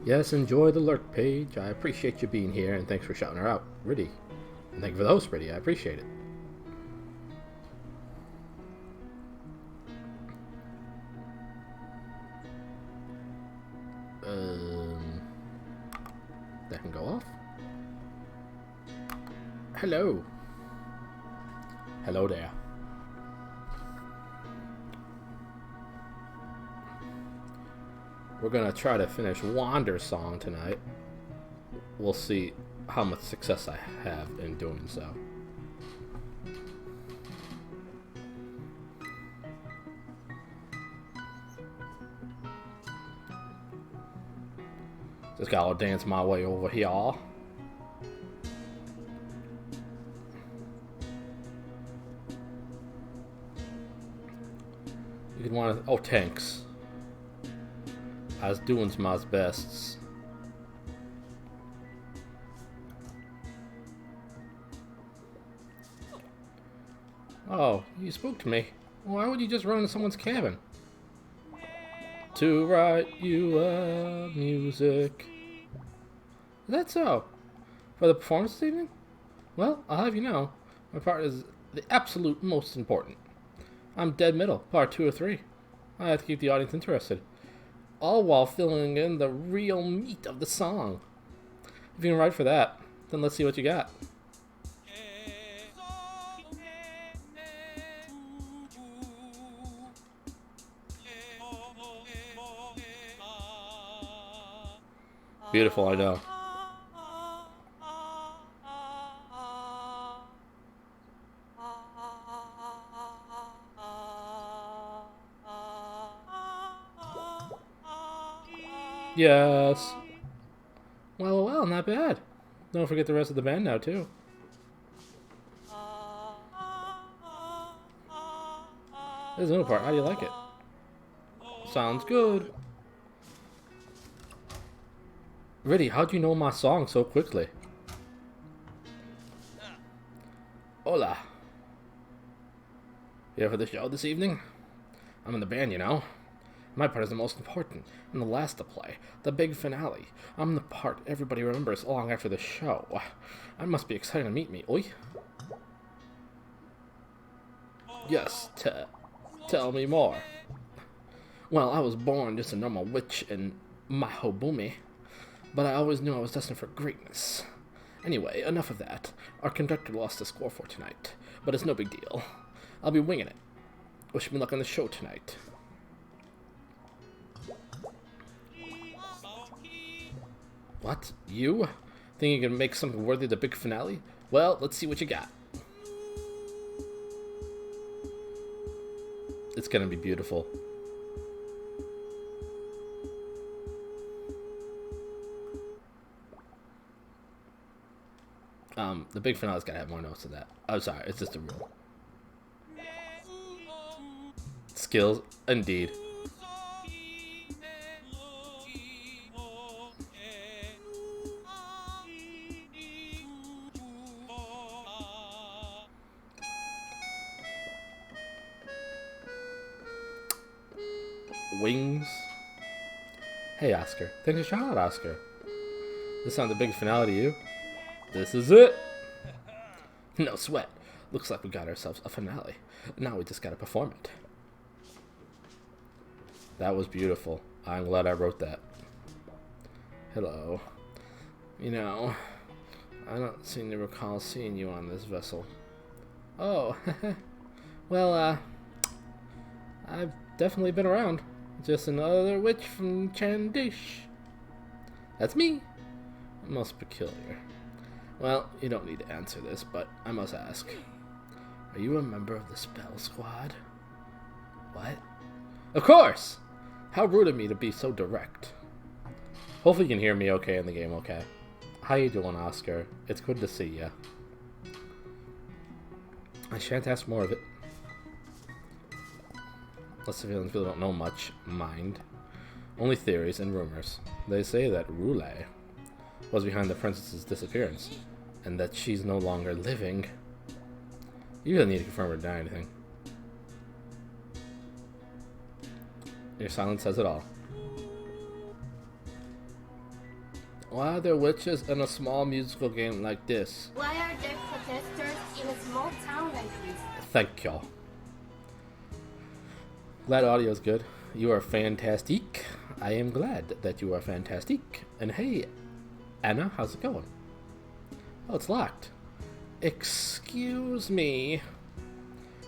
Yes, enjoy the lurk page. I appreciate you being here, and thanks for shouting her out, Riddy. And thank you for the host, Riddy. I appreciate it. That can go off. Hello. Hello there. We're gonna try to finish Wandersong tonight. We'll see how much success I have in doing so. Just gotta dance my way over here. You can want to. Oh, tanks. I was doing my bests. Oh, you spooked me. Why would you just run into someone's cabin? To write you music. Is that so? For the performance this evening? Well, I'll have you know, my part is the absolute most important. I'm dead middle, part 2 or 3. I have to keep the audience interested. All while filling in the real meat of the song. If you can write for that, then let's see what you got. Beautiful, I know. Yes. Well, not bad. Don't forget the rest of the band now, too. This is the middle part. How do you like it? Sounds good. Riddy, how'd you know my song so quickly? Hola. You here for the show this evening? I'm in the band, you know. My part is the most important, and the last to play, the big finale. I'm the part everybody remembers long after the show. I must be excited to meet me, oi? Yes, tell me more. Well, I was born just a normal witch in Mahobumi, but I always knew I was destined for greatness. Anyway, enough of that. Our conductor lost the score for tonight, but it's no big deal. I'll be winging it. Wish me luck on the show tonight. What? You? Think you can make something worthy of the big finale? Well, let's see what you got. It's gonna be beautiful. The big finale's gotta have more notes than that. I'm sorry, it's just a rule. Skills, indeed. Wings. Hey, Oscar. Thanks for shouting out, Oscar. This sounds a big finale to you. This is it. No sweat. Looks like we got ourselves a finale. Now we just gotta perform it. That was beautiful. I'm glad I wrote that. Hello. You know, I don't seem to recall seeing you on this vessel. Oh, well, I've definitely been around. Just another witch from Chandish. That's me. Most peculiar. Well, you don't need to answer this, but I must ask. Are you a member of the Spell Squad? What? Of course! How rude of me to be so direct. Hopefully you can hear me okay in the game, okay? How you doing, Oscar? It's good to see ya. I shan't ask more of it. Unless the villains really don't know much, mind. Only theories and rumors. They say that Rule was behind the princess's disappearance, and that she's no longer living. You don't need to confirm or deny anything. Your silence says it all. Why are there witches in a small musical game like this? Why are there protesters in a small town like this? Thank y'all. Glad audio's good. You are fantastic. I am glad that you are fantastic. And hey, Anna, how's it going? Oh, it's locked. Excuse me.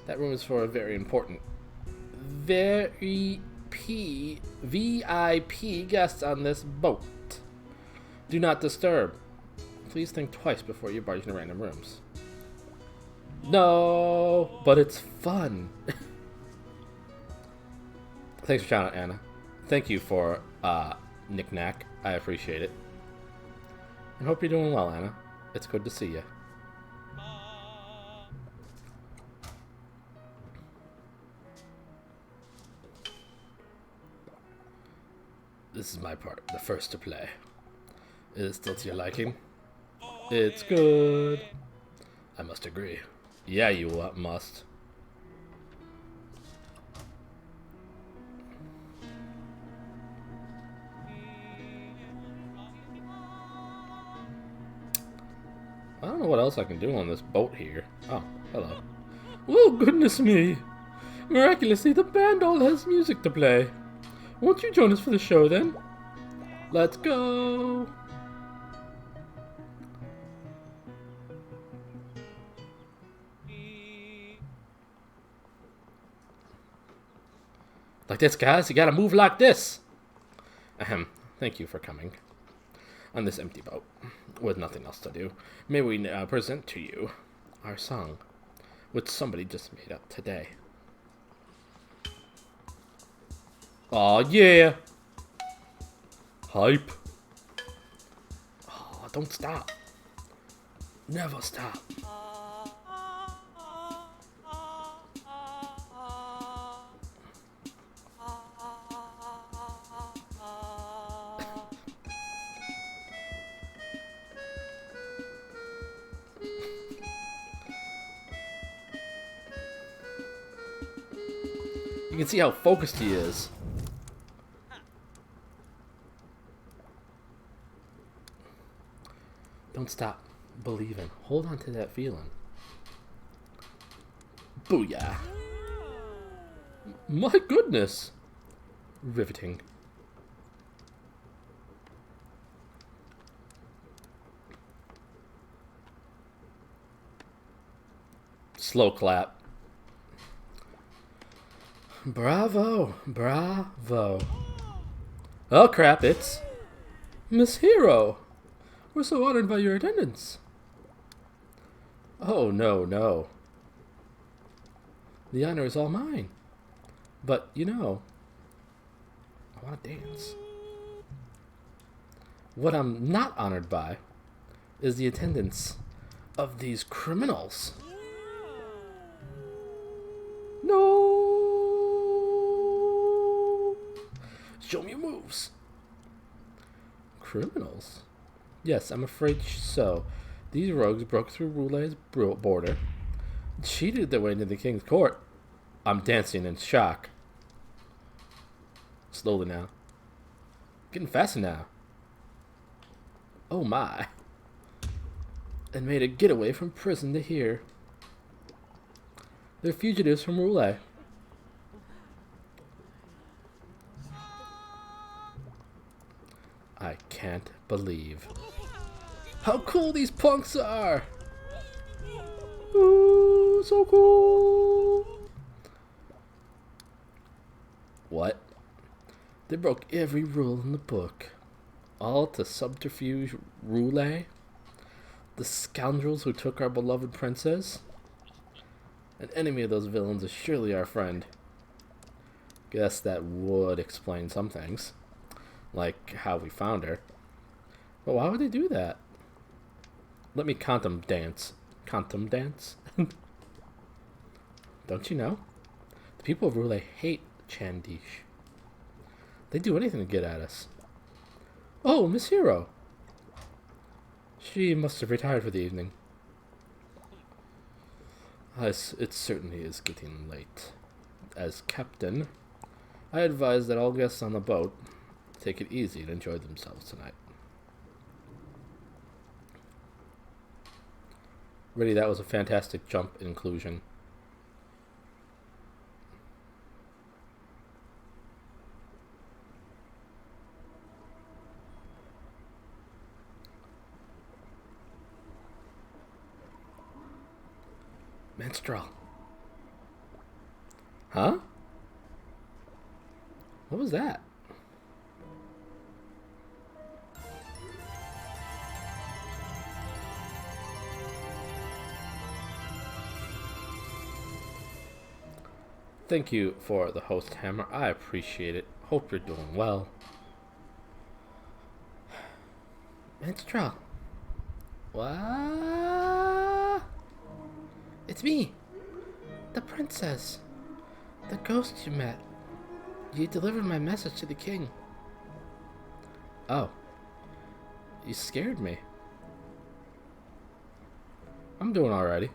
That room is for a very important, VIP guests on this boat. Do not disturb. Please think twice before you barge into random rooms. No, but it's fun. Thanks for shouting out, Anna. Thank you for knick-knack. I appreciate it. And hope you're doing well, Anna. It's good to see you. This is my part, the first to play. Is it still to your liking? It's good. I must agree. Yeah, you must. I don't know what else I can do on this boat here. Oh, hello. Oh, goodness me. Miraculously, the band all has music to play. Won't you join us for the show, then? Let's go! Like this, guys. You gotta move like this. Ahem. Thank you for coming. On this empty boat, with nothing else to do, may we now present to you our song, which somebody just made up today. Aw, yeah! Hype! Oh, don't stop. Never stop. You can see how focused he is. Don't stop believing. Hold on to that feeling. Booyah. My goodness. Riveting. Slow clap. Bravo. Bravo. Oh crap, it's Miss Hero. We're so honored by your attendance. Oh, no, no. The honor is all mine. But, you know, I want to dance. What I'm not honored by is the attendance of these criminals. No! Show me your moves. Criminals? Yes, I'm afraid so. These rogues broke through Roulet's border, cheated their way into the king's court. I'm dancing in shock. Slowly now. Getting faster now. Oh my. And made a getaway from prison to here. They're fugitives from Roulet. I can't believe how cool these punks are! Ooh, so cool! What? They broke every rule in the book. All to subterfuge Roulet? The scoundrels who took our beloved princess? An enemy of those villains is surely our friend. Guess that would explain some things. Like how we found her. But why would they do that? Let me contum dance. Contum dance? Don't you know? The people of Roulet hate Chandish. They'd do anything to get at us. Oh, Miss Hero. She must have retired for the evening. It certainly is getting late. As captain, I advise that all guests on the boat take it easy and enjoy themselves tonight. Really, that was a fantastic jump inclusion. Minstrel. Huh? What was that? Thank you for the host hammer. I appreciate it. Hope you're doing well. Minstrel. What? It's me. The princess. The ghost you met. You delivered my message to the king. Oh. You scared me. I'm doing alrighty.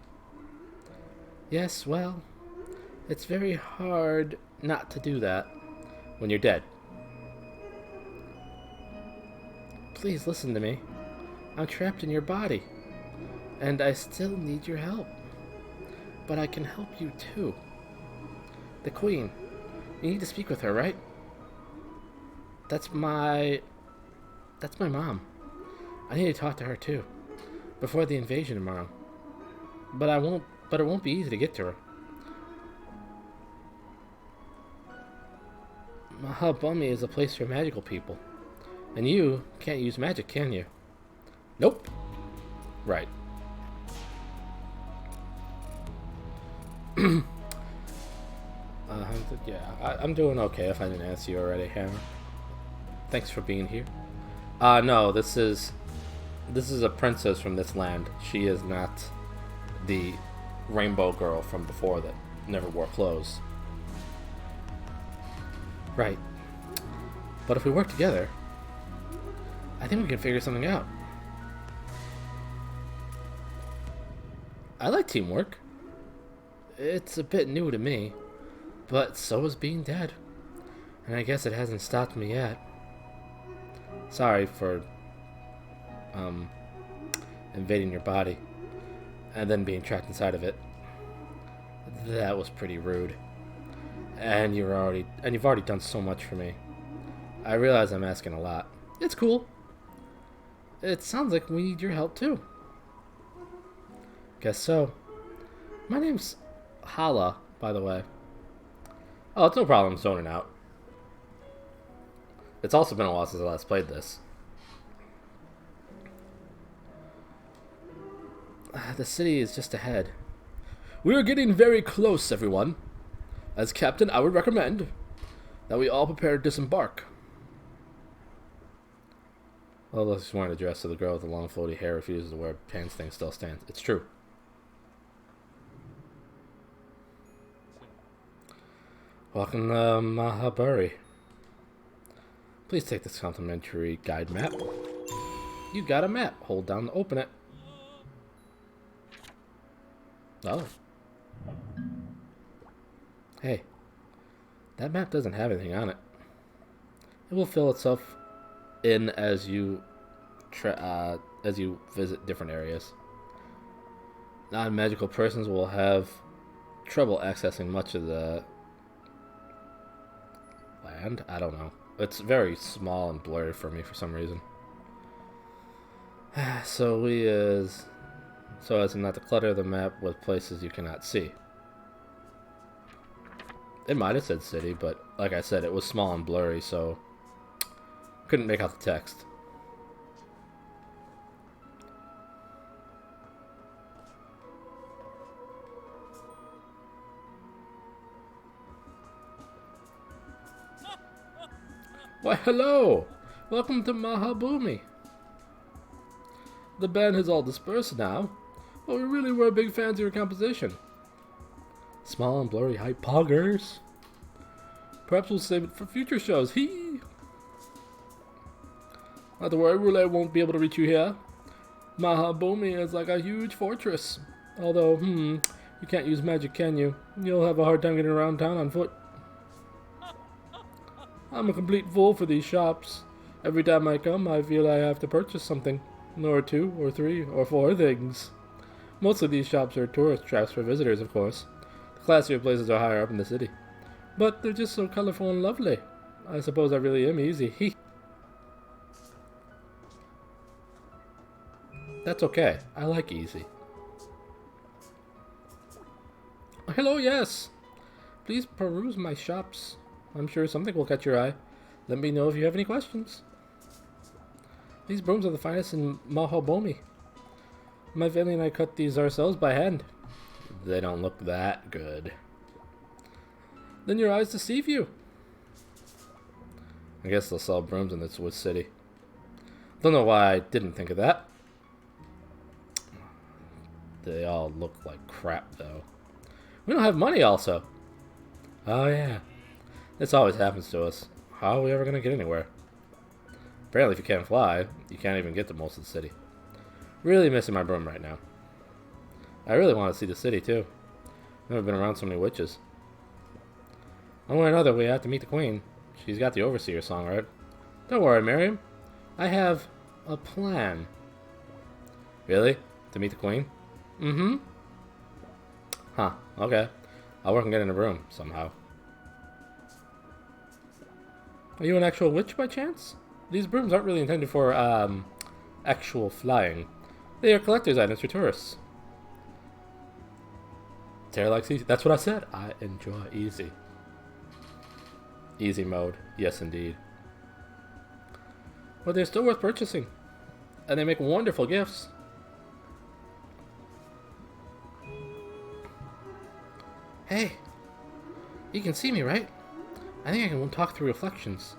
Yes, well, it's very hard not to do that when you're dead. Please listen to me. I'm trapped in your body, and I still need your help. But I can help you too. The queen. You need to speak with her, right? That's my mom. I need to talk to her too. Before the invasion tomorrow. But it won't be easy to get to her. Mahabumi is a place for magical people. And you can't use magic, can you? Nope. Right. Yeah, I'm doing okay if I didn't answer you already, Hammer. Thanks for being here. No, this is a princess from this land. She is not the rainbow girl from before that never wore clothes. Right. But if we work together, I think we can figure something out. I like teamwork. It's a bit new to me, but so is being dead. And I guess it hasn't stopped me yet. Sorry for invading your body and then being trapped inside of it. That was pretty rude. And you've already done so much for me. I realize I'm asking a lot. It's cool. It sounds like we need your help too. Guess so. My name's Hala, by the way. Oh, it's no problem zoning out. It's also been a while since I last played this. The city is just ahead. We are getting very close, everyone. As captain, I would recommend that we all prepare to disembark. Although she's wearing a dress, so the girl with the long floaty hair refuses to wear pants thing still stands. It's true. Welcome to Mahaburi. Please take this complimentary guide map. You got a map. Hold down to open it. Oh. Hey. That map doesn't have anything on it. It will fill itself in as you visit different areas. Non-magical persons will have trouble accessing much of the land. I don't know. It's very small and blurry for me for some reason. So as not to clutter the map with places you cannot see. It might have said city, but like I said, it was small and blurry, so couldn't make out the text. Why, hello! Welcome to Mahabumi. The band has all dispersed now, but we really were big fans of your composition. Small and blurry hype poggers. Perhaps we'll save it for future shows. Hee! Not to worry, Roulette won't be able to reach you here. Mahabumi is like a huge fortress. Although, you can't use magic, can you? You'll have a hard time getting around town on foot. I'm a complete fool for these shops. Every time I come, I feel I have to purchase something. Or two, or three, or four things. Most of these shops are tourist traps for visitors, of course. The classier places are higher up in the city. But they're just so colorful and lovely. I suppose I really am easy. That's okay. I like easy. Hello, yes. Please peruse my shops. I'm sure something will catch your eye. Let me know if you have any questions. These brooms are the finest in Mahobomi. My family and I cut these ourselves by hand. They don't look that good. Then your eyes deceive you. I guess they'll sell brooms in this wood city. Don't know why I didn't think of that. They all look like crap, though. We don't have money, also. Oh, yeah. This always happens to us. How are we ever going to get anywhere? Apparently, if you can't fly, you can't even get to most of the city. Really missing my broom right now. I really want to see the city, too. Never been around so many witches. One way or another, we have to meet the queen. She's got the overseer song, right? Don't worry, Miriam. I have a plan. Really? To meet the queen? Mm-hmm. Huh, okay. I'll work on getting a room, somehow. Are you an actual witch, by chance? These brooms aren't really intended for, actual flying. They are collector's items for tourists. Tara likes easy. That's what I said. I enjoy easy. Easy mode. Yes, indeed. But they're still worth purchasing. And they make wonderful gifts. Hey, you can see me, right? I think I can talk through reflections,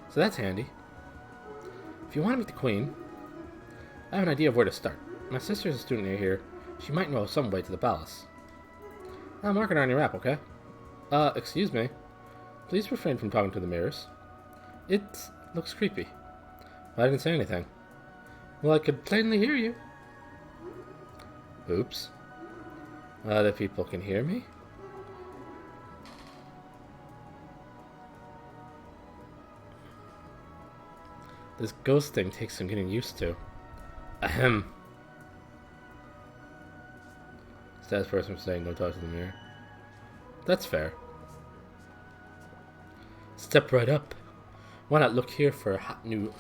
so that's handy. If you want to meet the queen, I have an idea of where to start. My sister's a student near here. She might know some way to the palace. I'll mark it on your map, okay? Excuse me. Please refrain from talking to the mirrors. It looks creepy. I didn't say anything. Well, I could plainly hear you. Oops. Other people can hear me? This ghost thing takes some getting used to. Ahem. Status person saying no talk to the mirror. That's fair. Step right up. Why not look here for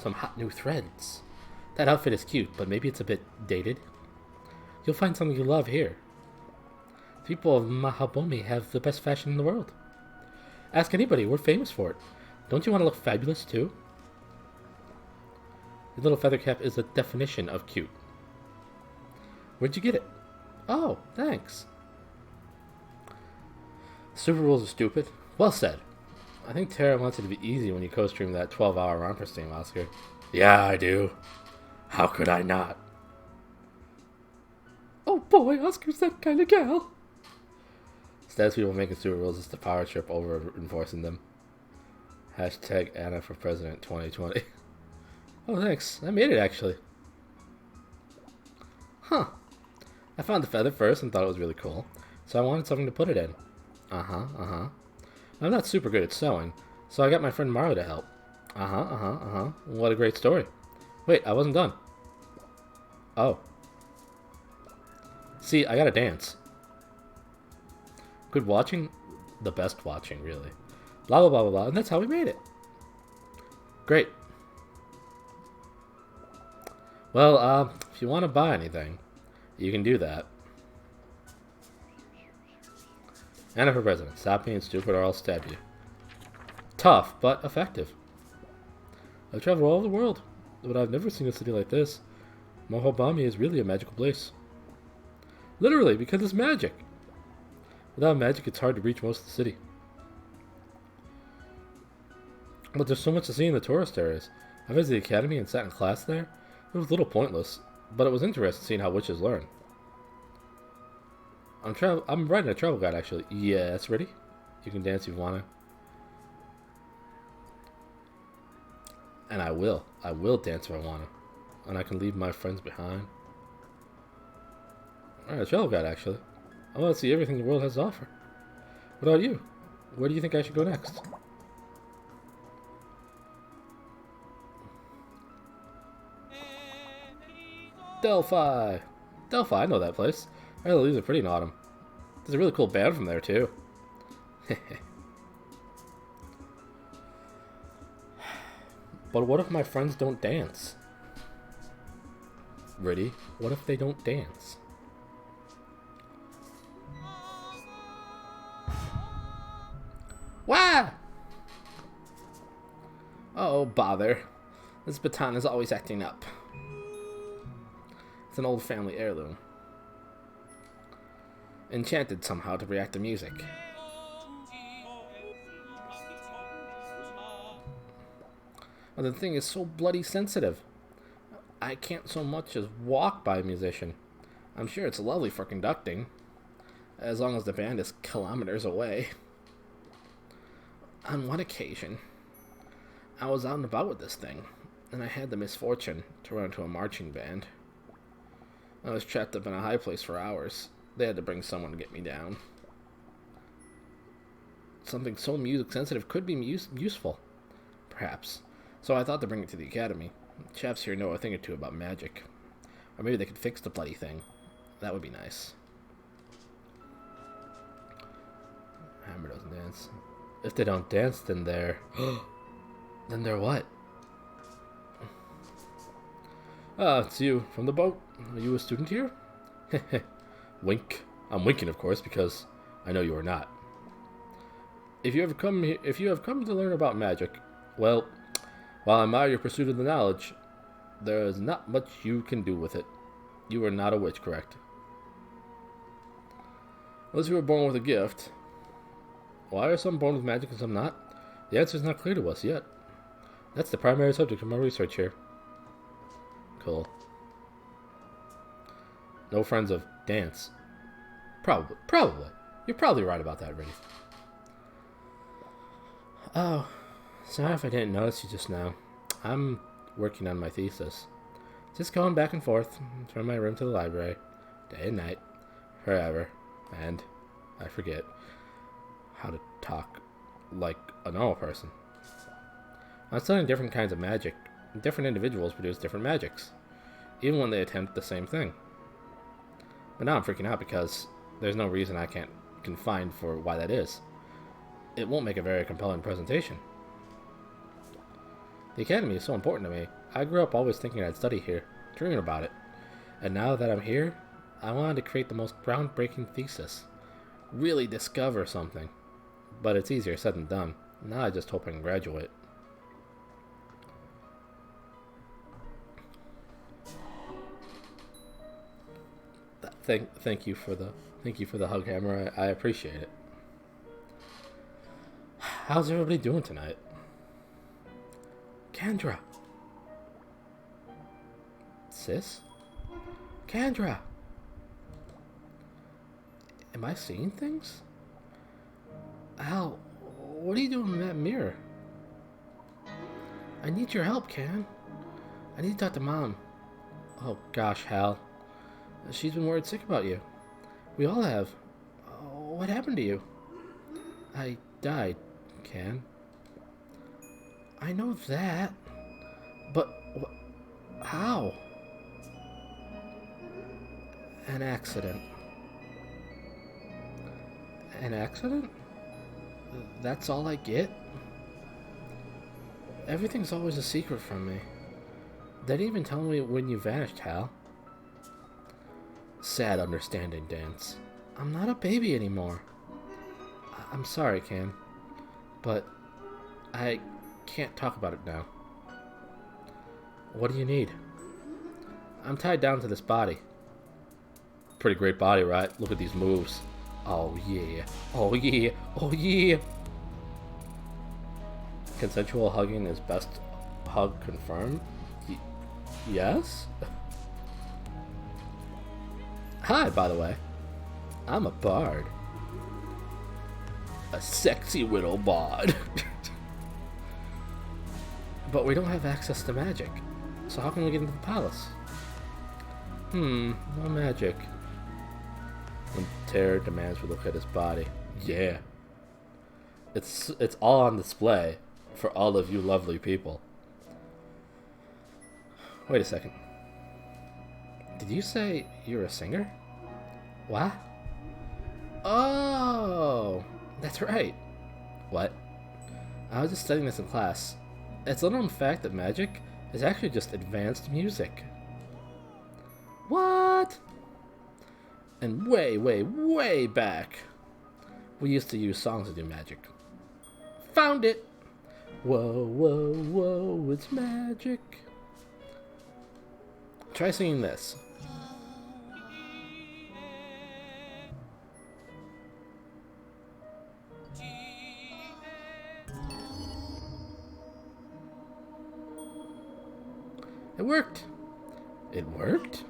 some hot new threads? That outfit is cute, but maybe it's a bit dated. You'll find something you love here. People of Mahabomi have the best fashion in the world. Ask anybody, we're famous for it. Don't you want to look fabulous too? Your little feather cap is the definition of cute. Where'd you get it? Oh, thanks. Super rules are stupid. Well said. I think Tara wants it to be easy when you co-stream that 12-hour romper stream, Oscar. Yeah, I do. How could I not? Oh boy, Oscar's that kind of gal. Status people making super rules is the power trip over enforcing them. Hashtag Anna for President 2020. Oh, thanks. I made it, actually. Huh. I found the feather first and thought it was really cool, so I wanted something to put it in. Uh-huh. I'm not super good at sewing, so I got my friend Mario to help. What a great story. Wait, I wasn't done. Oh. See, I gotta dance. Good watching? The best watching, really. Blah, blah, blah, blah, blah, and that's how we made it. Great. Well, if you want to buy anything, you can do that. Anna for president. Stop being stupid or I'll stab you. Tough, but effective. I've traveled all over the world, but I've never seen a city like this. Mohobami is really a magical place. Literally, because it's magic. Without magic, it's hard to reach most of the city. But there's so much to see in the tourist areas. I visited the academy and sat in class there. It was a little pointless, but it was interesting seeing how witches learn. I'm writing a travel guide, actually. Yes, ready? You can dance if you want to. And I will. I will dance if I want to. And I can leave my friends behind. Alright, a travel guide, actually. I want to see everything the world has to offer. What about you? Where do you think I should go next? Delphi! Delphi, I know that place. Hey, the leaves are pretty in autumn. There's a really cool band from there, too. But what if my friends don't dance? Ready? What if they don't dance? Wah! Oh, bother. This baton is always acting up. It's an old family heirloom. Enchanted somehow to react to music. Oh, the thing is so bloody sensitive. I can't so much as walk by a musician. I'm sure it's lovely for conducting, as long as the band is kilometers away. On one occasion, I was out and about with this thing, and I had the misfortune to run into a marching band. I was trapped up in a high place for hours. They had to bring someone to get me down. Something so music-sensitive could be useful, perhaps. So I thought to bring it to the academy. Chaps here know a thing or two about magic. Or maybe they could fix the bloody thing. That would be nice. Hammer doesn't dance. If they don't dance, then they're... Then they're what? Ah, it's you, from the boat. Are you a student here? Wink. I'm winking, of course, because I know you are not. If you have come to learn about magic, well, while I admire your pursuit of the knowledge, there is not much you can do with it. You are not a witch, correct? Unless you were born with a gift. Why are some born with magic and some not? The answer is not clear to us yet. That's the primary subject of my research here. Cool. No friends of dance. Probably. You're probably right about that, Reddy. Oh, sorry if I didn't notice you just now. I'm working on my thesis. Just going back and forth from my room to the library, day and night, forever, and I forget how to talk like a normal person. I'm studying different kinds of magic. Different individuals produce different magics, even when they attempt the same thing. But now I'm freaking out because there's no reason I can find for why that is. It won't make a very compelling presentation. The academy is so important to me. I grew up always thinking I'd study here, dreaming about it. And now that I'm here, I wanted to create the most groundbreaking thesis. Really discover something. But it's easier said than done. Now I just hope I can graduate. Thank you for the hug, Hammer. I appreciate it. How's everybody doing tonight? Kendra. Sis? Kendra. Am I seeing things? Al, what are you doing in that mirror? I need your help, Ken. I need to talk to Mom. Oh gosh, Hal. She's been worried sick about you. We all have. Oh, what happened to you? I died, Ken. I know that. But how? An accident. An accident? That's all I get? Everything's always a secret from me. They didn't even tell me when you vanished, Hal. Sad understanding dance. I'm not a baby anymore. I'm sorry, Ken. But I can't talk about it now. What do you need? I'm tied down to this body. Pretty great body, right? Look at these moves. Oh yeah. Oh yeah. Oh yeah. Consensual hugging is best hug confirmed? Yes? Hi, by the way. I'm a bard. A sexy little bard. But we don't have access to magic. So how can we get into the palace? No magic. When terror demands we look at his body. Yeah. It's all on display for all of you lovely people. Wait a second. Did you say you're a singer? What? Oh, that's right. What? I was just studying this in class. It's a little known fact that magic is actually just advanced music. What? And way, way, way back, we used to use songs to do magic. Found it! Whoa, whoa, whoa, it's magic. Try singing this. It worked. It worked?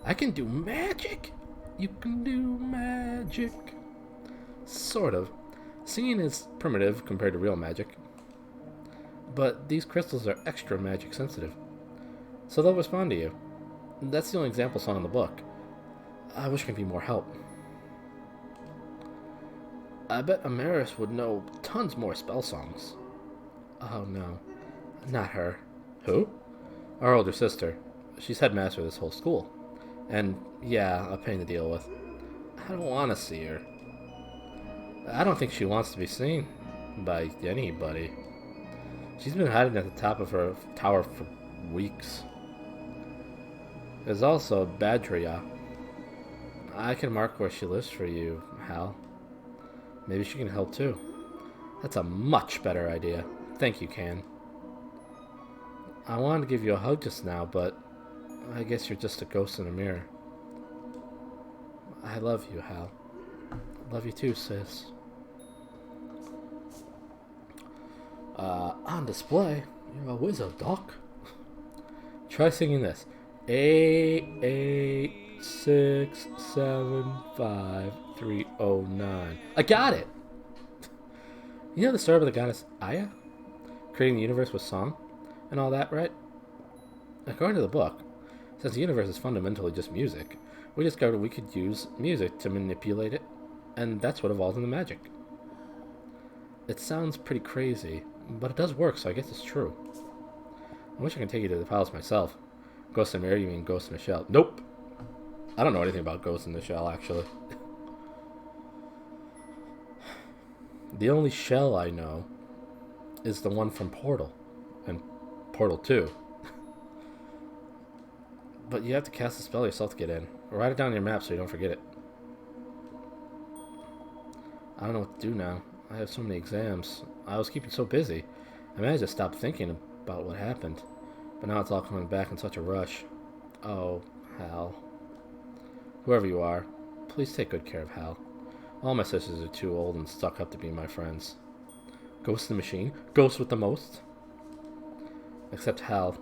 I can do magic? You can do magic. Sort of. Singing is primitive compared to real magic. But these crystals are extra magic sensitive. So they'll respond to you. That's the only example song in the book. I wish I could be more help. I bet Amaris would know tons more spell songs. Oh no. Not her. Who? Our older sister. She's headmaster of this whole school. And, yeah, a pain to deal with. I don't want to see her. I don't think she wants to be seen by anybody. She's been hiding at the top of her tower for weeks. There's also Badria. I can mark where she lives for you, Hal. Maybe she can help too. That's a much better idea. Thank you, Can. I wanted to give you a hug just now, but I guess you're just a ghost in a mirror. I love you, Hal. Love you too, sis. On display, you're a wizard, Doc. Try singing this. 8867539. I got it! You know the story of the goddess Aya? Creating the universe with song? And all that, right? According to the book, since the universe is fundamentally just music, we discovered we could use music to manipulate it, and that's what evolved into magic. It sounds pretty crazy, but it does work, so I guess it's true. I wish I could take you to the palace myself. Ghost in a mirror, you mean Ghost in a shell? Nope! I don't know anything about Ghost in the Shell, actually. The only shell I know is the one from Portal, and Portal 2. But you have to cast a spell yourself to get in. Or write it down on your map so you don't forget it. I don't know what to do now. I have so many exams. I was keeping so busy. I managed to stop thinking about what happened. But now it's all coming back in such a rush. Oh, Hal. Whoever you are, please take good care of Hal. All my sisters are too old and stuck up to be my friends. Ghost in the machine? Ghost with the most? Except Hal.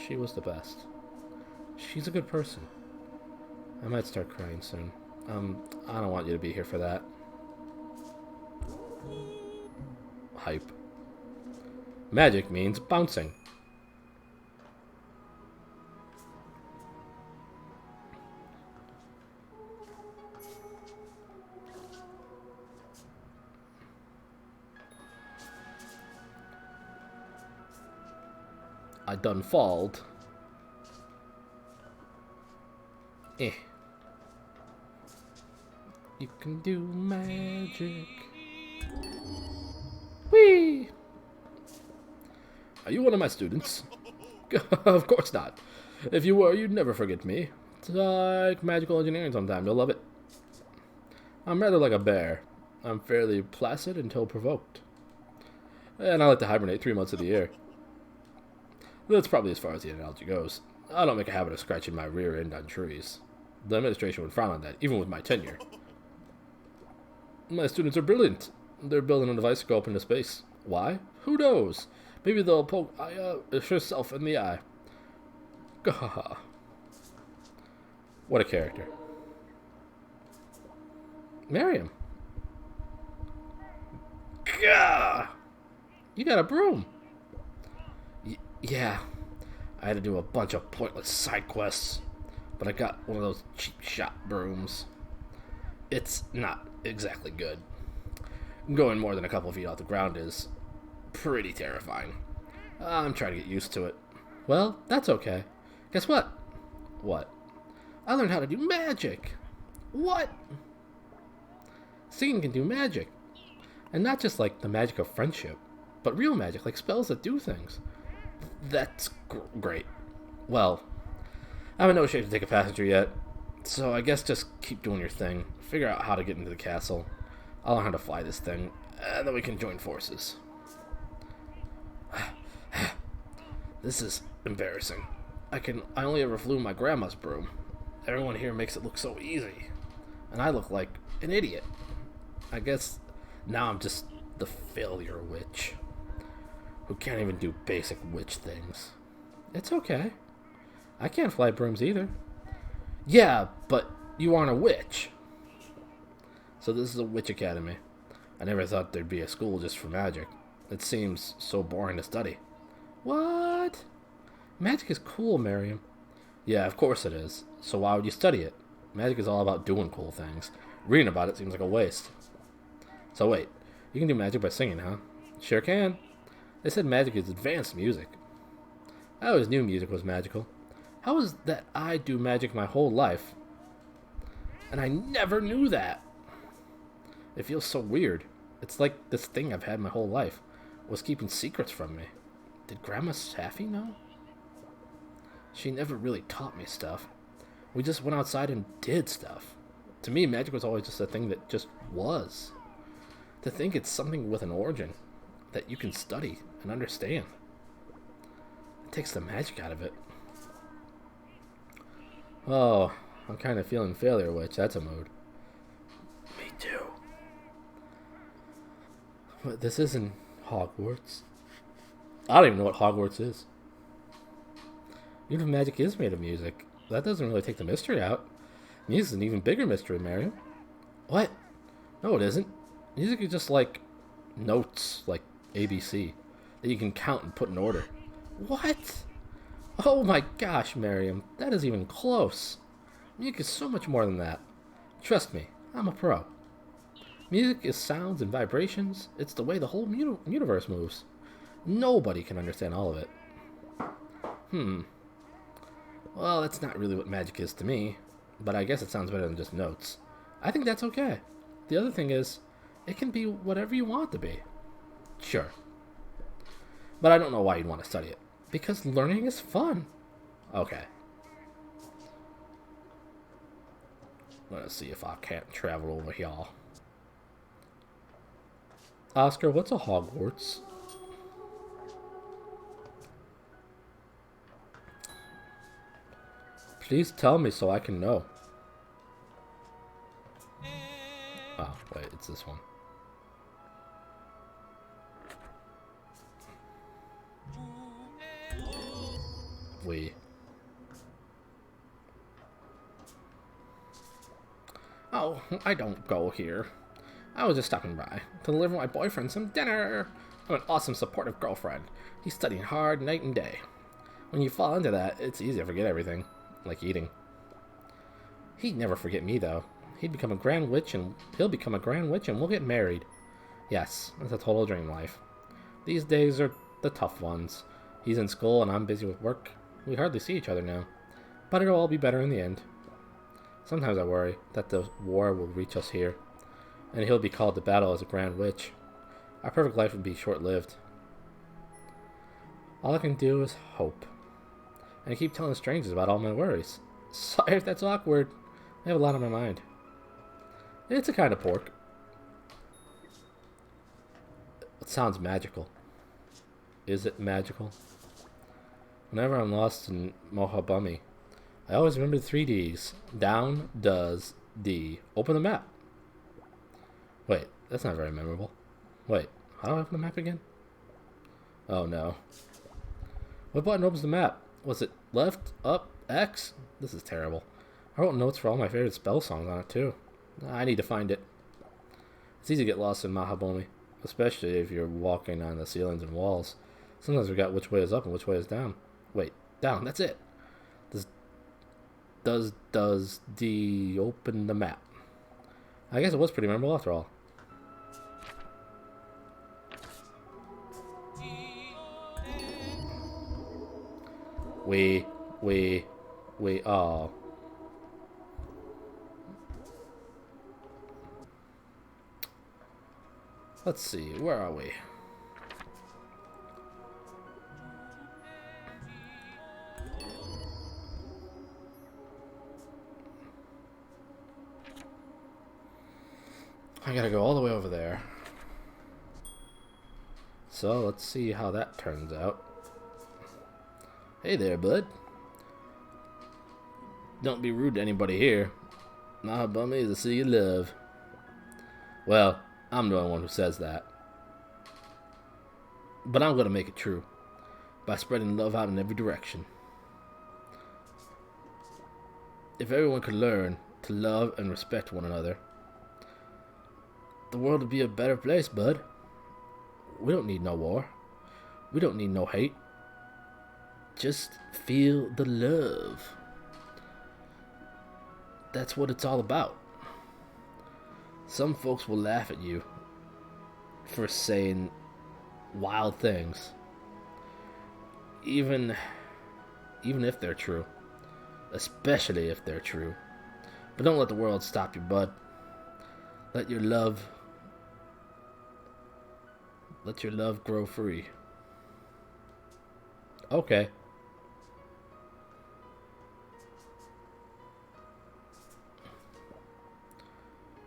She was the best. She's a good person. I might start crying soon. I don't want you to be here for that. Hype. Magic means bouncing. I done falled. You can do magic. Whee! Are you one of my students? Of course not. If you were, you'd never forget me. It's like magical engineering sometime. You'll love it. I'm rather like a bear. I'm fairly placid until provoked. And I like to hibernate 3 months of the year. That's probably as far as the analogy goes. I don't make a habit of scratching my rear end on trees. The administration would frown on that, even with my tenure. My students are brilliant. They're building a device to go up into space. Why? Who knows? Maybe they'll poke Aya herself in the eye. Gahaha. What a character. Miriam. Gah! You got a broom. Yeah. I had to do a bunch of pointless side quests, but I got one of those cheap shot brooms. It's not exactly good. Going more than a couple feet off the ground is pretty terrifying. I'm trying to get used to it. Well, that's okay. Guess what? What? I learned how to do magic. What? Singing can do magic. And not just like the magic of friendship, but real magic, like spells that do things. That's great. Well, I'm in no shape to take a passenger yet, so I guess just keep doing your thing. Figure out how to get into the castle. I'll learn how to fly this thing, and then we can join forces. This is embarrassing. I only ever flew my grandma's broom. Everyone here makes it look so easy. And I look like an idiot. I guess now I'm just the failure witch who can't even do basic witch things. It's okay. I can't fly brooms either. Yeah, but you aren't a witch. So this is a witch academy. I never thought there'd be a school just for magic. It seems so boring to study. What? Magic is cool, Miriam. Yeah, of course it is. So why would you study it? Magic is all about doing cool things. Reading about it seems like a waste. So wait, you can do magic by singing, huh? Sure can. They said magic is advanced music. I always knew music was magical. How is that I do magic my whole life, and I never knew that? It feels so weird. It's like this thing I've had my whole life was keeping secrets from me. Did Grandma Saffy know? She never really taught me stuff. We just went outside and did stuff. To me, magic was always just a thing that just was. To think it's something with an origin that you can study and understand. It takes the magic out of it. Oh, I'm kind of feeling failure witch. That's a mood. Me too. But this isn't Hogwarts. I don't even know what Hogwarts is. Even if magic is made of music, that doesn't really take the mystery out. Music is an even bigger mystery, Marion. What? No, it isn't. Music is just like notes, like ABC, that you can count and put in order. What? Oh my gosh, Miriam, that is even close. Music is so much more than that. Trust me, I'm a pro. Music is sounds and vibrations. It's the way the whole universe moves. Nobody can understand all of it. Well, that's not really what magic is to me, but I guess it sounds better than just notes. I think that's okay. The other thing is, it can be whatever you want it to be. Sure. But I don't know why you'd want to study it. Because learning is fun. Okay. Let's see if I can't travel over here. Oscar, what's a Hogwarts? Please tell me so I can know. Oh, wait, it's this one. Oh, I don't go here. I was just stopping by to deliver my boyfriend some dinner. I'm an awesome, supportive girlfriend. He's studying hard night and day. When you fall into that, it's easy to forget everything, like eating. He'd never forget me, though. He'll become a grand witch, and we'll get married. Yes, that's a total dream life. These days are the tough ones. He's in school, and I'm busy with work. We hardly see each other now. But it'll all be better in the end. Sometimes I worry that the war will reach us here, and he'll be called to battle as a grand witch. Our perfect life would be short-lived. All I can do is hope. And I keep telling strangers about all my worries. Sorry if that's awkward. I have a lot on my mind. It's a kind of pork. It sounds magical. Is it magical? Whenever I'm lost in Mohabumi, I always remember the 3 Ds. Down, does, D. Open the map. Wait, that's not very memorable. Wait, how do I open the map again? Oh no. What button opens the map? Was it left, up, X? This is terrible. I wrote notes for all my favorite spell songs on it too. I need to find it. It's easy to get lost in Mahabumi, especially if you're walking on the ceilings and walls. Sometimes we got which way is up and which way is down. Wait, down, that's it. Does D open the map? I guess it was pretty memorable after all. Oh. Let's see, where are we? I gotta go all the way over there. So let's see how that turns out. Hey there, bud. Don't be rude to anybody here. My bummy is a sea of love. Well, I'm the only one who says that. But I'm gonna make it true. By spreading love out in every direction. If everyone could learn to love and respect one another, the world would be a better place, bud. We don't need no war. We don't need no hate. Just feel the love. That's what it's all about. Some folks will laugh at you for saying wild things. Even if they're true. Especially if they're true. But don't let the world stop you, bud. Let your love grow free. Okay.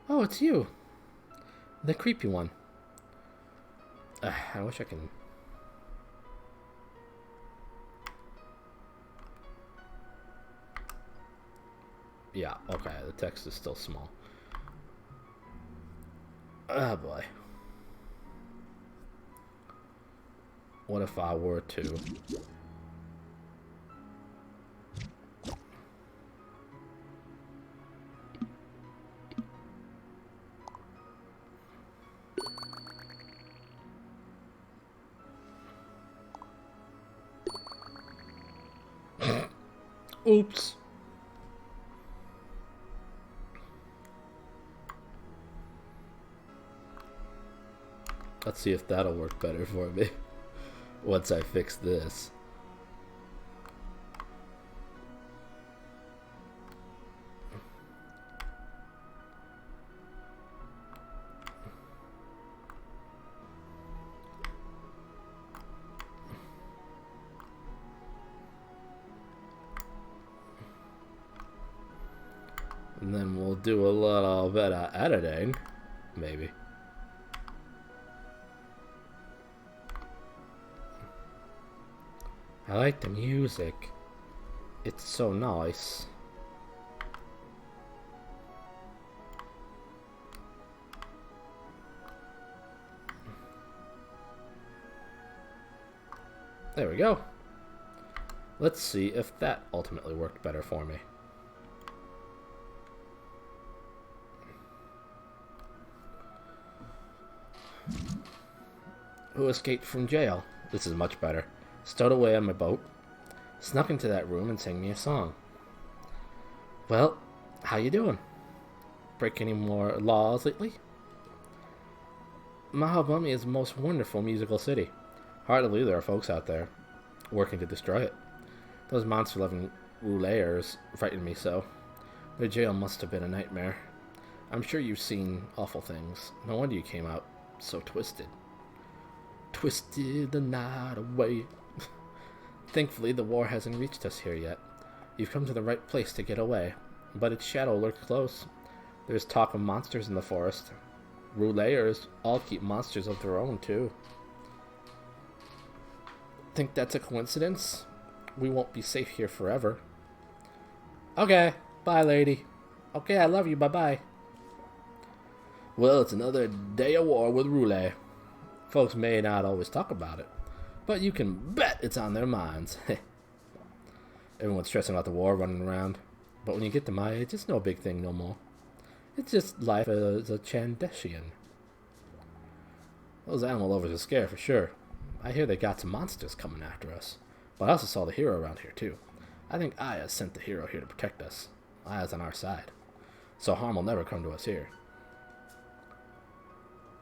Oh, it's you. The creepy one. I wish I can... Yeah, okay, the text is still small. Ah, boy. What if I were to... Oops. Let's see if that'll work better for me once I fix this. And then we'll do a little bit of editing, maybe. I like the music. It's so nice. There we go. Let's see if that ultimately worked better for me. Who escaped from jail? This is much better. Stowed away on my boat. Snuck into that room and sang me a song. Well, how you doing? Break any more laws lately? Mahabumi is a most wonderful musical city. Hard to believe there are folks out there working to destroy it. Those monster-loving roulayers frightened me so. Their jail must have been a nightmare. I'm sure you've seen awful things. No wonder you came out so twisted. Twisted the night away. Thankfully, the war hasn't reached us here yet. You've come to the right place to get away, but its shadow lurks close. There's talk of monsters in the forest. Roulayers all keep monsters of their own, too. Think that's a coincidence? We won't be safe here forever. Okay, bye, lady. Okay, I love you, bye-bye. Well, it's another day of war with Roulay. Folks may not always talk about it, but you can bet it's on their minds. Everyone's stressing about the war, running around. But when you get to my age, it's no big thing no more. It's just life as a Chandeshian. Those animal lovers are scared for sure. I hear they got some monsters coming after us. But I also saw the hero around here too. I think Aya sent the hero here to protect us. Aya's on our side. So harm will never come to us here.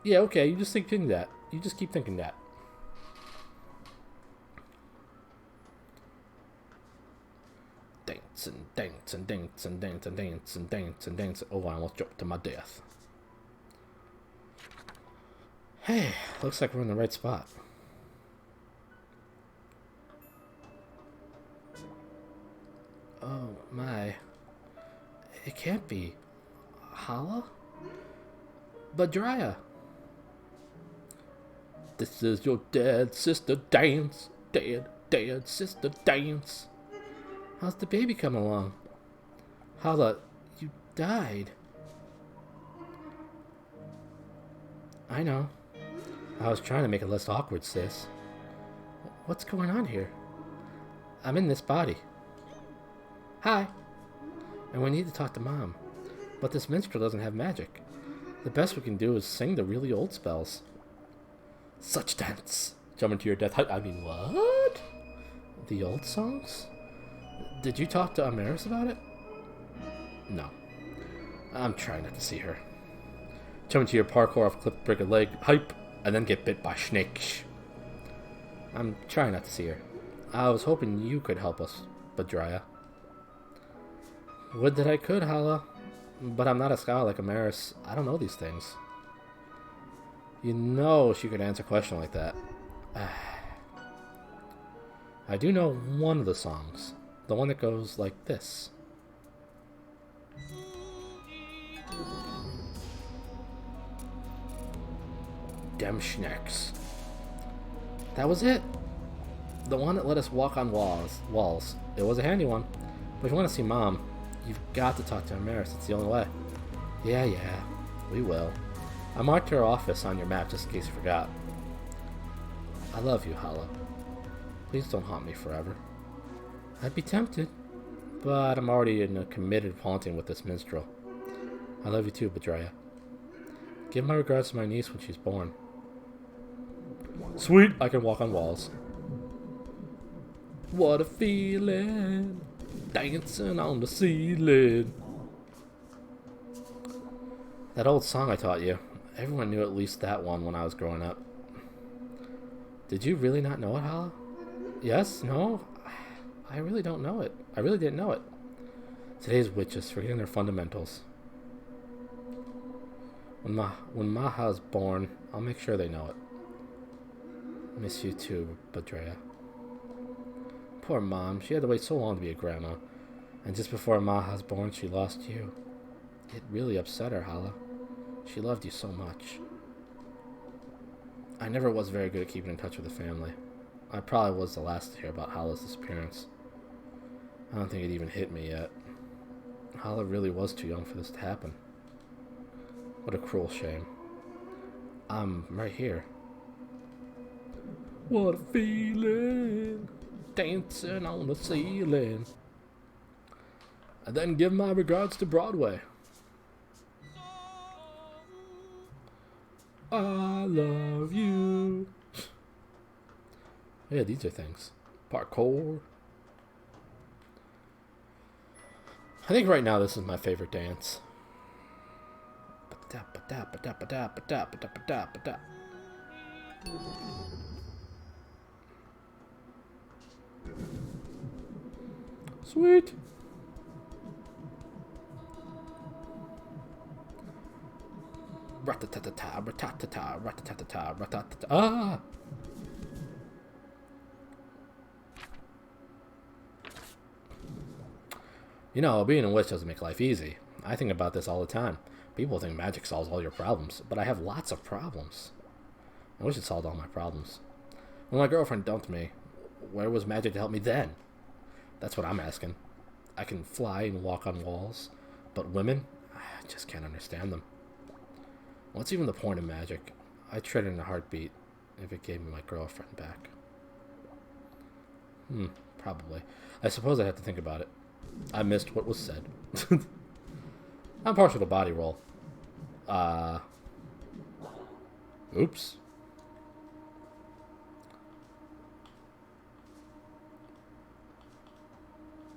Yeah, okay, you just thinking that. You just keep thinking that. Dance and dance and dance and dance and dance and dance and dance. Oh, I almost dropped to my death. Hey, looks like we're in the right spot. Oh my. It can't be. Hala? Badraya. This is your dead sister dance. Dead sister dance. How's the baby coming along? Hala, you died. I know. I was trying to make it less awkward, sis. What's going on here? I'm in this body. Hi. And we need to talk to Mom. But this minstrel doesn't have magic. The best we can do is sing the really old spells. Such dance. Jump into your death. I mean, what? The old songs? Did you talk to Amaris about it? No. I'm trying not to see her. Jump into your parkour off cliff, break a leg, hype, and then get bit by snakes. I'm trying not to see her. I was hoping you could help us, Badraya. Would that I could, Hala. But I'm not a scholar like Amaris. I don't know these things. You know she could answer a question like that. I do know one of the songs. The one that goes like this. Dem Schnecks. That was it. The one that let us walk on walls. It was a handy one. But if you want to see Mom, you've got to talk to Amaris. It's the only way. Yeah, we will. I marked her office on your map just in case you forgot. I love you, Hala. Please don't haunt me forever. I'd be tempted, but I'm already in a committed haunting with this minstrel. I love you too, Badraya. Give my regards to my niece when she's born. Sweet, I can walk on walls. What a feeling, dancing on the ceiling. That old song I taught you. Everyone knew at least that one when I was growing up. Did you really not know it, Hala? Yes? No? I really don't know it. I really didn't know it. Today's witches forgetting their fundamentals. When Maha's born, I'll make sure they know it. Miss you too, Badraya. Poor Mom. She had to wait so long to be a grandma. And just before Maha's born, she lost you. It really upset her, Hala. She loved you so much. I never was very good at keeping in touch with the family. I probably was the last to hear about Hala's disappearance. I don't think it even hit me yet. Hala really was too young for this to happen. What a cruel shame. I'm right here. What a feeling, dancing on the ceiling. And then give my regards to Broadway. I love you. Yeah, these are things. Parkour. I think right now this is my favorite dance. Sweet. Rat-ta-ta-ta-ta, rat-ta-ta-ta, rat-ta-ta-ta, rat-ta-ta-ta. Ah! You know, being a witch doesn't make life easy. I think about this all the time. People think magic solves all your problems, but I have lots of problems. I wish it solved all my problems. When my girlfriend dumped me, where was magic to help me then? That's what I'm asking. I can fly and walk on walls, but women? I just can't understand them. What's even the point of magic? I'd trade it in a heartbeat if it gave me my girlfriend back. Probably. I suppose I'd have to think about it. I missed what was said. I'm partial to body roll. Oops.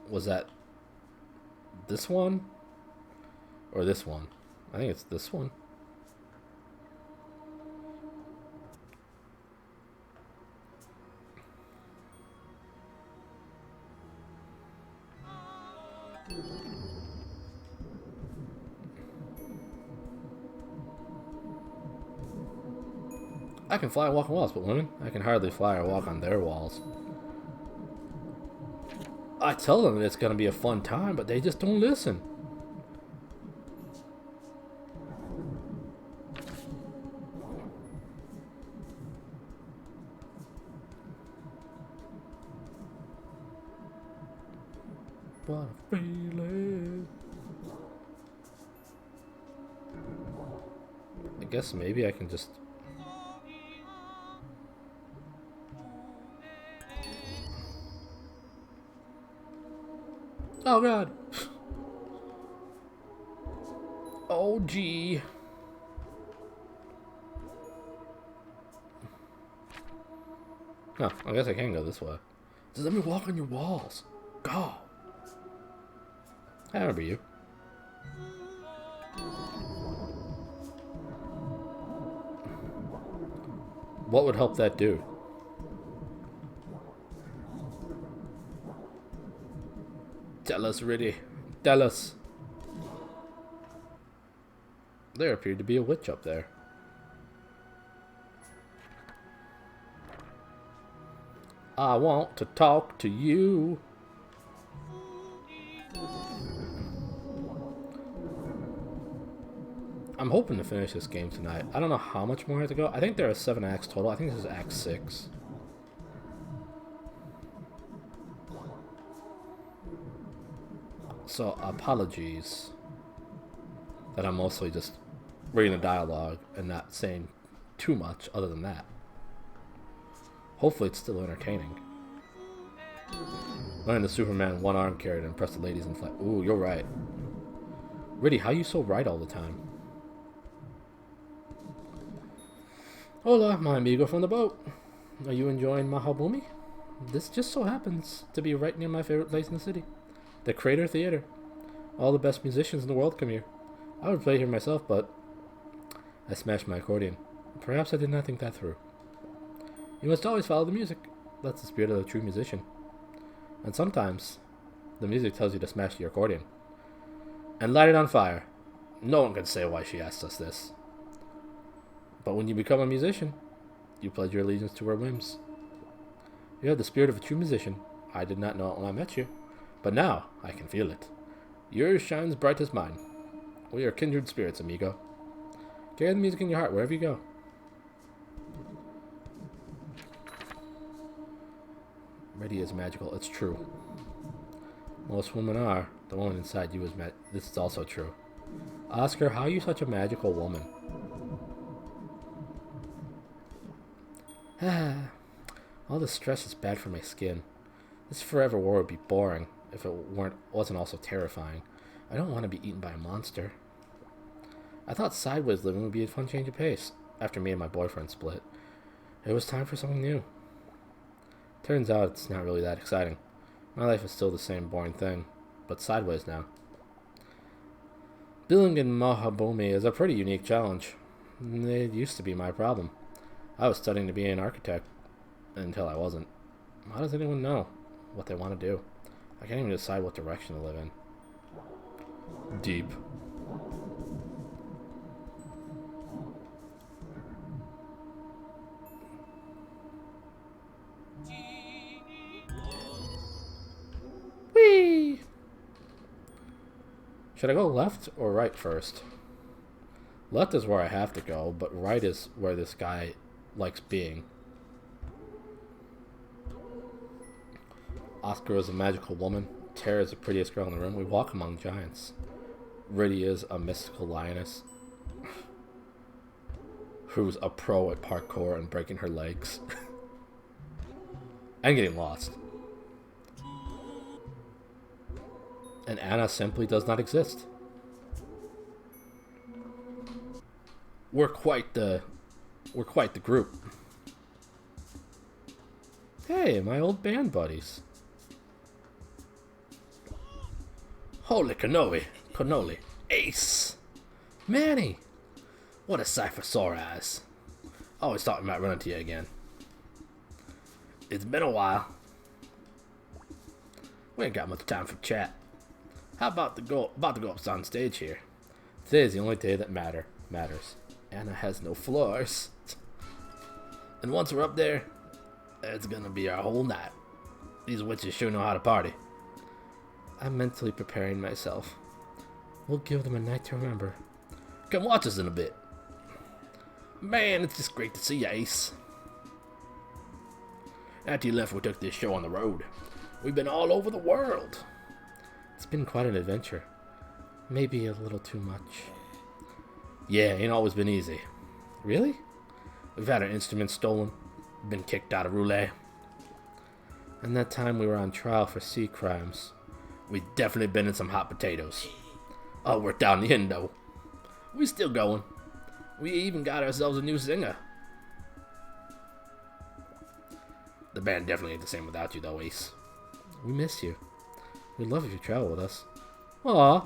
Was that this one? Or this one? I think it's this one. I can fly and walk on walls, but women, I can hardly fly or walk on their walls. I tell them it's gonna be a fun time, but they just don't listen. What a feeling. I guess maybe I can just... Oh god. Oh gee. Huh, I guess I can go this way. Just let me walk on your walls. Go. I remember you. What would help that dude? Tell us, Riddy. Tell us. There appeared to be a witch up there. I want to talk to you. I'm hoping to finish this game tonight. I don't know how much more I have to go. I think there are 7 acts total. I think this is Act 6. So, apologies that I'm mostly just reading the dialogue and not saying too much other than that. Hopefully it's still entertaining. Learn the Superman one-arm carry to impress the ladies in flight. Ooh, you're right. Riddy, how you so right all the time? Hola, my amigo from the boat. Are you enjoying Mahabumi? This just so happens to be right near my favorite place in the city. The Crater Theater. All the best musicians in the world come here. I would play here myself, but I smashed my accordion. Perhaps I did not think that through. You must always follow the music. That's the spirit of a true musician. And sometimes, the music tells you to smash your accordion. And light it on fire. No one can say why she asked us this. But when you become a musician, you pledge your allegiance to her whims. You have the spirit of a true musician. I did not know it when I met you, but now I can feel it. Yours shines bright as mine. We are kindred spirits, amigo. Carry the music in your heart wherever you go. Riddy is magical. It's true. Most women are. The woman inside you is This is also true. Oscar, how are you such a magical woman? All this stress is bad for my skin. This forever war would be boring if it wasn't also terrifying. I don't want to be eaten by a monster. I thought sideways living would be a fun change of pace after me and my boyfriend split. It was time for something new. Turns out it's not really that exciting. My life is still the same boring thing, but sideways now. Building in Mahabumi is a pretty unique challenge. It used to be my problem. I was studying to be an architect until I wasn't. How does anyone know what they want to do? I can't even decide what direction to live in. Deep. Whee! Should I go left or right first? Left is where I have to go, but right is where this guy likes being. Oscar is a magical woman. Tara is the prettiest girl in the room. We walk among giants. Riddy is a mystical lioness who's a pro at parkour and breaking her legs. And getting lost. And Anna simply does not exist. We're quite the group. Hey, my old band buddies. Holy cannoli, ace! Manny! What a sight for sore eyes. Always thought we might run into you again. It's been a while. We ain't got much time for chat. How about to go up on stage here? Today's the only day that matters. Anna has no floors. And once we're up there, it's gonna be our whole night. These witches sure know how to party. I'm mentally preparing myself. We'll give them a night to remember. Come watch us in a bit. Man, it's just great to see you, Ace. After you left, we took this show on the road. We've been all over the world. It's been quite an adventure. Maybe a little too much. Yeah, ain't always been easy. Really? We've had our instruments stolen, been kicked out of roulette. And that time we were on trial for sea crimes. We've definitely been in some hot potatoes. All worked out in the end, though. We still going. We even got ourselves a new singer. The band definitely ain't the same without you, though, Ace. We miss you. We'd love if you travel with us. Aw,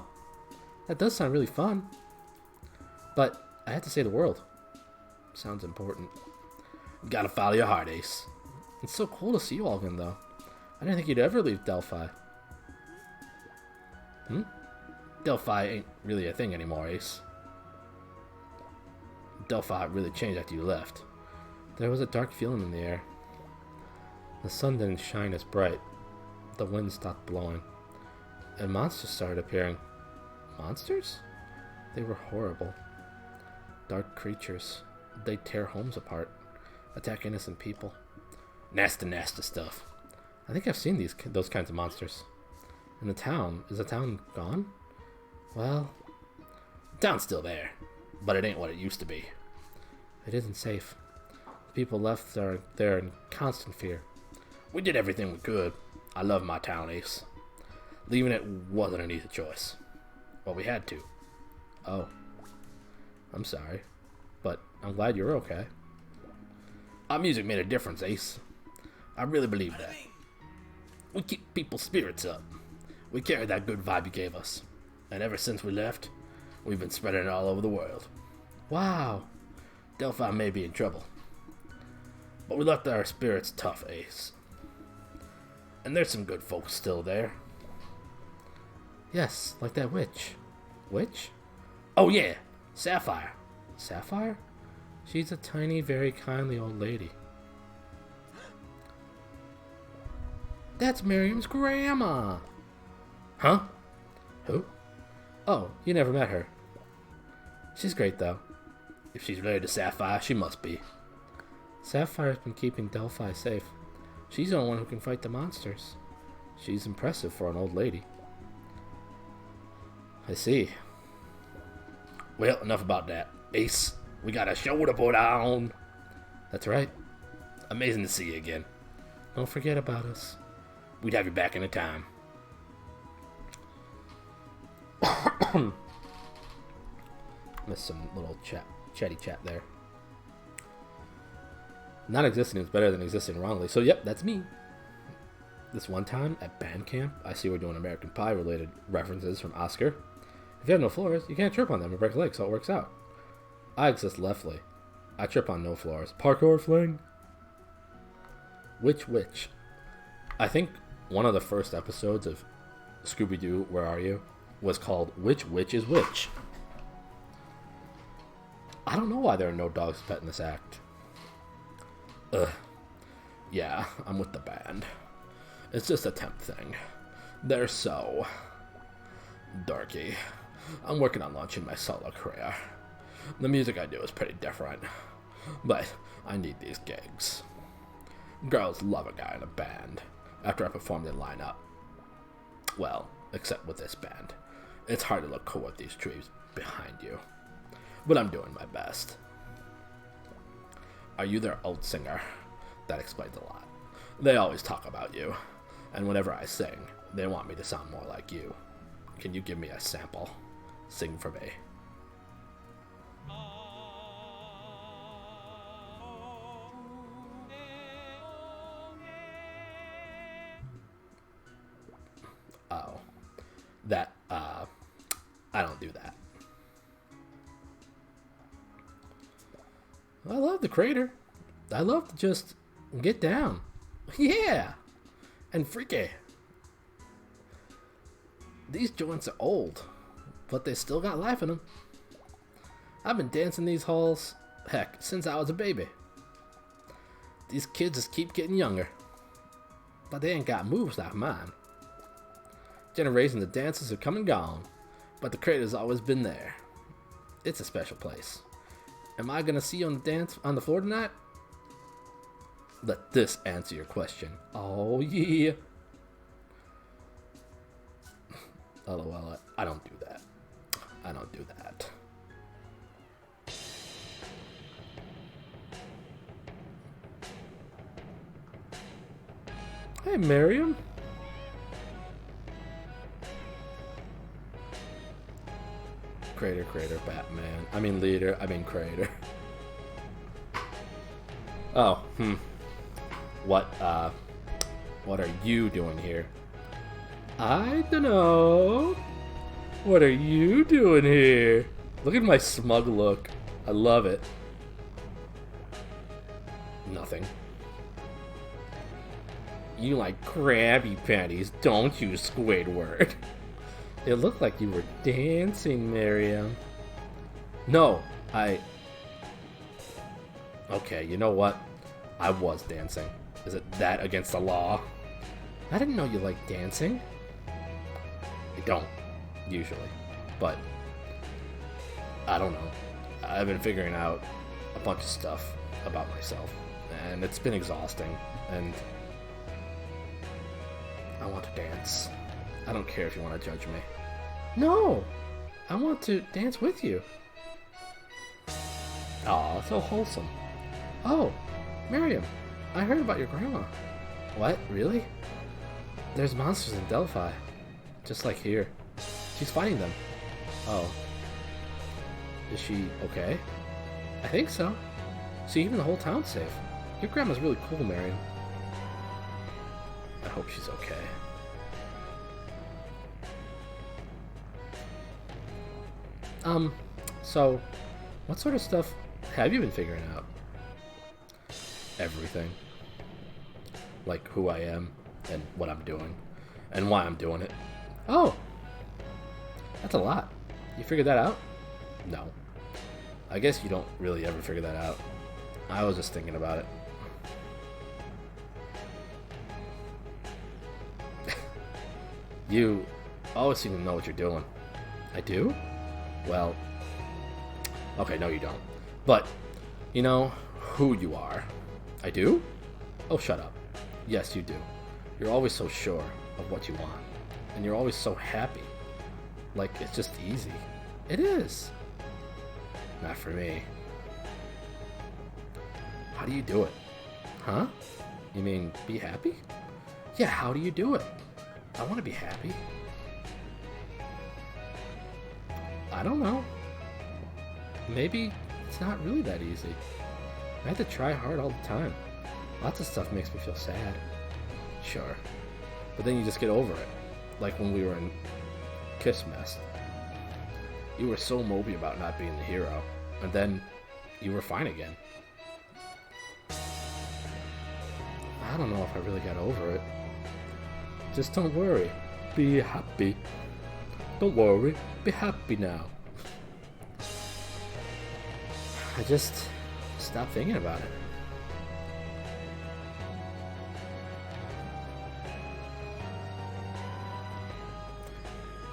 that does sound really fun. But I have to say the world. Sounds important. You gotta follow your heart, Ace. It's so cool to see you all again, though. I didn't think you'd ever leave Delphi. Delphi ain't really a thing anymore, Ace. Delphi really changed after you left. There was a dark feeling in the air. The sun didn't shine as bright. The wind stopped blowing. And monsters started appearing. Monsters? They were horrible. Dark creatures. They'd tear homes apart. Attack innocent people. Nasty, nasty stuff. I think I've seen those kinds of monsters. In the town. Is the town gone? Well, the town's still there. But it ain't what it used to be. It isn't safe. The people left are there in constant fear. We did everything we could. I love my town, Ace. Leaving it wasn't an easy choice. But we had to. Oh. I'm sorry. But I'm glad you're okay. Our music made a difference, Ace. I really believe that. We keep people's spirits up. We carry that good vibe you gave us. And ever since we left, we've been spreading it all over the world. Wow. Delphi may be in trouble. But we left our spirits tough, Ace. And there's some good folks still there. Yes, like that witch. Witch? Oh yeah, Sapphire. Sapphire? She's a tiny, very kindly old lady. That's Miriam's grandma! Huh? Who? Oh, you never met her. She's great, though. If she's related to Sapphire, she must be. Sapphire's been keeping Delphi safe. She's the only one who can fight the monsters. She's impressive for an old lady. I see. Well, enough about that. Ace, we got a show to put on. That's right. Amazing to see you again. Don't forget about us. We'd have you back in a time. Missed some little chatty chat there. Not existing is better than existing wrongly. So, yep, that's me. This one time at band camp, I see we're doing American Pie related references from Oscar. If you have no floors, you can't trip on them or break a leg, so it works out. I exist leftly. I trip on no floors. Parkour fling. Which? I think one of the first episodes of Scooby-Doo, Where Are You? Was called Which Witch is Which? I don't know why there are no dogs to pet in this act. Yeah, I'm with the band. It's just a temp thing. They're so darky. I'm working on launching my solo career. The music I do is pretty different, but I need these gigs. Girls love a guy in a band after I perform their lineup. Well, except with this band. It's hard to look cool with these trees behind you. But I'm doing my best. Are you their old singer? That explains a lot. They always talk about you. And whenever I sing, they want me to sound more like you. Can you give me a sample? Sing for me. Oh. That, I don't do that. I love the crater. I love to just get down. Yeah! And freaky. These joints are old, but they still got life in them. I've been dancing these halls, heck, since I was a baby. These kids just keep getting younger. But they ain't got moves like mine. Generations of dances have come and gone, but the crater's always been there. It's a special place. Am I gonna see you on the floor tonight? Let this answer your question. Oh yeah. LOL, I don't do that. I don't do that. Hey, Miriam. Crater, Batman. I mean leader, I mean crater. Oh, What are you doing here? I dunno. What are you doing here? Look at my smug look. I love it. Nothing. You like Krabby Patties, don't you, Squidward? It looked like you were dancing, Miriam. No, Okay, you know what? I was dancing. Is it that against the law? I didn't know you liked dancing. I don't, usually. But, I don't know. I've been figuring out a bunch of stuff about myself. And it's been exhausting. And I want to dance. I don't care if you want to judge me. No! I want to dance with you. Aw, so wholesome. Oh, Miriam, I heard about your grandma. What? Really? There's monsters in Delphi. Just like here. She's fighting them. Oh. Is she okay? I think so. See, even the whole town's safe. Your grandma's really cool, Miriam. I hope she's okay. So, what sort of stuff have you been figuring out? Everything. Like who I am, and what I'm doing, and why I'm doing it. Oh! That's a lot. You figured that out? No. I guess you don't really ever figure that out. I was just thinking about it. You always seem to know what you're doing. I do? Well, okay, no you don't. But, you know who you are. I do? Oh, shut up. Yes, you do. You're always so sure of what you want. And you're always so happy. Like, it's just easy. It is. Not for me. How do you do it? Huh? You mean, be happy? Yeah, how do you do it? I want to be happy. I don't know. Maybe it's not really that easy. I have to try hard all the time. Lots of stuff makes me feel sad. Sure. But then you just get over it. Like when we were in Kiss Mess. You were so mopey about not being the hero. And then you were fine again. I don't know if I really got over it. Just don't worry. Be happy. Don't worry. Be happy now. I just stopped thinking about it.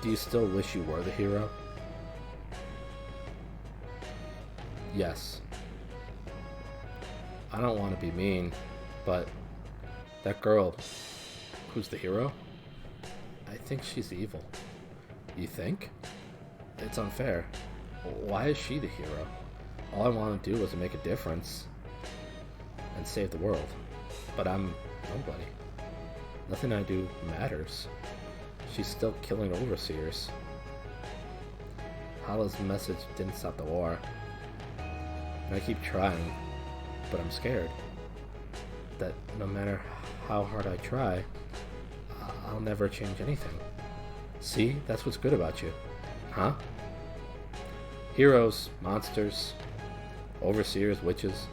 Do you still wish you were the hero? Yes. I don't want to be mean, but that girl who's the hero, I think she's evil. You think? It's unfair. Why is she the hero? All I want to do is make a difference and save the world. But I'm nobody. Nothing I do matters. She's still killing overseers. Hala's message didn't stop the war. And I keep trying, but I'm scared that no matter how hard I try, I'll never change anything. See? That's what's good about you. Huh? Heroes, monsters, overseers, witches.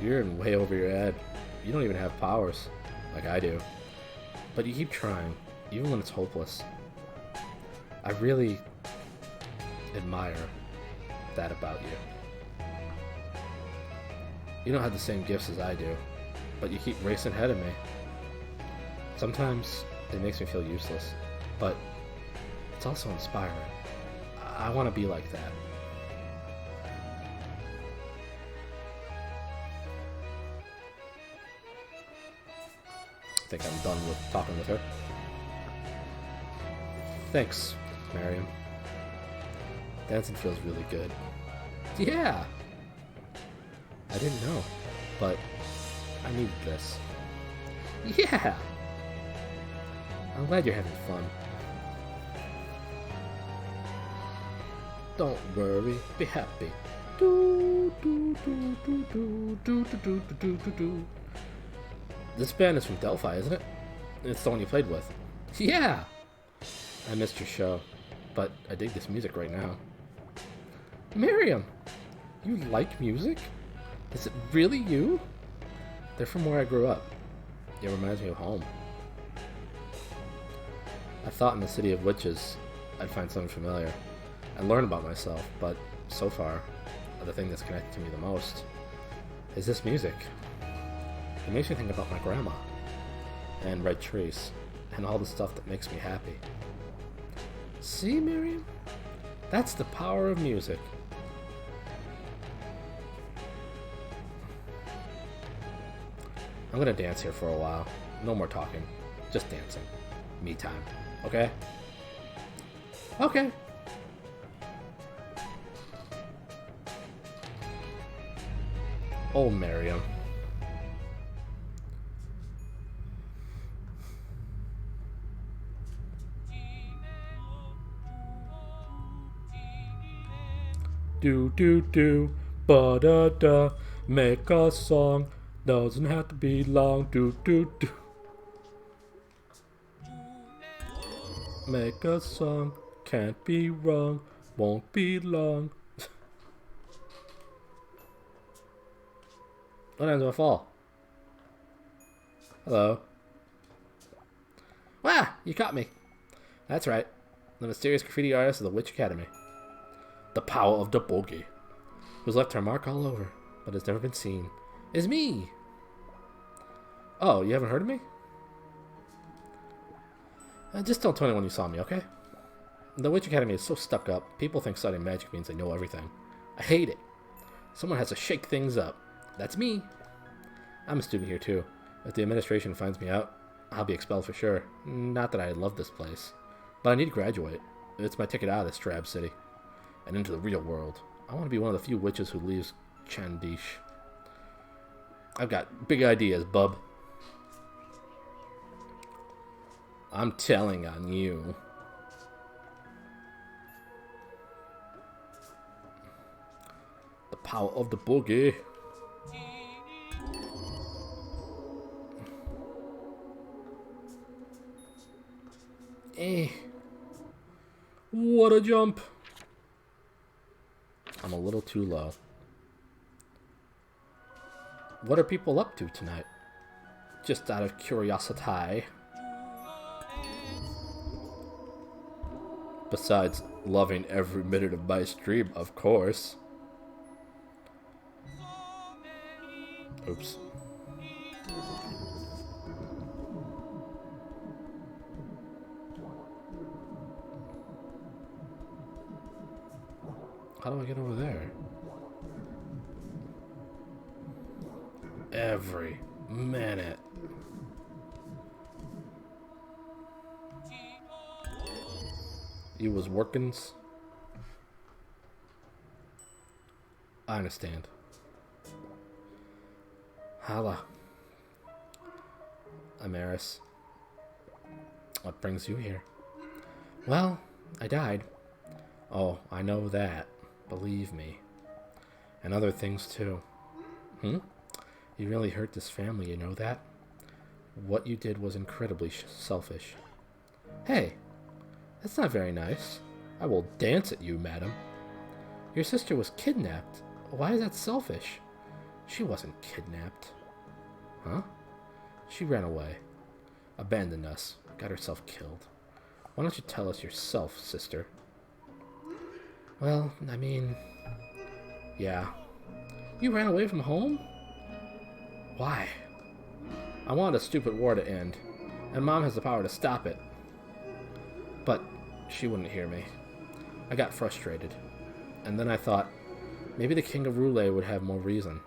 You're in way over your head. You don't even have powers, like I do. But you keep trying, even when it's hopeless. I really admire that about you. You don't have the same gifts as I do, but you keep racing ahead of me. Sometimes it makes me feel useless, but it's also inspiring. I want to be like that. I think I'm done with talking with her. Thanks, Mariam. Dancing feels really good. Yeah! I didn't know, but I needed this. Yeah! I'm glad you're having fun. Don't worry, be happy. Do, do, do, do, do, do, do, do, do, do, do. This band is from Delphi, isn't it? It's the one you played with. Yeah! I missed your show, but I dig this music right now. Miriam! You like music? Is it really you? They're from where I grew up. It reminds me of home. I thought in the City of Witches I'd find something familiar and learn about myself, but so far, the thing that's connected to me the most is this music. It makes me think about my grandma, and red trees, and all the stuff that makes me happy. See, Miriam? That's the power of music. I'm gonna dance here for a while. No more talking. Just dancing. Me time. Okay? Okay. Oh, Miriam. Do do do, ba da da, make a song. Doesn't have to be long. Do do do. Make a song, can't be wrong, won't be long. What ends with a fall? Hello. Ah, you caught me. That's right. The mysterious graffiti artist of the Witch Academy. The power of the bogey, who's left her mark all over, but has never been seen, is me. Oh, you haven't heard of me? Just don't tell anyone you saw me, okay? The Witch Academy is so stuck up, people think studying magic means they know everything. I hate it. Someone has to shake things up. That's me. I'm a student here too. If the administration finds me out, I'll be expelled for sure. Not that I love this place, but I need to graduate. It's my ticket out of this drab city and into the real world. I want to be one of the few witches who leaves Chandish. I've got big ideas, bub. I'm telling on you. The power of the boogie. What a jump. I'm a little too low. What are people up to tonight? Just out of curiosity. Besides loving every minute of my stream, of course. Oops. How do I get over there? Every minute. You was workins? I understand. Holla. Amaris. What brings you here? Well, I died. Oh, I know that. Believe me. And other things too. You really hurt this family, you know that? What you did was incredibly selfish. Hey, that's not very nice. I will dance at you, madam. Your sister was kidnapped. Why is that selfish? She wasn't kidnapped. Huh? She ran away. Abandoned us. Got herself killed. Why don't you tell us yourself, sister? Well, I mean... Yeah. You ran away from home? Why? I want a stupid war to end, and Mom has the power to stop it. But she wouldn't hear me. I got frustrated, and then I thought, maybe the King of Roulette would have more reason.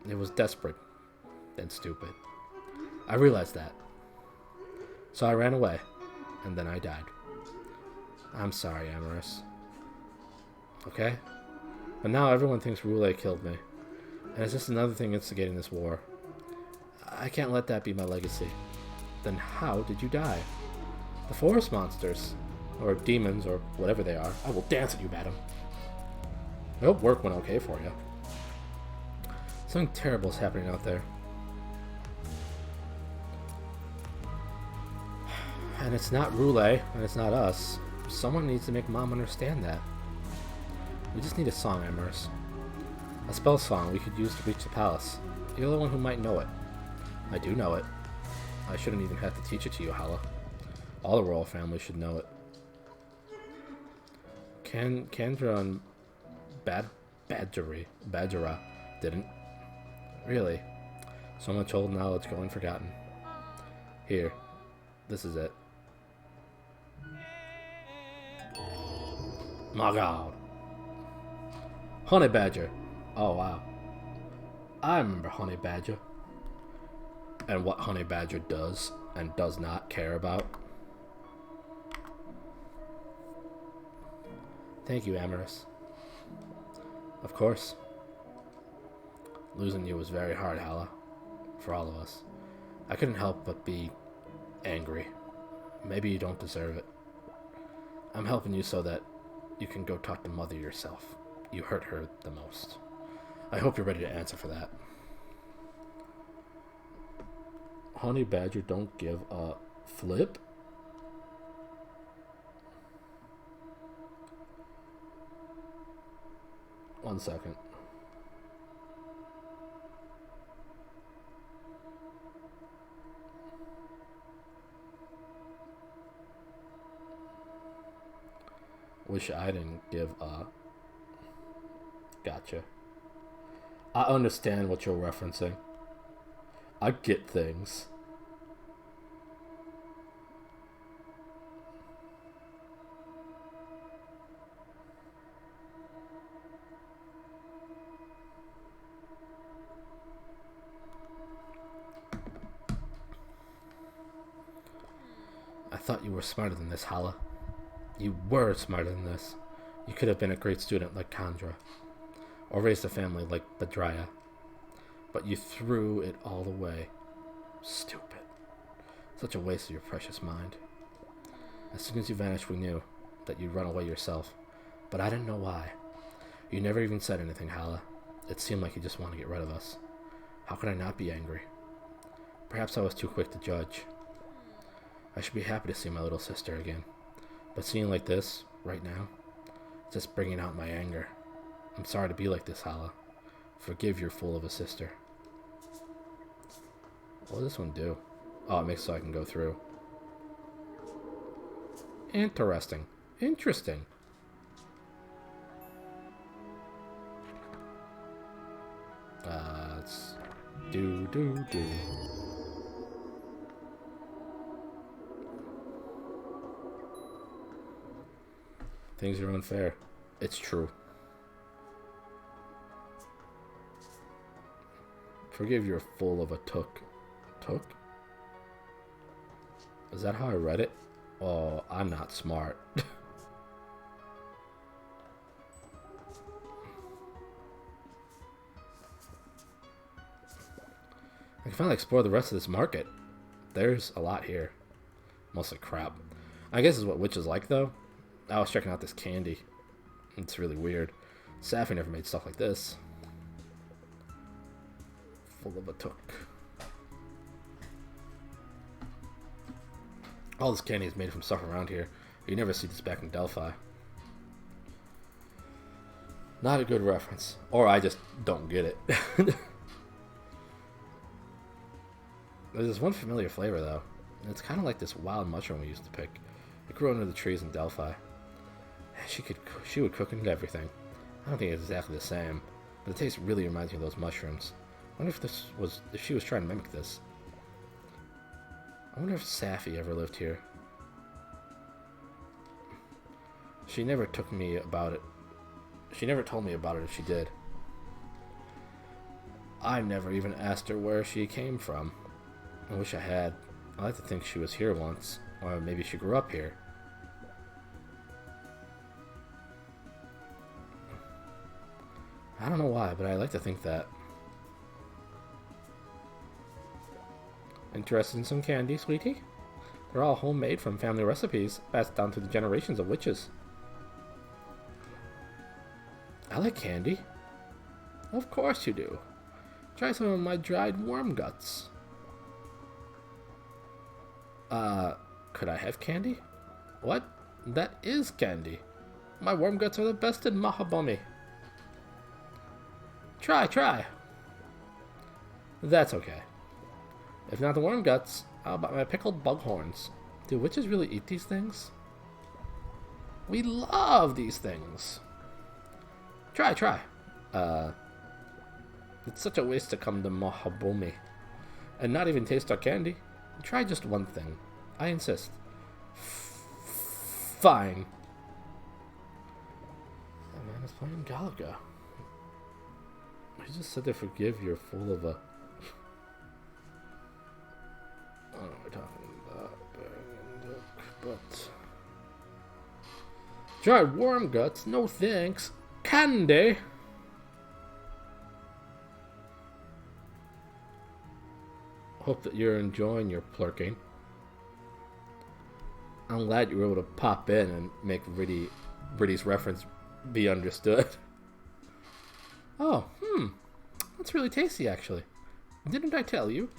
It was desperate, then stupid. I realized that. So I ran away, and then I died. I'm sorry, Amorous. Okay? But now everyone thinks Roulette killed me, and it's just another thing instigating this war. I can't let that be my legacy. Then how did you die? The forest monsters, or demons, or whatever they are. I will dance at you, madam. I hope work went okay for you. Something terrible is happening out there. And it's not Roulette, and it's not us. Someone needs to make Mom understand that. We just need a song, Amorous. A spell song we could use to reach the palace. You're the one who might know it. I do know it. I shouldn't even have to teach it to you, Hala. All the royal family should know it. Kendra and Badgera didn't. Really? So much old knowledge going forgotten. Here. This is it. My God. Honey Badger. Oh, wow. I remember Honey Badger. And what Honey Badger does and does not care about. Thank you, Amorous. Of course. Losing you was very hard, Hala. For all of us. I couldn't help but be angry. Maybe you don't deserve it. I'm helping you so that you can go talk to Mother yourself. You hurt her the most. I hope you're ready to answer for that. Honey Badger don't give a flip? One second. Wish I didn't give a... Gotcha. I understand what you're referencing. I get things. I thought you were smarter than this, Hala. You were smarter than this. You could have been a great student like Kandra, or raised a family like Badraya. But you threw it all away. Stupid. Such a waste of your precious mind. As soon as you vanished, we knew that you'd run away yourself. But I didn't know why. You never even said anything, Hala. It seemed like you just wanted to get rid of us. How could I not be angry? Perhaps I was too quick to judge. I should be happy to see my little sister again. But seeing like this, right now, it's just bringing out my anger. I'm sorry to be like this, Hala. Forgive your fool of a sister. What does this one do? Oh, it makes it so I can go through. Interesting. Interesting. Let's do. Things are unfair. It's true. Forgive your fool of a took. Took? Is that how I read it? Oh, I'm not smart. I can finally explore the rest of this market. There's a lot here. Mostly crap. I guess is what witches like, though. I was checking out this candy. It's really weird. Safi never made stuff like this. Full of a took. All this candy is made from stuff around here. You never see this back in Delphi. Not a good reference. Or I just don't get it. There's this one familiar flavor, though. It's kind of like this wild mushroom we used to pick. It grew under the trees in Delphi. She would cook and everything. I don't think it's exactly the same, but the taste really reminds me of those mushrooms. I wonder if she was trying to mimic this. I wonder if Safi ever lived here. She never took me about it. She never told me about it if she did. I never even asked her where she came from. I wish I had. I like to think she was here once, or maybe she grew up here. I don't know why, but I like to think that. Interested in some candy, sweetie? They're all homemade from family recipes, passed down through the generations of witches. I like candy. Of course you do. Try some of my dried worm guts. Could I have candy? What? That is candy. My worm guts are the best in Mahabomi. Try. That's okay. If not the worm guts, how about my pickled bug horns? Do witches really eat these things? We love these things. Try. It's such a waste to come to Mahabomi and not even taste our candy. Try just one thing. I insist. Fine. That man is playing Galaga. He just said to forgive, you're full of a... I don't know what we're talking about. But... Dried worm guts? No thanks. Candy? Hope that you're enjoying your plurking. I'm glad you were able to pop in and make Britty's reference be understood. Oh, that's really tasty, actually. Didn't I tell you?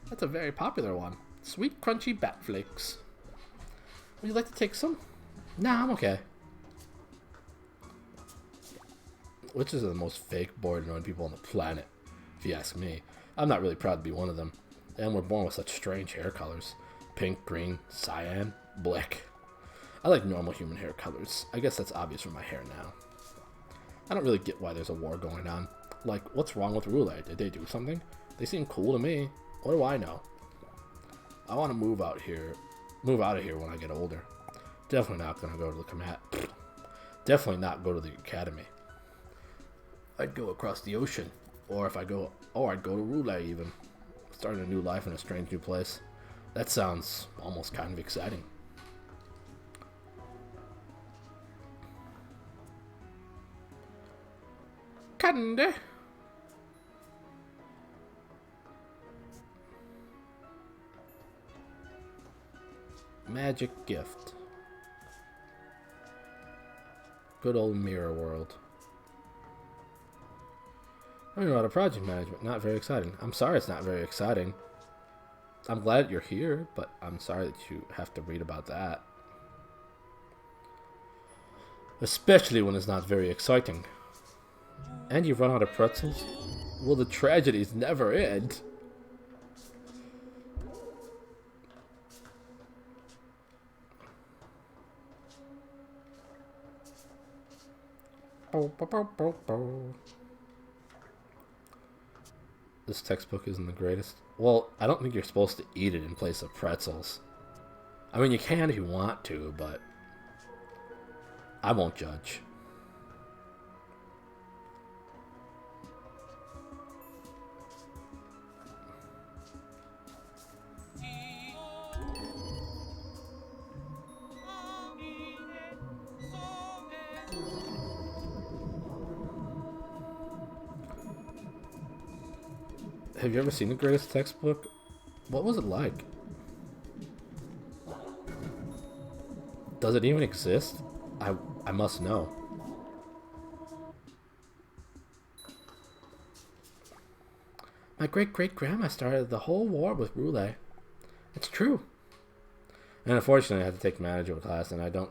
That's a very popular one. Sweet, crunchy bat flakes. Would you like to take some? Nah, I'm okay. Witches are the most fake, bored, annoying people on the planet, if you ask me. I'm not really proud to be one of them. And we're born with such strange hair colors. Pink, green, cyan, black. I like normal human hair colors. I guess that's obvious from my hair now. I don't really get why there's a war going on. Like, what's wrong with Roulette? Did they do something? They seem cool to me. What do I know? I want to move out of here when I get older. Definitely not going to go to the Definitely not go to the academy. I'd go across the ocean. I'd go to Roulette even. Starting a new life in a strange new place. That sounds almost kind of exciting. Candy. Magic gift. Good old mirror world. I don't know about project management. Not very exciting. I'm sorry it's not very exciting. I'm glad you're here, but I'm sorry that you have to read about that. Especially when it's not very exciting. And you've run out of pretzels? Will the tragedies never end? This textbook isn't the greatest. Well, I don't think you're supposed to eat it in place of pretzels. I mean, you can if you want to, but I won't judge. Have you ever seen the greatest textbook? What was it like? Does it even exist? I must know. My great-great-grandma started the whole war with Roulette. It's true. And unfortunately, I had to take management class, and I don't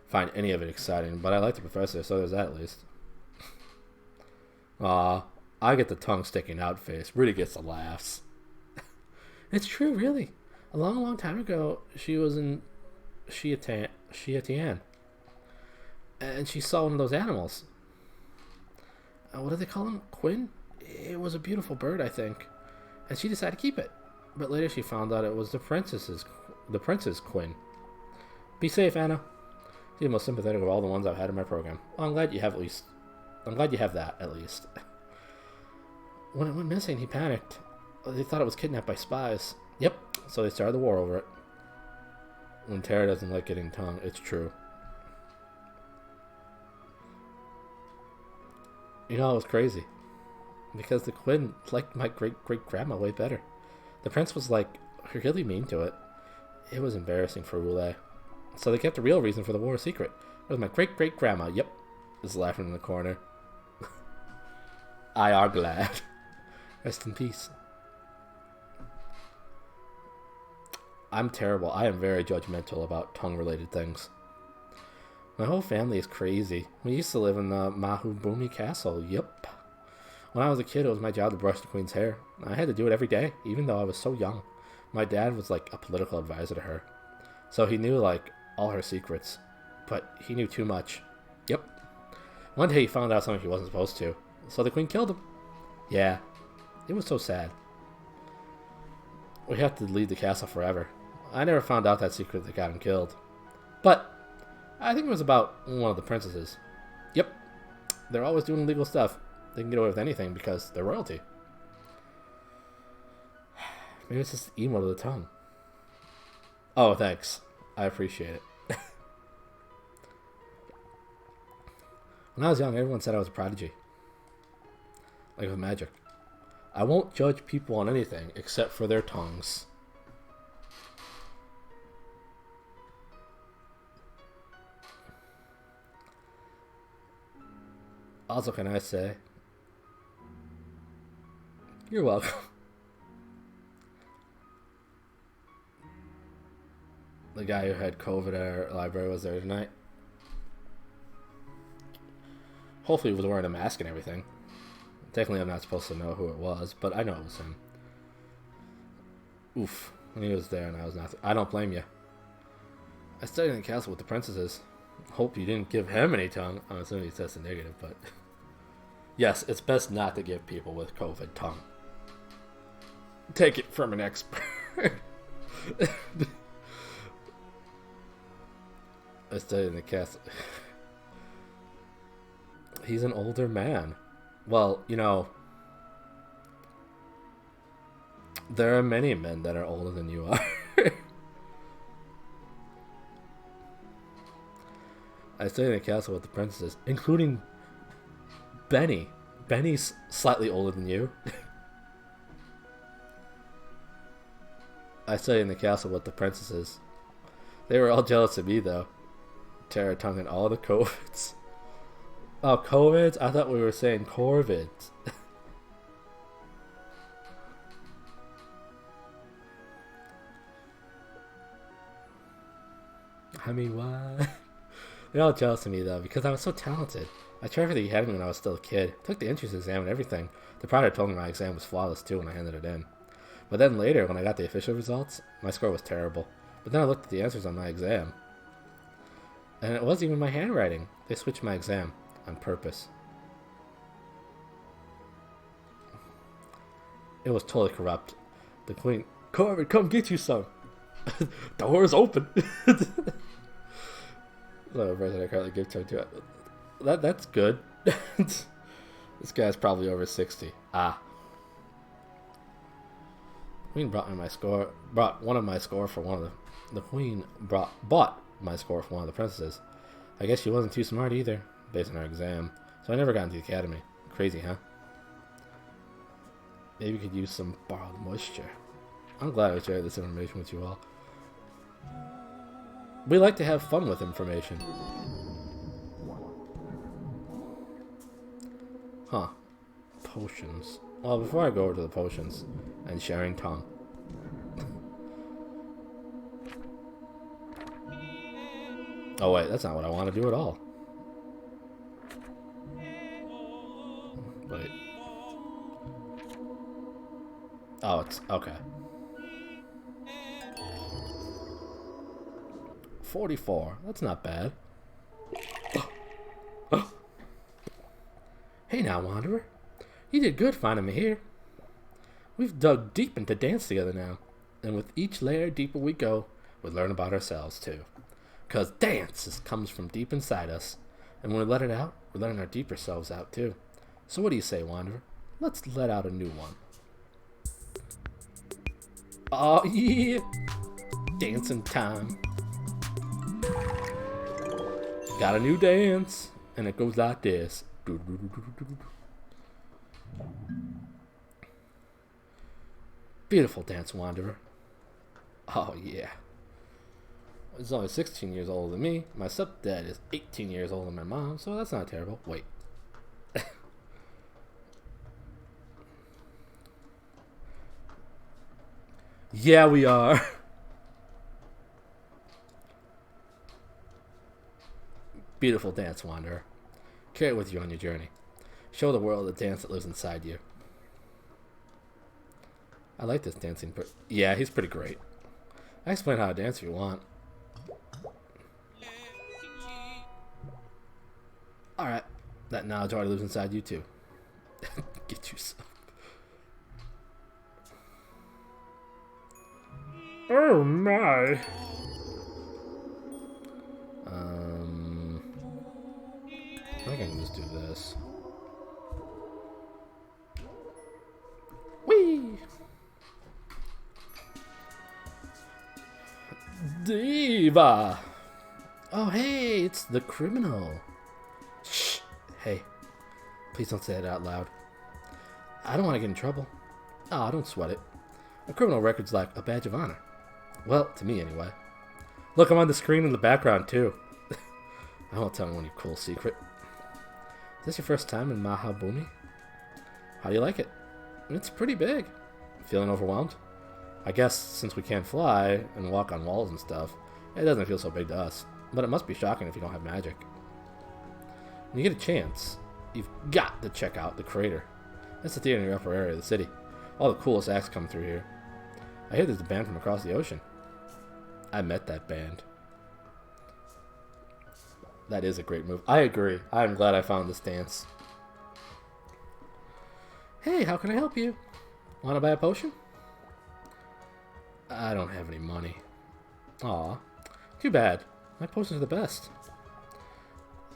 find any of it exciting, but I like the professor, so there's that at least. Aw, I get the tongue sticking out face. Rudy gets the laughs. It's true, really. A long time ago, she was in Xiatian. And she saw one of those animals. What do they call him? Quinn? It was a beautiful bird, I think. And she decided to keep it. But later she found out it was the Princess Quinn. Be safe, Anna. She's the most sympathetic of all the ones I've had in my program. Well, I'm glad you have that, at least. When it went missing, he panicked. They thought it was kidnapped by spies. Yep, so they started the war over it. When Tara doesn't like getting tongue, it's true. You know, it was crazy. Because the Quinn liked my great-great-grandma way better. The prince was, like, really mean to it. It was embarrassing for Roulet. So they kept the real reason for the war a secret. It was my great-great-grandma. Yep. Is laughing in the corner. I are glad. Rest in peace. I'm terrible. I am very judgmental about tongue-related things. My whole family is crazy. We used to live in the Mahubumi Castle. Yep. When I was a kid, it was my job to brush the queen's hair. I had to do it every day, even though I was so young. My dad was like a political advisor to her. So he knew like all her secrets. But he knew too much. Yep. One day he found out something he wasn't supposed to. So the queen killed him. Yeah. It was so sad. We had to leave the castle forever. I never found out that secret that got him killed. But I think it was about one of the princesses. Yep. They're always doing illegal stuff. They can get away with anything because they're royalty. Maybe it's just emo to the tongue. Oh, thanks. I appreciate it. When I was young, everyone said I was a prodigy. Like with magic. I won't judge people on anything except for their tongues. Also, can I say, you're welcome. The guy who had COVID at our library was there tonight. Hopefully he was wearing a mask and everything. Technically I'm not supposed to know who it was, but I know it was him. Oof. And he was there and I was not. I don't blame you. I studied in the castle with the princesses. Hope you didn't give him any tongue. I'm assuming he tested negative, but... Yes, it's best not to give people with COVID tongue. Take it from an expert. I studied in the castle. He's an older man. Well, you know, there are many men that are older than you are. I stayed in a castle with the princesses, including Benny. Benny's slightly older than you. I stayed in the castle with the princesses. They were all jealous of me, though. Tara tonguing all the COVIDs. Oh, COVIDs? I thought we were saying Corvids. I mean, what? They're all jealous of me, though, because I was so talented. I tried for the academy when I was still a kid. Took the entrance exam and everything. The provider told me my exam was flawless, too, when I handed it in. But then later, when I got the official results, my score was terrible. But then I looked at the answers on my exam. And it wasn't even my handwriting. They switched my exam. On purpose. It was totally corrupt. The queen, Corbin, come get you some. Door is open. So President currently gives her to it. That's good. This guy's probably over 60. Ah. Queen brought me my score. Brought one of my score for one of the queen bought my score for one of the princesses. I guess she wasn't too smart either. Based on her exam, so I never got into the academy. Crazy, huh? Maybe we could use some borrowed moisture. I'm glad I shared this information with you all. We like to have fun with information. Huh. Potions. Well, before I go over to the potions and sharing tongue. Oh wait, that's not what I want to do at all. Wait. Oh, it's okay. 44. That's not bad. Hey now, Wanderer. You did good finding me here. We've dug deep into dance together now. And with each layer deeper we go, we learn about ourselves too. Because dance comes from deep inside us. And when we let it out, we're letting our deeper selves out too. So what do you say, Wanderer? Let's let out a new one. Oh yeah! Dancing time. Got a new dance. And it goes like this. Beautiful dance, Wanderer. Oh yeah. He's only 16 years older than me. My stepdad is 18 years older than my mom, so that's not terrible. Wait. Yeah, we are. Beautiful dance, Wanderer. Carry it with you on your journey. Show the world the dance that lives inside you. I like this dancing. Yeah, he's pretty great. I explain how to dance if you want. Alright. That knowledge already lives inside you too. Get yourself. Oh my. I think I can just do this. Whee! Diva! Oh, hey, it's the criminal. Shh. Hey, please don't say it out loud. I don't want to get in trouble. Oh, don't sweat it. A criminal record's like a badge of honor. Well, to me anyway. Look, I'm on the screen in the background too. I won't tell anyone your cool secret. Is this your first time in Mahabumi? How do you like it? It's pretty big. Feeling overwhelmed? I guess since we can't fly and walk on walls and stuff, it doesn't feel so big to us. But it must be shocking if you don't have magic. When you get a chance, you've got to check out the crater. That's the theater in the upper area of the city. All the coolest acts come through here. I hear there's a band from across the ocean. I met that band. That is a great move. I agree. I'm glad I found this dance. Hey, how can I help you? Want to buy a potion? I don't have any money. Aw, too bad. My potions are the best.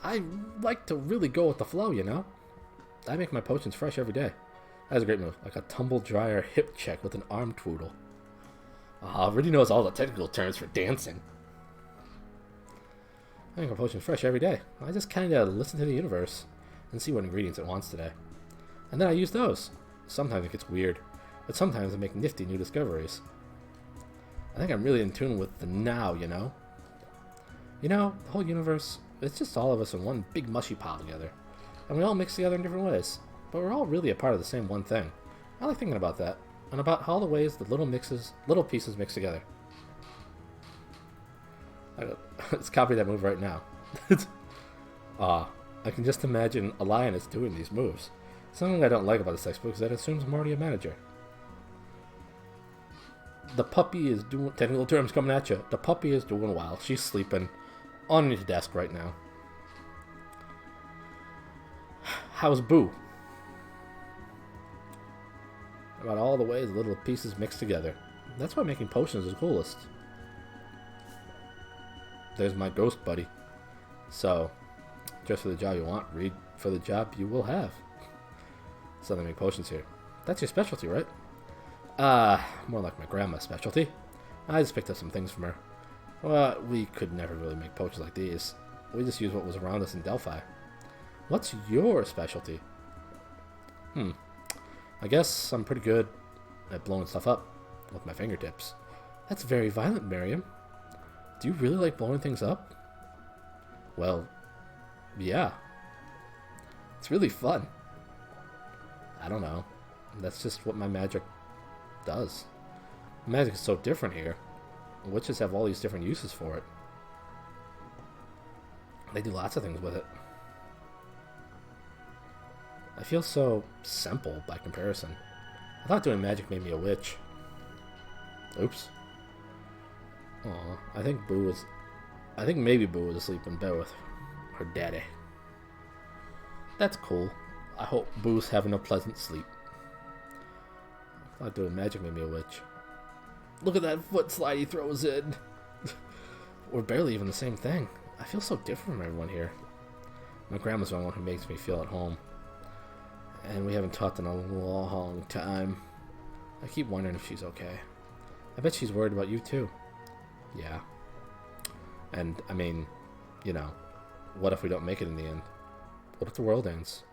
I like to really go with the flow, you know? I make my potions fresh every day. That's a great move. Like a tumble dryer hip check with an arm twoodle. Really knows all the technical terms for dancing. I make my potions fresh every day. I just kind of listen to the universe and see what ingredients it wants today. And then I use those. Sometimes it gets weird, but sometimes I make nifty new discoveries. I think I'm really in tune with the now, you know? You know, the whole universe, it's just all of us in one big mushy pile together. And we all mix together in different ways. But we're all really a part of the same one thing. I like thinking about that. And about all the ways the little pieces mix together. Let's copy that move right now. I can just imagine a lioness doing these moves. Something I don't like about this textbook is that it assumes I'm already a manager. The puppy is doing... Technical terms coming at you. The puppy is doing well. She's sleeping on your desk right now. How's Boo? About all the ways little pieces mix together. That's why making potions is coolest. There's my ghost buddy. So, dress for the job you want, read for the job you will have. So they make potions here. That's your specialty, right? More like my grandma's specialty. I just picked up some things from her. Well, we could never really make potions like these. We just used what was around us in Delphi. What's your specialty? I guess I'm pretty good at blowing stuff up with my fingertips. That's very violent, Miriam. Do you really like blowing things up? Well, yeah. It's really fun. I don't know. That's just what my magic does. Magic is so different here. Witches have all these different uses for it. They do lots of things with it. I feel so simple by comparison. I thought doing magic made me a witch. Oops. Aw, I think maybe Boo was asleep in bed with her daddy. That's cool. I hope Boo's having a pleasant sleep. I thought doing magic made me a witch. Look at that foot slide he throws in. We're barely even the same thing. I feel so different from everyone here. My grandma's the one who makes me feel at home. And we haven't talked in a long time. I keep wondering if she's okay. I bet she's worried about you too. Yeah. And, I mean, you know, what if we don't make it in the end? What if the world ends?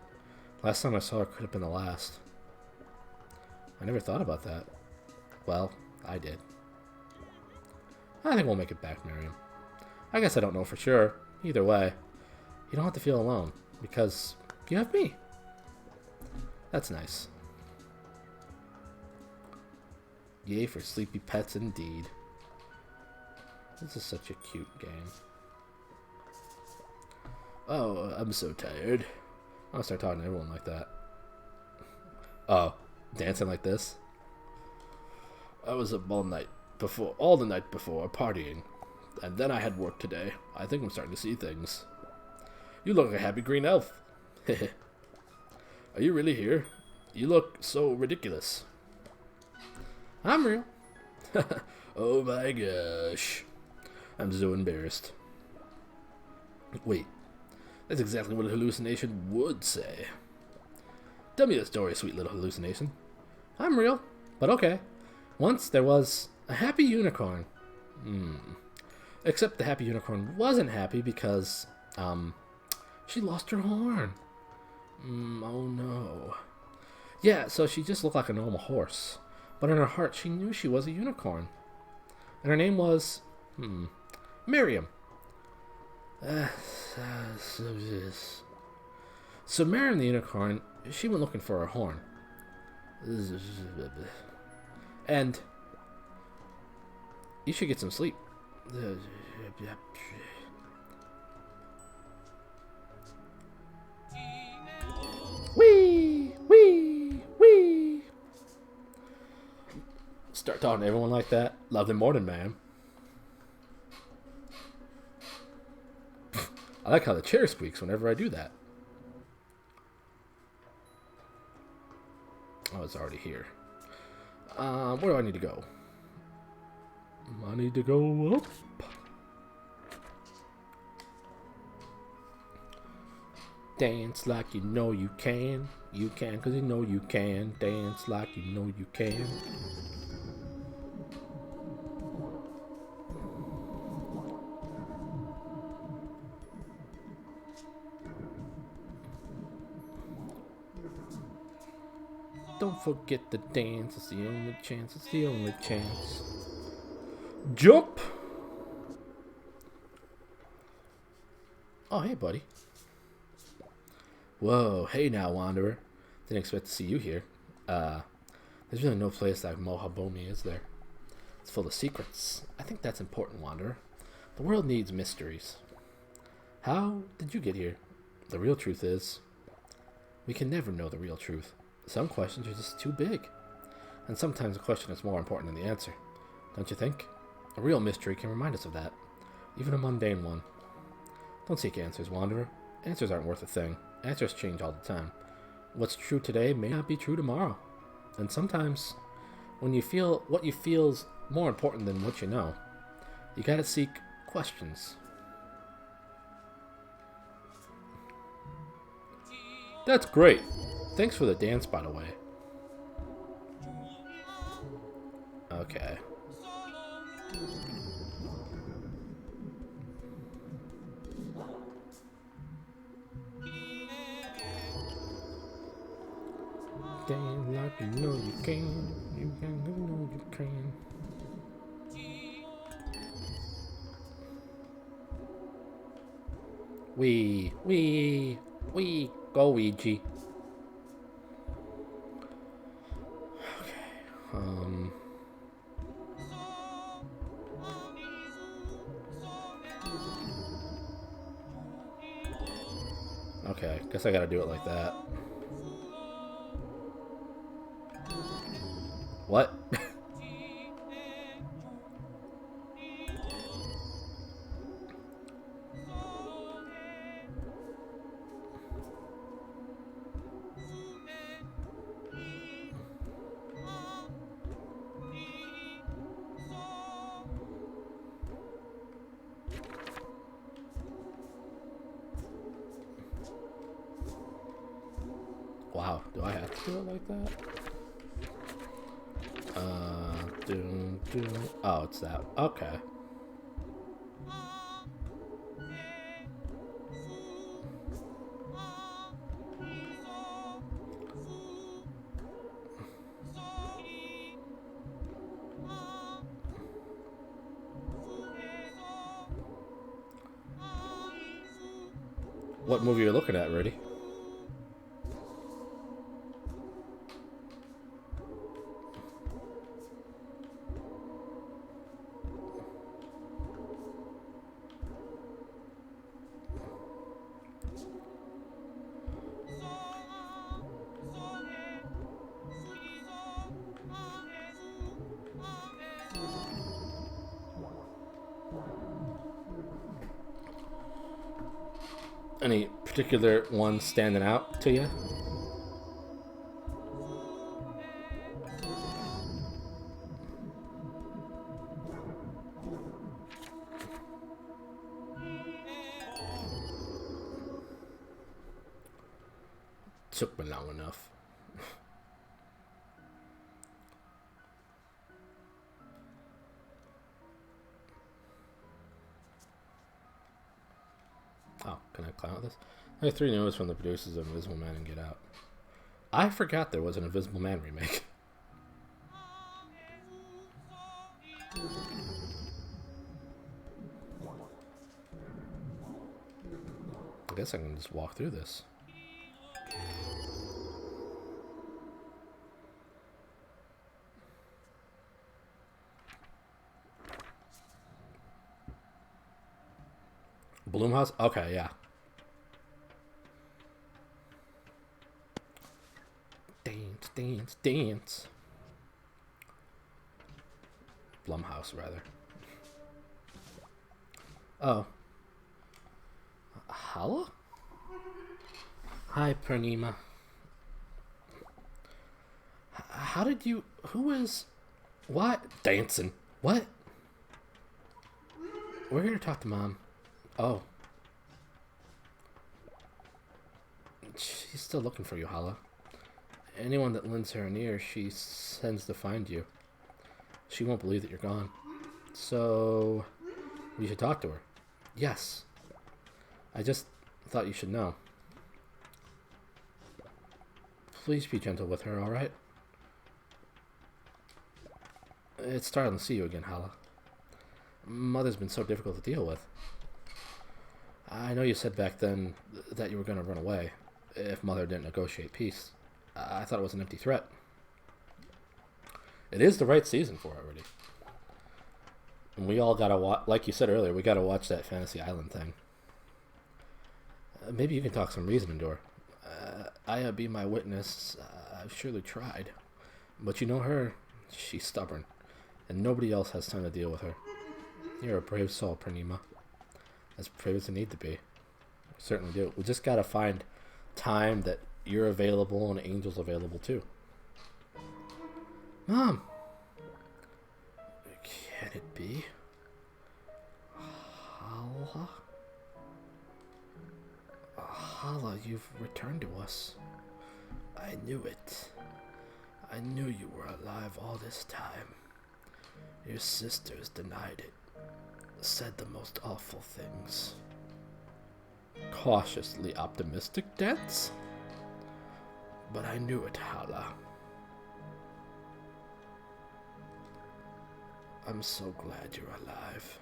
Last time I saw her could have been the last. I never thought about that. Well, I did. I think we'll make it back, Miriam. I guess I don't know for sure. Either way, you don't have to feel alone, because you have me. That's nice. Yay for sleepy pets indeed. This is such a cute game. Oh, I'm so tired. I'll start talking to everyone like that. Oh, dancing like this? I was up all the night before, partying. And then I had work today. I think I'm starting to see things. You look like a happy green elf. Are you really here? You look so ridiculous. I'm real. Oh my gosh. I'm so embarrassed. Wait. That's exactly what a hallucination would say. Tell me a story, sweet little hallucination. I'm real, but okay. Once there was a happy unicorn. Except the happy unicorn wasn't happy because, she lost her horn. Oh no. Yeah, so she just looked like a normal horse. But in her heart, she knew she was a unicorn. And her name was, Miriam. So Miriam the unicorn, she went looking for her horn. And you should get some sleep. Wee, wee, wee. Start talking to everyone like that. Love them more than man. I like how the chair squeaks whenever I do that. Oh, it's already here. Where do I need to go? I need to go up. Dance like you know you can. You can because you know you can. Dance like you know you can. Don't forget the dance. It's the only chance. It's the only chance. Jump! Oh, hey, buddy. Whoa, hey now, Wanderer. Didn't expect to see you here. There's really no place like Mohabomi, is there? It's full of secrets. I think that's important, Wanderer. The world needs mysteries. How did you get here? The real truth is, we can never know the real truth. Some questions are just too big. And sometimes a question is more important than the answer. Don't you think? A real mystery can remind us of that. Even a mundane one. Don't seek answers, Wanderer. Answers aren't worth a thing. Answers change all the time. What's true today may not be true tomorrow. And sometimes, when you feel what you feel's more important than what you know, you gotta seek questions. That's great. Thanks for the dance, by the way. Okay. Dance like you know you can. You know you can. We go Ouija. Okay, guess I gotta do it like that. What? Oh, do I have to do it like that? Oh, it's that. Okay. What movie are you looking at, Rudy? Any particular one standing out to you? Took me long enough. Oh, can I clown this? I have 3 notes from the producers of Invisible Man and Get Out. I forgot there was an Invisible Man remake. I guess I can just walk through this. Bloomhouse? Okay, yeah. Dance, dance, dance. Blumhouse, rather. Oh. Hala? Hi, Purnima. How did you... Who is... What? Dancing. What? We're here to talk to Mom. Oh. She's still looking for you, Hala. Anyone that lends her an ear, she sends to find you. She won't believe that you're gone. So... we should talk to her. Yes. I just thought you should know. Please be gentle with her, alright? It's startling to see you again, Hala. Mother's been so difficult to deal with. I know you said back then that you were going to run away if Mother didn't negotiate peace. I thought it was an empty threat. It is the right season for it already. And we all gotta watch, like you said earlier, we gotta watch that Fantasy Island thing. Maybe you can talk some reason into her. I'll be my witness. I've surely tried. But you know her, she's stubborn. And nobody else has time to deal with her. You're a brave soul, Purnima. As brave as you need to be. We certainly do. We just gotta find time that you're available and Angel's available too. Mom! Can it be? Hala? Hala, you've returned to us. I knew it. I knew you were alive all this time. Your sisters denied it. Said the most awful things. Cautiously optimistic, Dance? But I knew it, Hala. I'm so glad you're alive.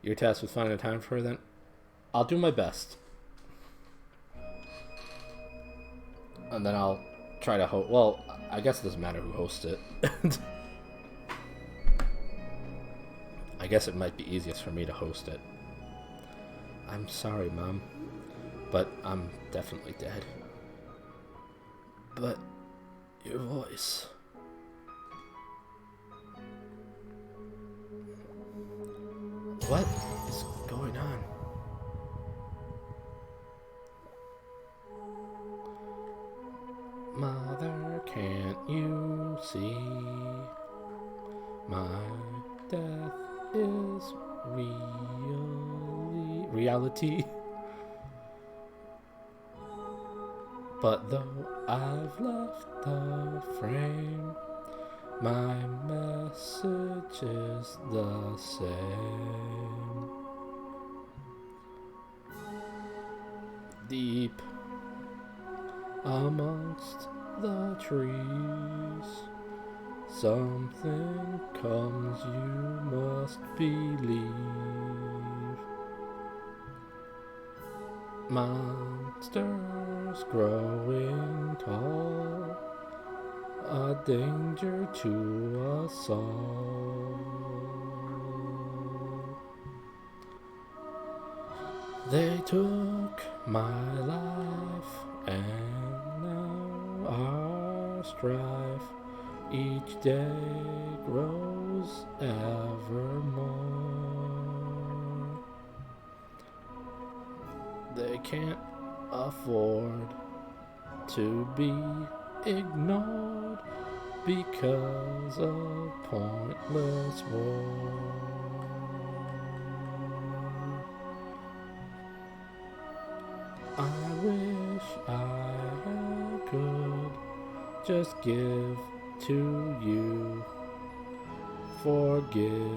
Your task with finding a time for her, then? I'll do my best. And then I'll try to host... Well, I guess it doesn't matter who hosts it. I guess it might be easiest for me to host it. I'm sorry, Mom. But I'm definitely dead. But... your voice... What is going on? Mother, can't you see? My death is reality. But though I've left the frame, my message is the same. Deep amongst the trees, something comes, you must believe. Monsters growing tall, a danger to us all. They took my life, and now our strife each day grows evermore. They can't afford to be ignored because of pointless war. I wish I could just give to you forgiveness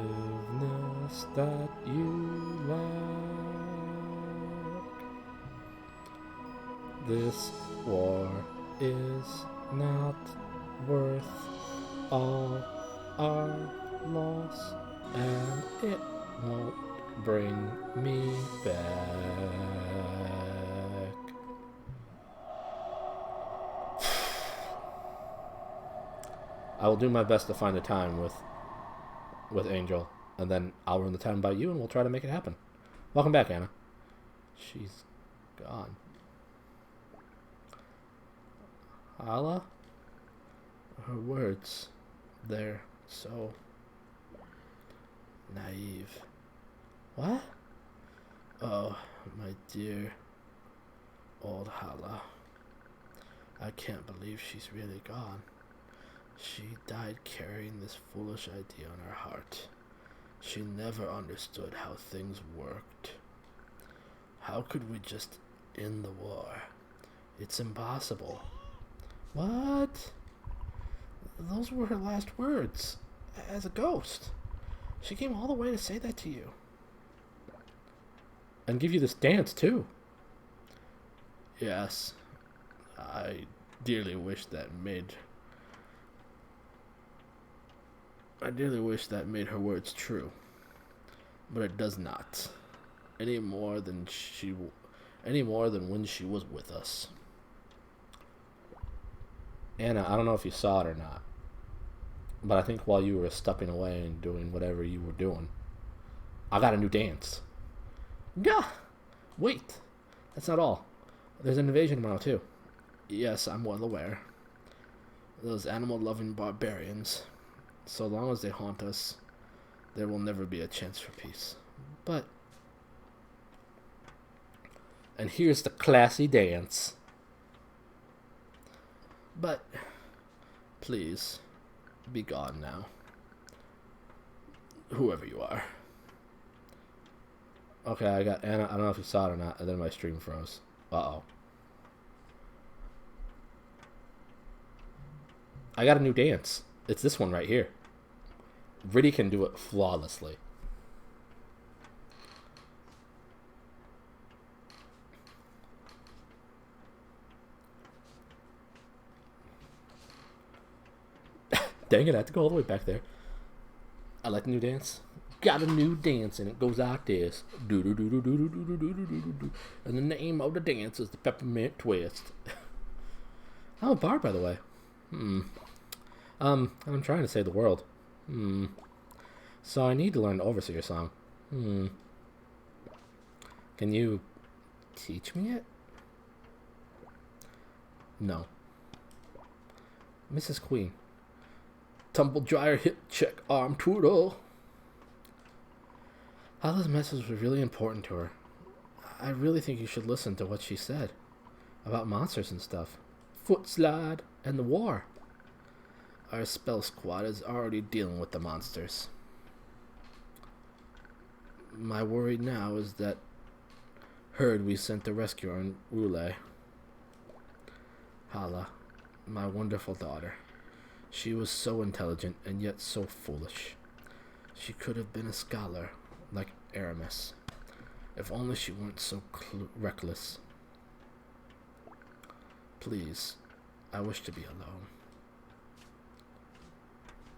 that you lack. This war is not worth all our loss, and it won't bring me back. I will do my best to find a time with Angel, and then I'll run the time by you, and we'll try to make it happen. Welcome back, Anna. She's gone. Hala? Her words, they're so naive. What? Oh, my dear old Hala. I can't believe she's really gone. She died carrying this foolish idea in her heart. She never understood how things worked. How could we just end the war? It's impossible. What? Those were her last words. As a ghost. She came all the way to say that to you. And give you this dance, too. Yes. I dearly wish that made her words true. But it does not. Any more than when she was with us. Anna, I don't know if you saw it or not, but I think while you were stepping away and doing whatever you were doing, I got a new dance. Gah! Wait, that's not all. There's an invasion tomorrow, too. Yes, I'm well aware. Those animal-loving barbarians, so long as they haunt us, there will never be a chance for peace. But... And here's the classy dance. But, please, be gone now. Whoever you are. Okay, I got Anna. I don't know if you saw it or not, and then my stream froze. Uh-oh. I got a new dance. It's this one right here. Riddy can do it flawlessly. Dang it, I have to go all the way back there. I like the new dance. Got a new dance, and it goes like this. And the name of the dance is the Peppermint Twist. I'm a bard, by the way. I'm trying to save the world. So I need to learn the Overseer song. Can you teach me it? No. Mrs. Queen. Tumble dryer, hip check, arm twirl. Hala's message was really important to her. I really think you should listen to what she said about monsters and stuff. Foot slide and the war. Our spell squad is already dealing with the monsters. My worry now is that herd we sent to rescue our Rule. Hala, my wonderful daughter. She was so intelligent and yet so foolish. She could have been a scholar, like Aramis, if only she weren't so reckless. Please, I wish to be alone.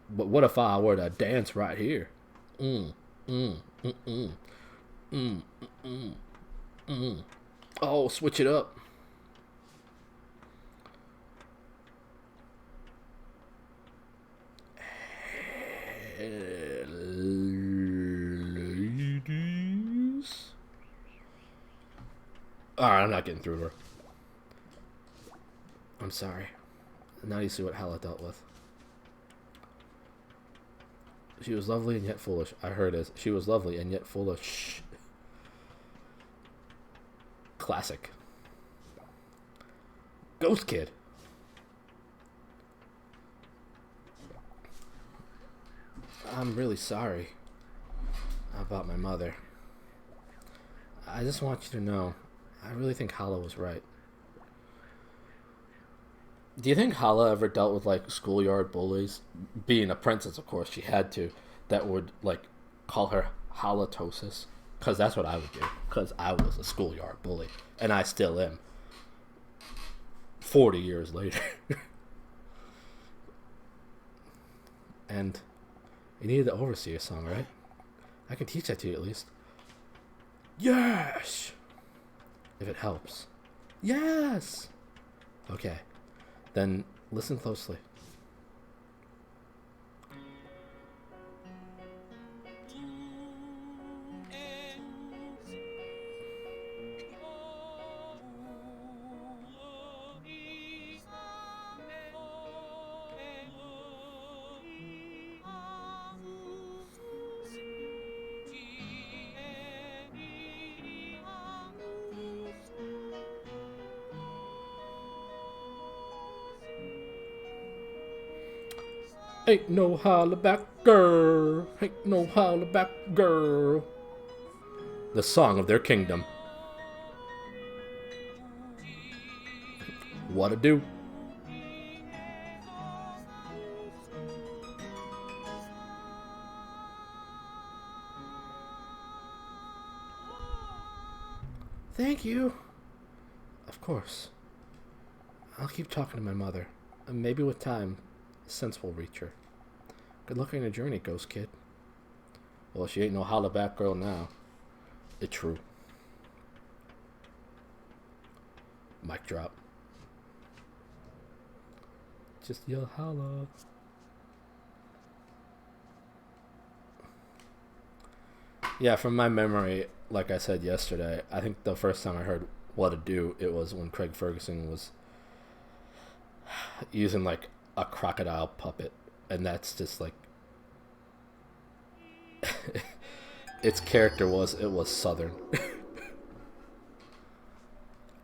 But what if I were to dance right here? Mm, mm, mm, mm, mm, mm, mm. Oh, switch it up. Ladies. Alright, I'm not getting through to her. I'm sorry. Now you see what Hala dealt with. She was lovely and yet foolish. I heard it. She was lovely and yet foolish. Classic. Ghost Kid. I'm really sorry about my mother. I just want you to know, I really think Hala was right. Do you think Hala ever dealt with, like, schoolyard bullies? Being a princess, of course, she had to. That would, like, call her halitosis. Because that's what I would do. Because I was a schoolyard bully. And I still am. 40 years later. And you needed the Overseer song, right? I can teach that to you at least. Yes! If it helps. Yes! Okay. Then listen closely. Ain't no holla back girl. Ain't no holla back girl. The song of their kingdom. What a do. Thank you. Of course. I'll keep talking to my mother. And maybe with time, sense will reach her. Good luck on your journey, Ghost Kid. Well, she ain't no holla back girl now. It's true. Mic drop. Just yell holla. Yeah, from my memory, like I said yesterday, I think the first time I heard What to Do, it was when Craig Ferguson was using, like, a crocodile puppet. And that's just, like... its character was Southern.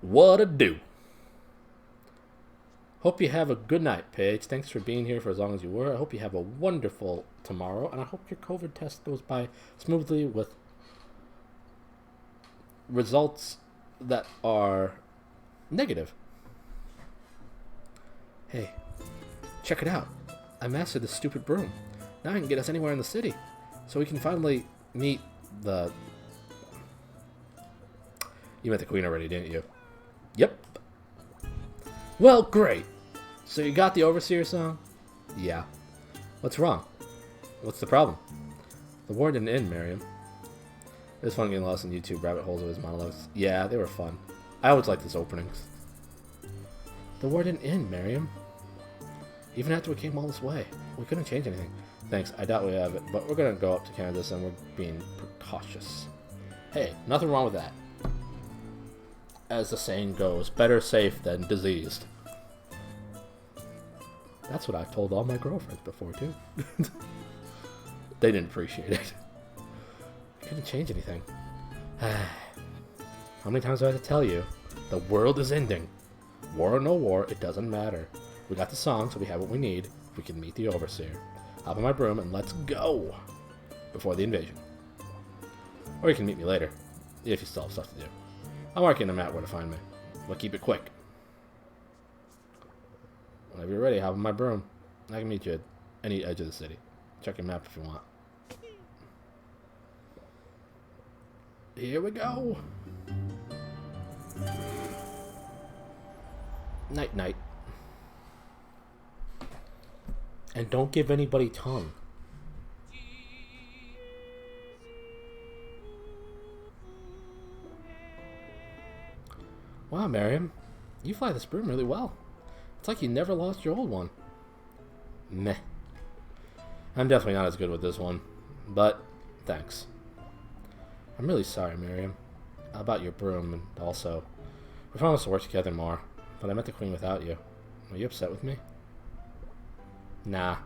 What a do. Hope you have a good night, Paige. Thanks for being here for as long as you were. I hope you have a wonderful tomorrow, and I hope your COVID test goes by smoothly with results that are negative. Hey, check it out. I mastered this stupid broom. Now I can get us anywhere in the city, so we can finally meet the... You met the queen already, didn't you? Yep. Well, great. So you got the Overseer song? Yeah. What's wrong? What's the problem? The war didn't end, Miriam. It was fun getting lost in YouTube rabbit holes of his monologues. Yeah, they were fun. I always liked his openings. The war didn't end, Miriam. Even after we came all this way, we couldn't change anything. Thanks, I doubt we have it, but we're gonna go up to Canada and we're being precautious. Hey, nothing wrong with that. As the saying goes, better safe than diseased. That's what I've told all my girlfriends before, too. They didn't appreciate it. I couldn't change anything. How many times do I have to tell you? The world is ending. War or no war, it doesn't matter. We got the song, so we have what we need. We can meet the Overseer. Hop on my broom and let's go! Before the invasion. Or you can meet me later, if you still have stuff to do. I'm marking the map where to find me. But keep it quick. Whenever you're ready, hop on my broom. I can meet you at any edge of the city. Check your map if you want. Here we go. Night, night. And don't give anybody tongue. Wow, Miriam. You fly this broom really well. It's like you never lost your old one. Meh. I'm definitely not as good with this one. But, thanks. I'm really sorry, Miriam. About your broom, and also... We promised to work together more, but I met the Queen without you. Are you upset with me? Nah.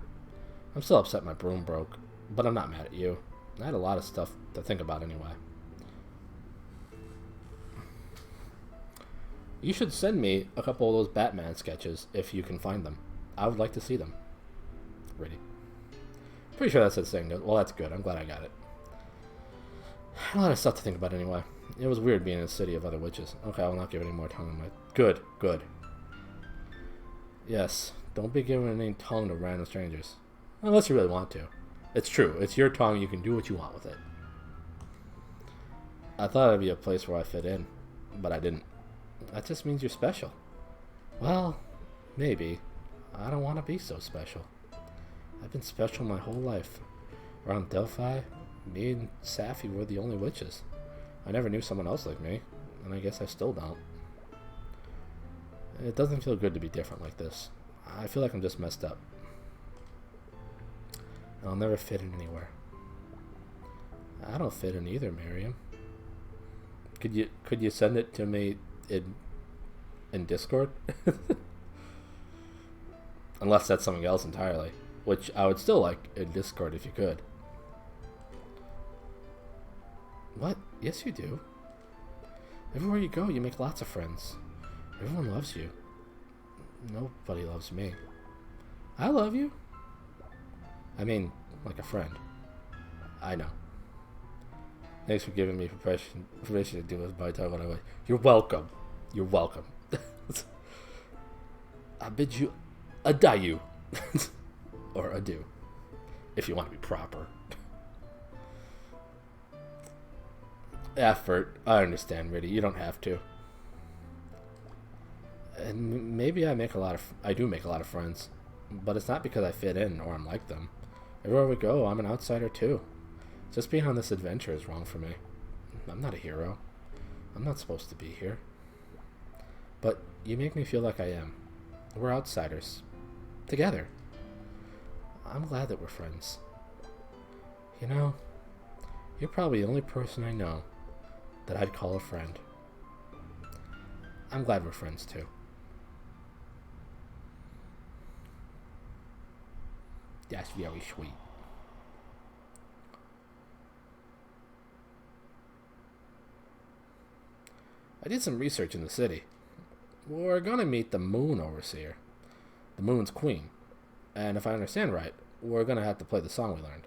I'm still upset my broom broke, but I'm not mad at you. I had a lot of stuff to think about anyway. You should send me a couple of those Batman sketches if you can find them. I would like to see them. Ready. Pretty sure that's the thing. Well, that's good. I'm glad I got it. A lot of stuff to think about anyway. It was weird being in a city of other witches. Okay, I will not give any more tongue in my... Good, good. Yes, don't be giving any tongue to random strangers. Unless you really want to. It's true. It's your tongue. You can do what you want with it. I thought it'd be a place where I fit in, but I didn't. That just means you're special. Well, maybe. I don't want to be so special. I've been special my whole life. Around Delphi, me and Safi were the only witches. I never knew someone else like me, and I guess I still don't. It doesn't feel good to be different like this. I feel like I'm just messed up. I'll never fit in anywhere. I don't fit in either, Miriam. Could you send it to me in Discord? Unless that's something else entirely. Which I would still like in Discord if you could. What? Yes, you do. Everywhere you go, you make lots of friends. Everyone loves you. Nobody loves me. I love you. I mean, like a friend. I know. Thanks for giving me permission to do this by time when I went. You're welcome. You're welcome. I bid you adieu. Or adieu. If you want to be proper. Effort. I understand, Riddy. You don't have to. And maybe I do make a lot of friends. But it's not because I fit in or I'm like them. Everywhere we go, I'm an outsider too. Just being on this adventure is wrong for me. I'm not a hero. I'm not supposed to be here. But you make me feel like I am. We're outsiders. Together. I'm glad that we're friends. You know, you're probably the only person I know that I'd call a friend. I'm glad we're friends too. That's very sweet. I did some research in the city. We're gonna meet the Moon Overseer, the Moon's Queen. And if I understand right, we're gonna have to play the song we learned,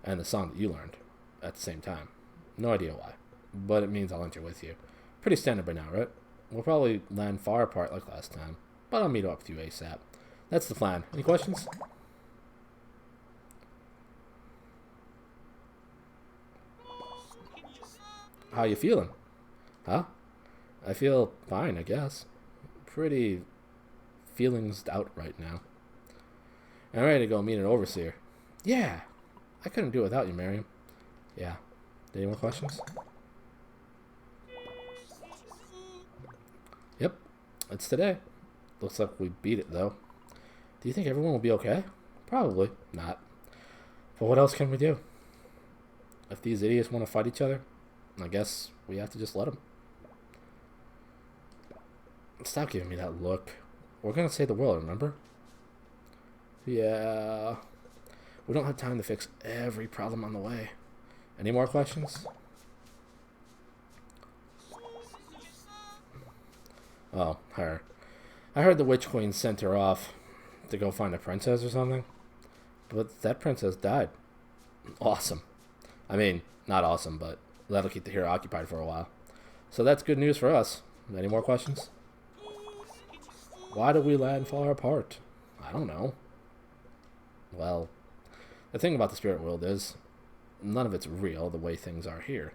and the song that you learned, at the same time. No idea why, but it means I'll enter with you. Pretty standard by now, right? We'll probably land far apart like last time, but I'll meet up with you ASAP. That's the plan. Any questions? How you feeling? Huh? I feel fine, I guess. Pretty feelings out right now. I'm ready to go meet an overseer. Yeah! I couldn't do it without you, Miriam. Yeah. Any more questions? Yep. It's today. Looks like we beat it, though. Do you think everyone will be okay? Probably not. But what else can we do? If these idiots want to fight each other, I guess we have to just let them. Stop giving me that look. We're gonna save the world, remember? Yeah. We don't have time to fix every problem on the way. Any more questions? Oh, her. I heard the Witch Queen sent her off to go find a princess or something. But that princess died. Awesome. I mean, not awesome, but that'll keep the hero occupied for a while. So that's good news for us. Any more questions? Why do we land far apart? I don't know. Well, the thing about the spirit world is, none of it's real the way things are here.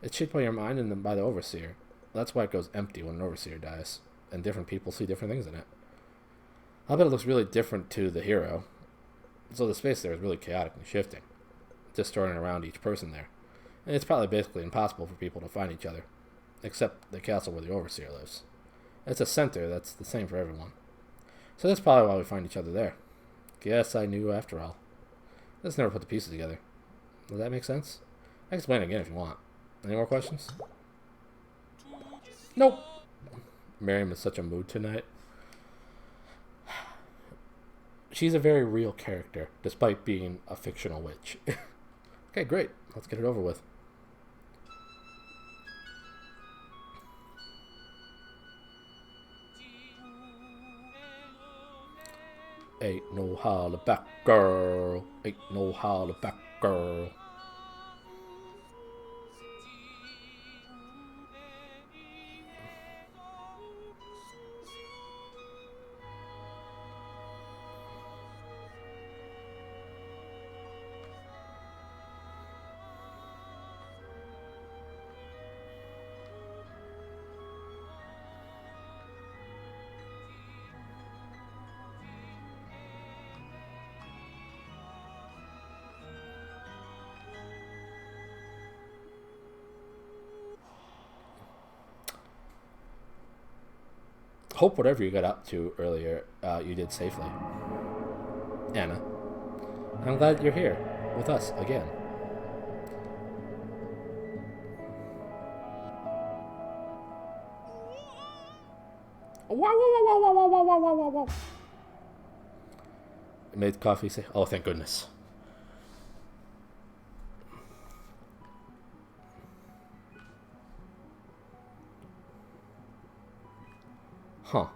It's shaped by your mind and then by the overseer. That's why it goes empty when an overseer dies, and different people see different things in it. I bet it looks really different to the hero, so the space there is really chaotic and shifting, distorting around each person there. And it's probably basically impossible for people to find each other, except the castle where the overseer lives. It's a center that's the same for everyone. So that's probably why we find each other there. Guess I knew after all. Let's never put the pieces together. Does that make sense? I can explain it again if you want. Any more questions? Nope. Miriam is such a mood tonight. She's a very real character, despite being a fictional witch. Okay, great. Let's get it over with. Ain't no holler back, girl. Ain't no holler back, girl. Hope whatever you got up to earlier, you did safely. Anna, I'm glad you're here with us again. Whoa, whoa, whoa, whoa, whoa, whoa, whoa, whoa, whoa. Made coffee say, oh, thank goodness. Huh.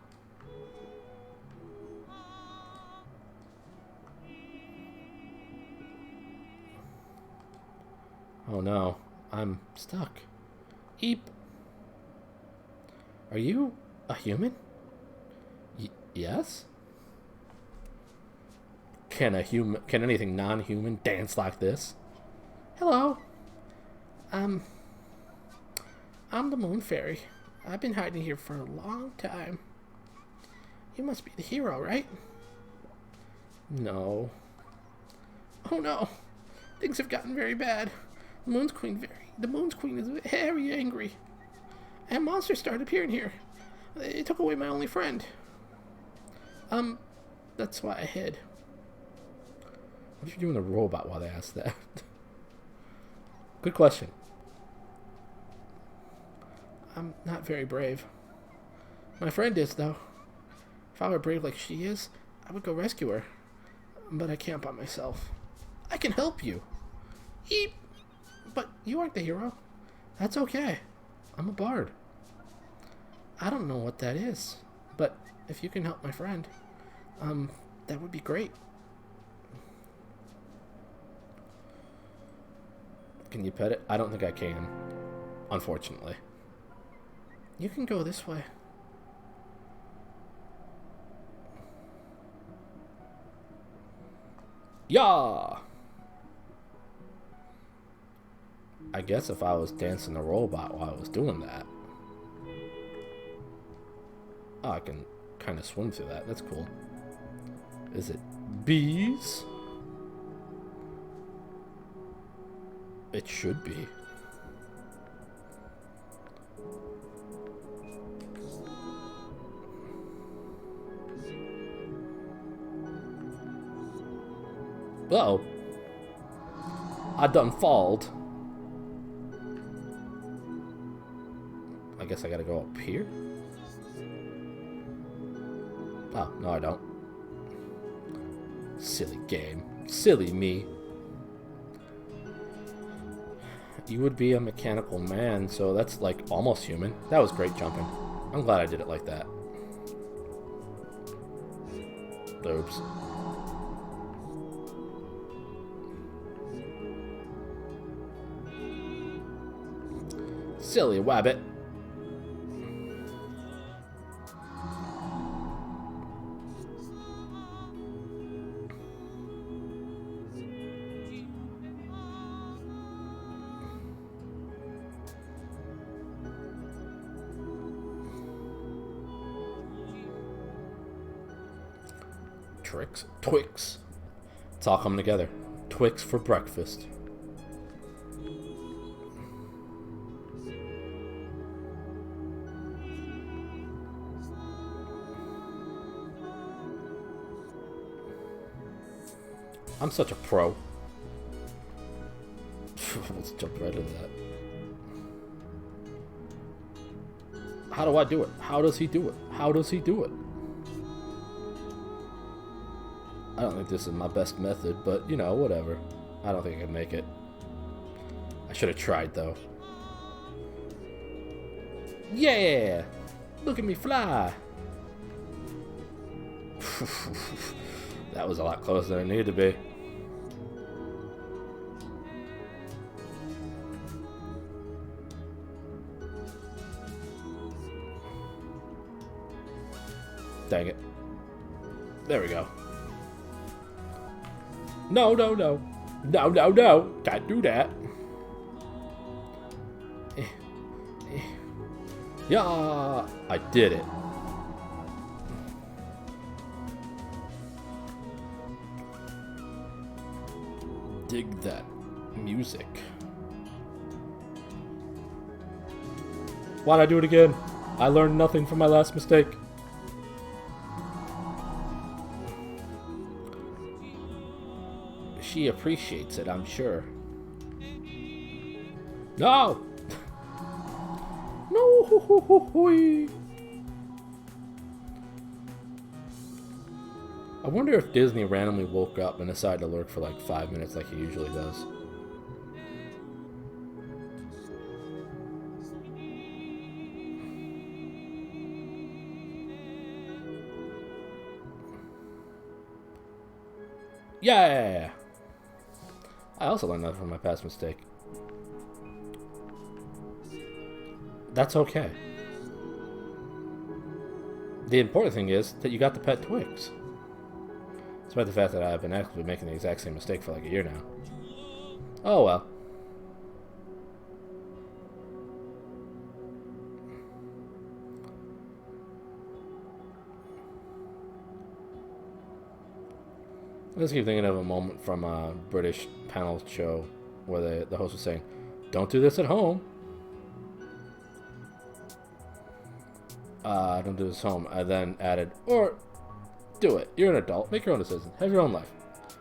Oh no, I'm stuck. Eep. Are you a human? Yes? Can anything non-human dance like this? Hello. I'm the Moon Fairy. I've been hiding here for a long time. You must be the hero, right? No. Oh no. Things have gotten very bad. The Moon's Queen is very angry. And monsters started appearing here. They took away my only friend. That's why I hid. What are you doing the robot while they asked that? Good question. I'm not very brave. My friend is, though. If I were brave like she is, I would go rescue her. But I can't by myself. I can help you. Eep! But you aren't the hero. That's okay. I'm a bard. I don't know what that is. But if you can help my friend, that would be great. Can you pet it? I don't think I can. Unfortunately. You can go this way. Yeah! I guess if I was dancing the robot while I was doing that. Oh, I can kind of swim through that. That's cool. Is it bees? It should be. Uh-oh. I done falled. I guess I gotta go up here? Oh, no I don't. Silly game. Silly me. You would be a mechanical man, so that's like almost human. That was great jumping. I'm glad I did it like that. Oops. Silly wabbit. Tricks? Twix. It's all coming together. Twix for breakfast. I'm such a pro. Let's jump right into that. How do I do it? How does he do it? How does he do it? I don't think this is my best method, but, you know, whatever. I don't think I can make it. I should have tried, though. Yeah! Look at me fly! That was a lot closer than it needed to be. Dang it. There we go. No, no, no. No, no, no. Can't do that. Yeah, I did it. Dig that music. Why'd I do it again? I learned nothing from my last mistake. She appreciates it, I'm sure. No! No! I wonder if Disney randomly woke up and decided to lurk for like 5 minutes like he usually does. Yeah! I also learned that from my past mistake. That's okay. The important thing is that you got the pet Twix. Despite the fact that I've been actively making the exact same mistake for like a year now. Oh well. I just keep thinking of a moment from a British panel show where the host was saying, "Don't do this at home." Don't do this at home. I then added, or do it. You're an adult. Make your own decisions. Have your own life.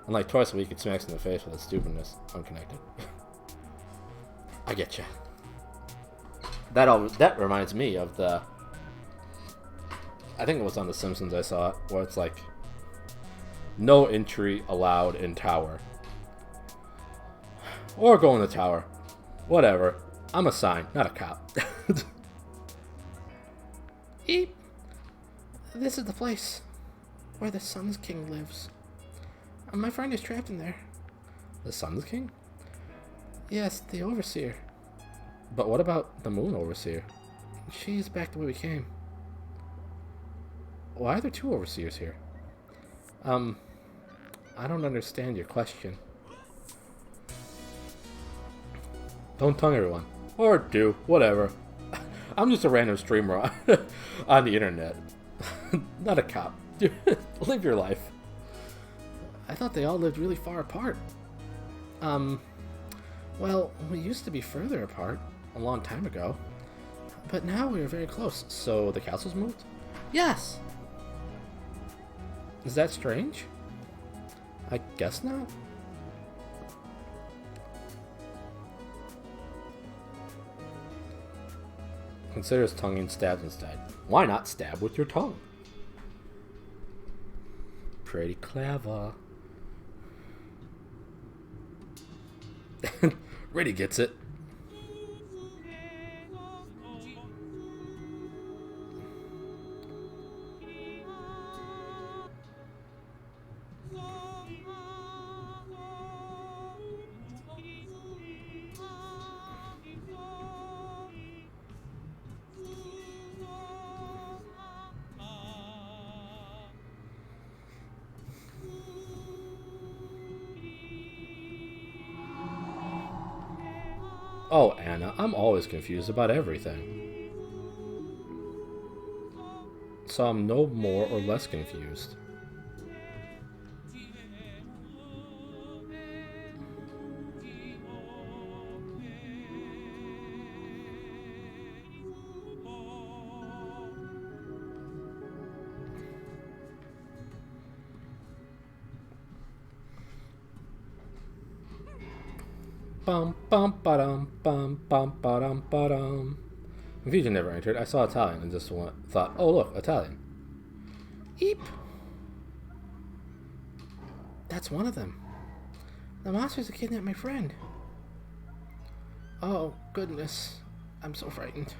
And like twice a week, it smacks in the face with its stupidness. Unconnected. I get you. That reminds me of the... I think it was on The Simpsons I saw it, where it's like, no entry allowed in tower. Or go in the tower. Whatever. I'm a sign, not a cop. Eep. This is the place where the Sun's King lives. My friend is trapped in there. The Sun's King? Yes, the Overseer. But what about the Moon Overseer? She's back the way we came. Why are there two Overseers here? I don't understand your question. Don't tongue everyone. Or do, whatever. I'm just a random streamer on the internet. Not a cop. Live your life. I thought they all lived really far apart. Well, we used to be further apart a long time ago. But now we are very close. So the castle's moved? Yes! Is that strange? I guess not. Consider tonguing stabs instead. Why not stab with your tongue? Pretty clever. Really gets it. Oh, Anna, I'm always confused about everything. So I'm no more or less confused. Bum bum ba-dum bum bum ba-dum ba-dum. Confusion never entered. I saw Italian and just thought, oh look, Italian. Eep. That's one of them. The monsters have kidnapped my friend. Oh, goodness. I'm so frightened.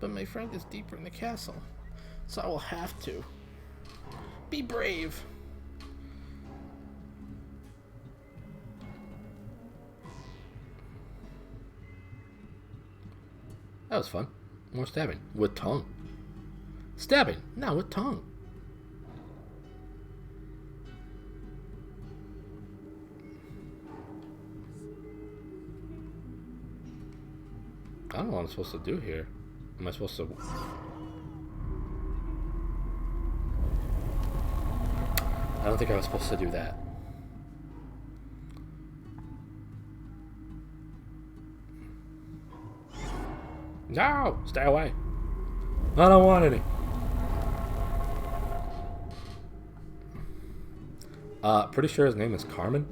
But my friend is deeper in the castle, so I will have to. Be brave. That was fun. More stabbing. With tongue. Stabbing. Now with tongue. I don't know what I'm supposed to do here. Am I supposed to... I don't think I was supposed to do that. No! Stay away. I don't want any. Pretty sure his name is Carmen.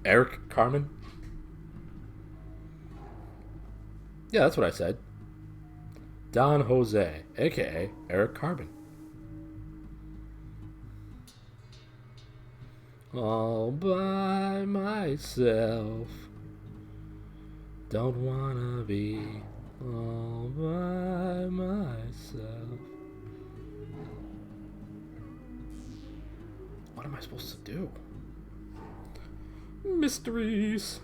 Eric Carmen. Yeah, that's what I said. Don Jose, aka Eric Carmen. All by myself. Don't wanna be all by myself. What am I supposed to do? Mysteries.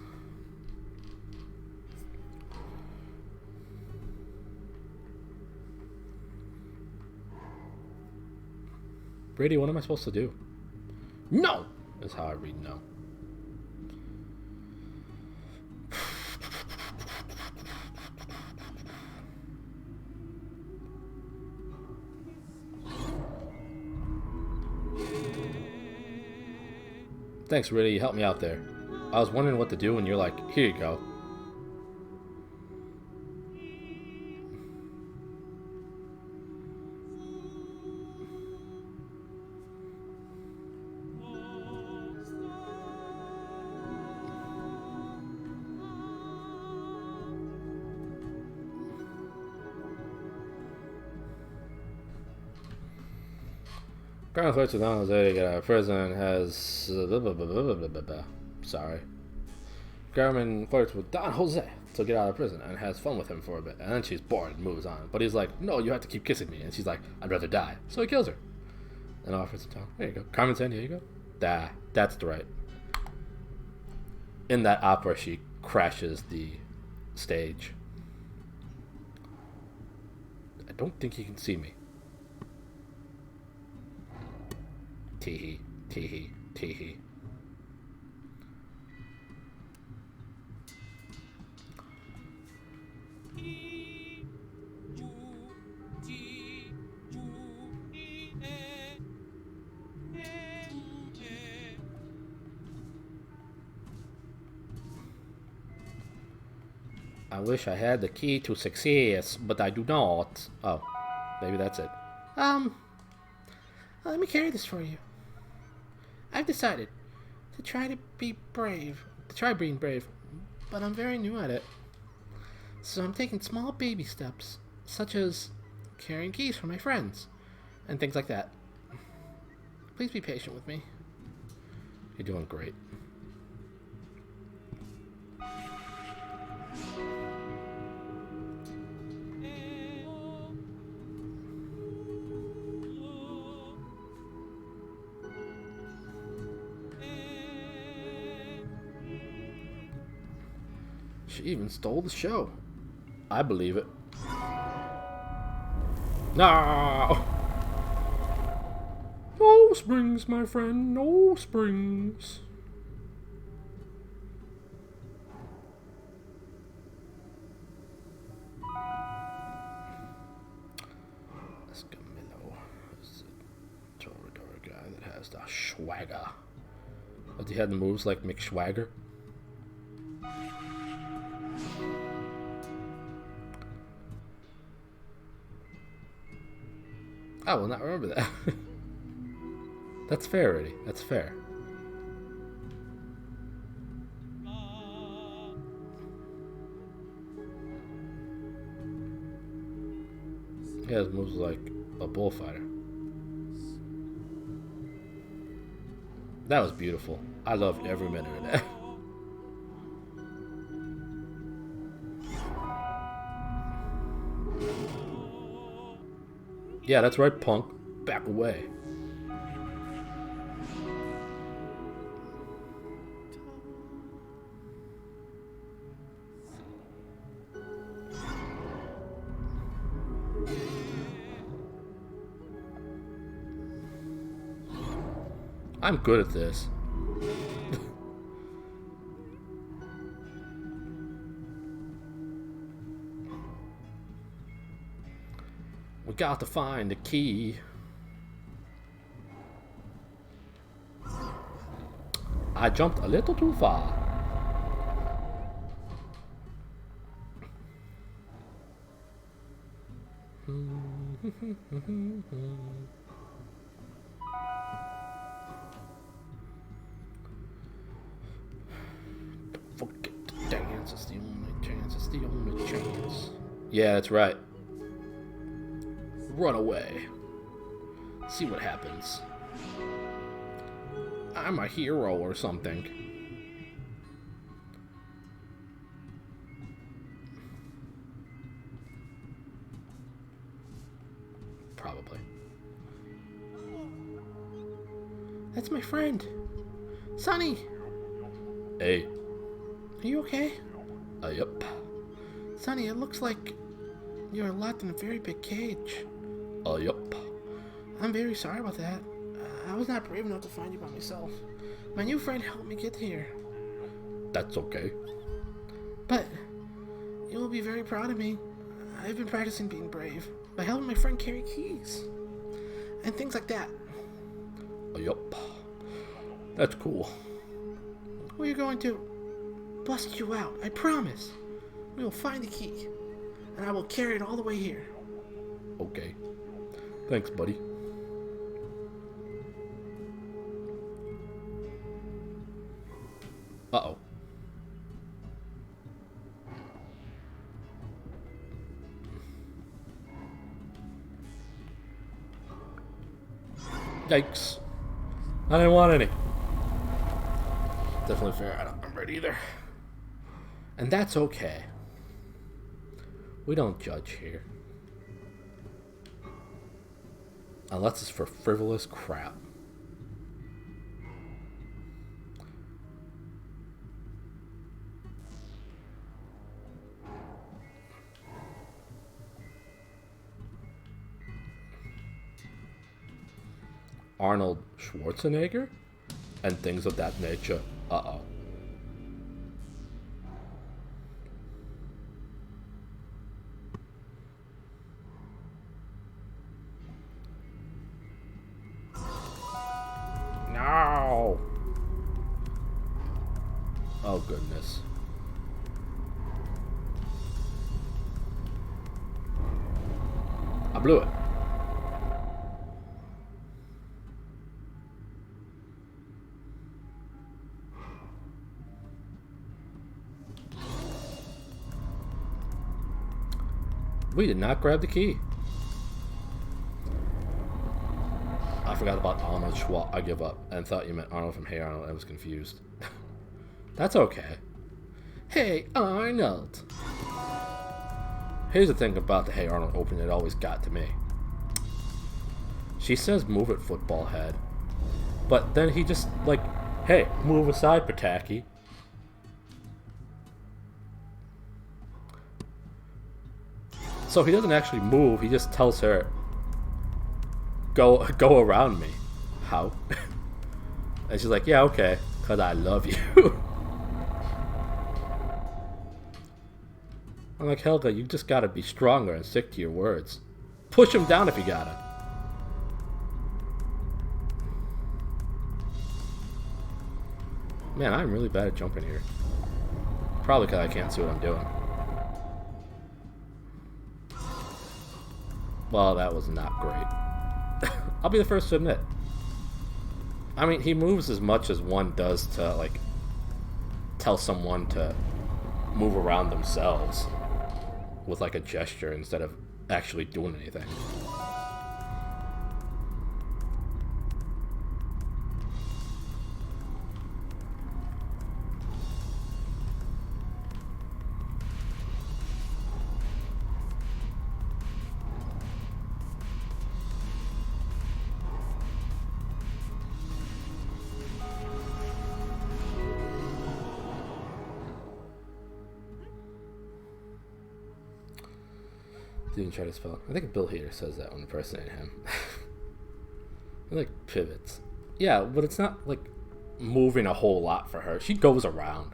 Brady, what am I supposed to do? No! Is how I read no. Thanks, Riddy. You helped me out there. I was wondering what to do, and you're like, here you go. Ground flights with Don Jose to get out of prison has... Sorry. Garmin flirts with Don Jose to get out of prison and has fun with him for a bit. And then she's bored and moves on. But he's like, no, you have to keep kissing me. And she's like, I'd rather die. So he kills her. And offers to tell. There you go. Carmen Sandiego. That's the right. In that opera, she crashes the stage. I don't think he can see me. Teehee, teehee, teehee. I wish I had the key to success, but I do not. Oh, maybe that's it. Let me carry this for you. I've decided to try being brave, but I'm very new at it. So I'm taking small baby steps, such as carrying keys for my friends, and things like that. Please be patient with me. You're doing great. She even stole the show. I believe it. No! No springs, my friend. No springs. Escamillo is the Toradora guy that has the swagger. Does he have the moves like Mick Schwagger? I will not remember that. That's fair, already. That's fair. He has moves like a bullfighter. That was beautiful. I loved every minute of that. Yeah, that's right, punk. Back away. I'm good at this. We got to find the key. I jumped a little too far. Don't forget to dance. It's the only chance. It's the only chance. Yeah, that's right. Run away. See what happens. I'm a hero or something. Probably. That's my friend. Sonny. Hey. Are you okay? Yep. Sonny, it looks like you're locked in a very big cage. Yup. I'm very sorry about that. I was not brave enough to find you by myself. My new friend helped me get here. That's okay. But you will be very proud of me. I've been practicing being brave by helping my friend carry keys and things like that. Yup. That's cool. We're going to bust you out. I promise. We will find the key, and I will carry it all the way here. Okay. Thanks, buddy. Uh-oh. Yikes. I didn't want any. Definitely fair. I don't remember it either. And that's okay. We don't judge here. Unless it's for frivolous crap. Arnold Schwarzenegger? And things of that nature. Uh-oh. No! Oh, goodness. I blew it. We did not grab the key. I forgot about Arnold Schwarzenegger. I give up and thought you meant Arnold from Hey Arnold. I was confused. That's okay. Hey Arnold. Here's the thing about the Hey Arnold opening, it always got to me. She says move it, football head. But then he just like, hey, move aside, Pataki. So he doesn't actually move, he just tells her, go around me. How? And she's like, yeah, okay, because I love you. I'm like, Helga, you just gotta be stronger and stick to your words. Push him down if you gotta. Man, I'm really bad at jumping here. Probably because I can't see what I'm doing. Well, that was not great. I'll be the first to admit. I mean, he moves as much as one does to, like, tell someone to move around themselves with, like, a gesture instead of actually doing anything. Didn't try to spell. I think Bill Hader says that when impersonating him. He like pivots. Yeah, but it's not like moving a whole lot for her. She goes around.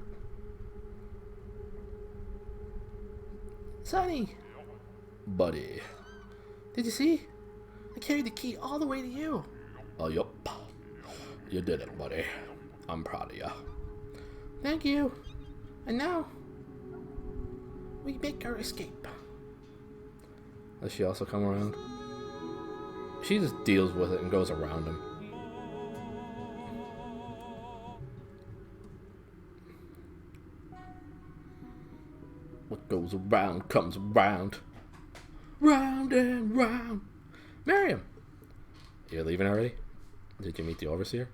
Sonny! Buddy. Did you see? I carried the key all the way to you. Oh, yup. You did it, buddy. I'm proud of you. Thank you. And now, we make our escape. Does she also come around? She just deals with it and goes around him. What goes around comes around. Round and round. Miriam! You're leaving already? Did you meet the overseer?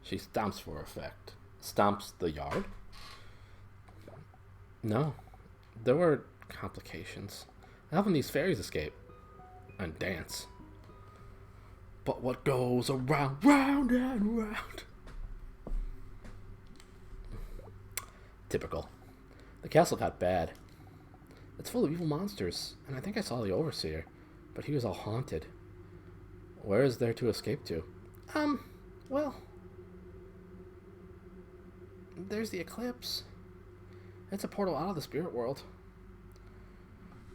She stomps for effect. Stomps the yard? No. There were complications. Helping these fairies escape. And dance. But what goes around, round and round. Typical. The castle got bad. It's full of evil monsters, and I think I saw the overseer, but he was all haunted. Where is there to escape to? Well, there's the eclipse. It's a portal out of the spirit world.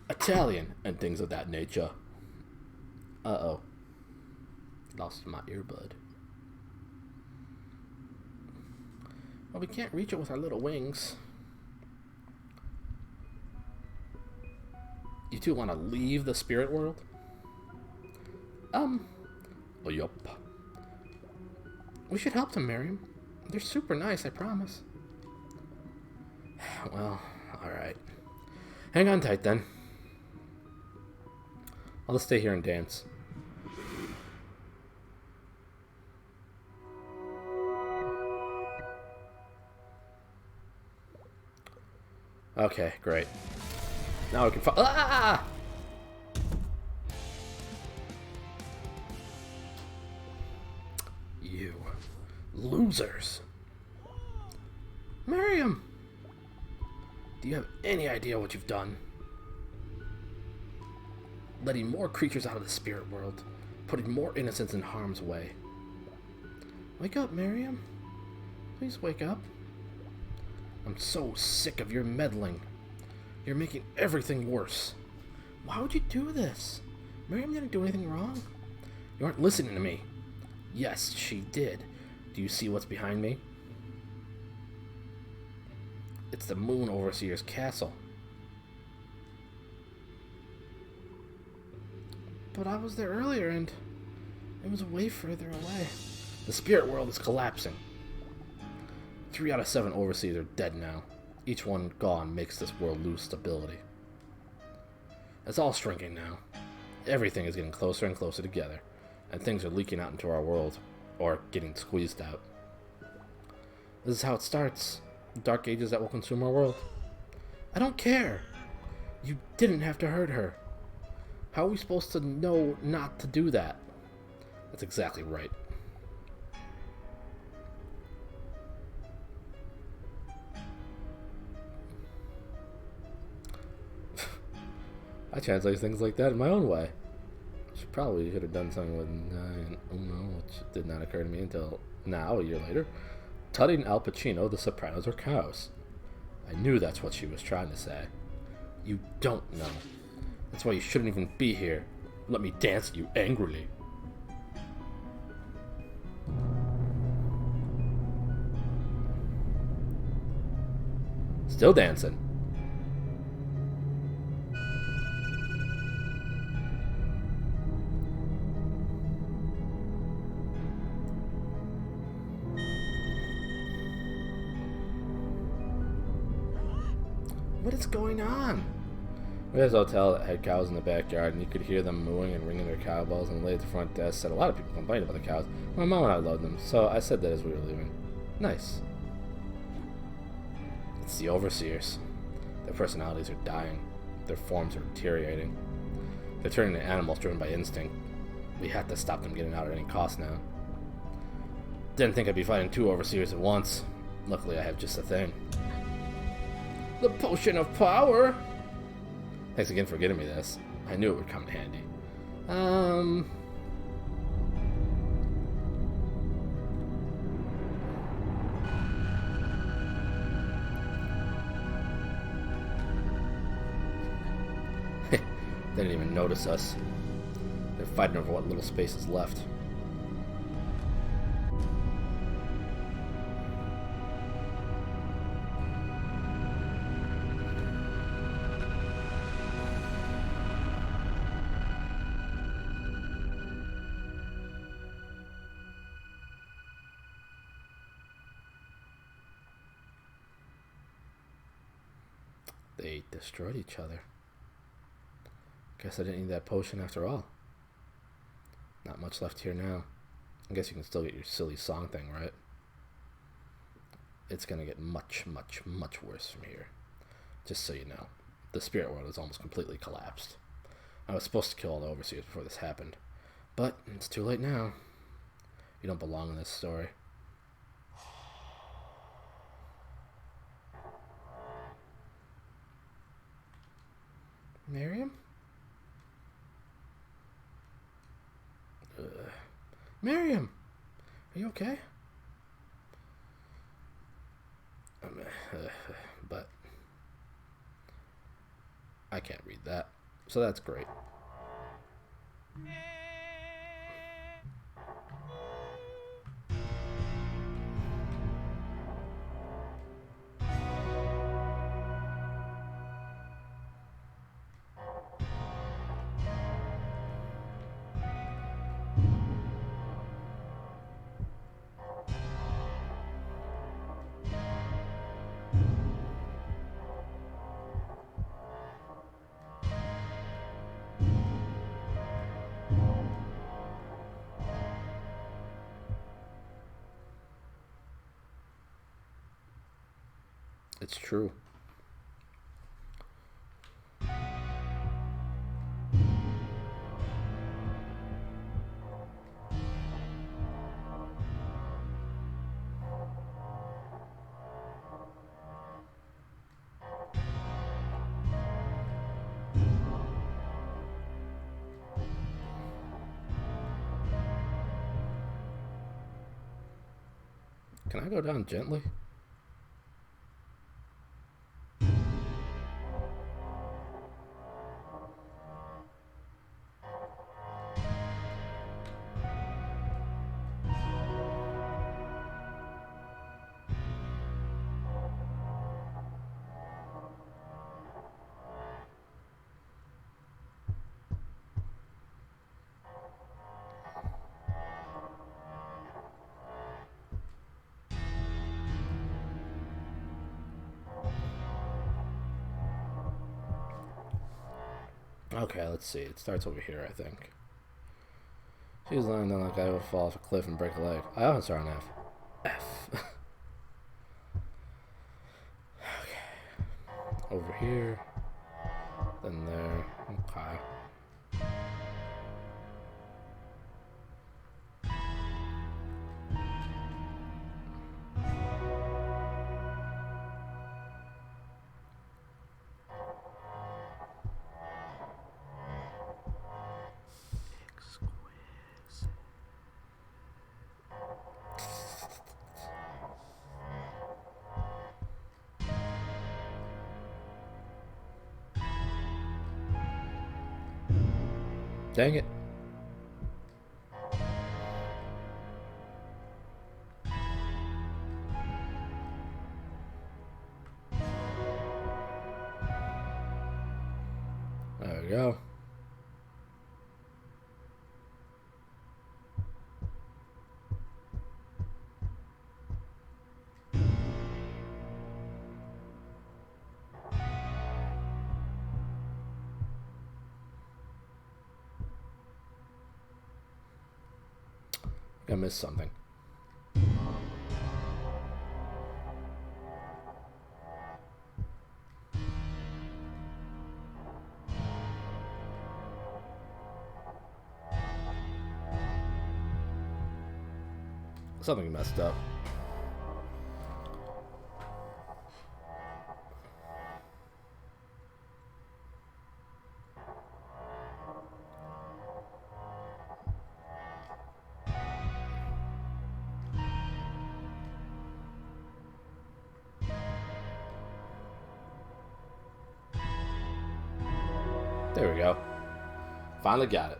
Italian and things of that nature. Uh-oh. Lost my earbud. Well, we can't reach it with our little wings. You two want to leave the spirit world? Oh, yup. We should help them, Miriam. They're super nice, I promise. Well, alright. Hang on tight, then. I'll just stay here and dance. Okay, great. Now we can ah! You losers. Miriam! Do you have any idea what you've done? Letting more creatures out of the spirit world, putting more innocents in harm's way. Wake up, Miriam. Please wake up. I'm so sick of your meddling. You're making everything worse. Why would you do this? Miriam didn't do anything wrong. You aren't listening to me. Yes, she did. Do you see what's behind me? It's the Moon Overseer's castle. But I was there earlier and it was way further away. The spirit world is collapsing. 3 out of 7 overseers are dead now. Each one gone makes this world lose stability. It's all shrinking now. Everything is getting closer and closer together, and things are leaking out into our world, or getting squeezed out. This is how it starts. The dark ages that will consume our world. I don't care. You didn't have to hurt her. How are we supposed to know not to do that? That's exactly right. I translate things like that in my own way. Probably could have done something with Uno, which did not occur to me until now, a year later. Tutty and Al Pacino, the Sopranos are cows. I knew that's what she was trying to say. You don't know. That's why you shouldn't even be here. Let me dance at you angrily. Still dancing. What is going on? We had a hotel that had cows in the backyard, and you could hear them mooing and ringing their cowbells. And the lady at the front desk said a lot of people complained about the cows. My mom and I loved them, so I said that as we were leaving. Nice. It's the overseers. Their personalities are dying. Their forms are deteriorating. They're turning into animals driven by instinct. We have to stop them getting out at any cost now. Didn't think I'd be fighting 2 overseers at once. Luckily, I have just the thing. The potion of power! Thanks again for getting me this. I knew it would come in handy. They didn't even notice us. They're fighting over what little space is left. They destroyed each other. Guess I didn't need that potion after all. Not much left here now. I guess you can still get your silly song thing, right? It's gonna get much, much, much worse from here. Just so you know, the spirit world has almost completely collapsed. I was supposed to kill all the overseers before this happened, but it's too late now. You don't belong in this story. Miriam? Miriam! Are you okay? But I can't read that, so that's great. It's true. Can I go down gently? Okay, let's see. It starts over here, I think. She's lying down like I would fall off a cliff and break a leg. I often start on F. F. Okay. Over here. Then there. Okay. Dang it. There we go. I missed something. Something messed up. There we go. Finally got it.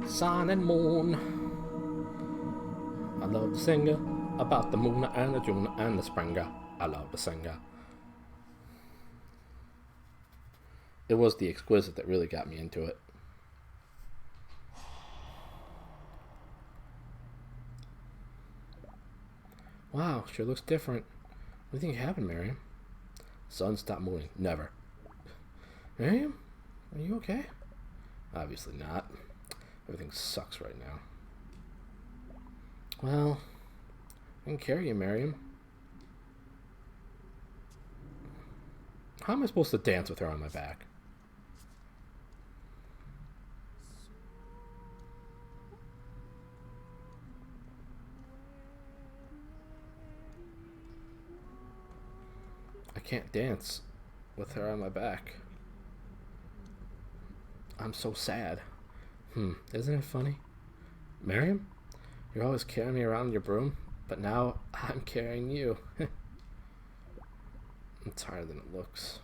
Sun and moon. I love to sing about the moon and the June and the spring. I love to sing. It was the exquisite that really got me into it. Wow, sure looks different. What do you think happened, Miriam? Sun stopped moving. Never. Miriam? Are you okay? Obviously not. Everything sucks right now. Well, I can carry you, Miriam. How am I supposed to dance with her on my back? I can't dance with her on my back. I'm so sad. Isn't it funny? Miriam? You're always carrying me around in your broom, but now I'm carrying you. It's harder than it looks.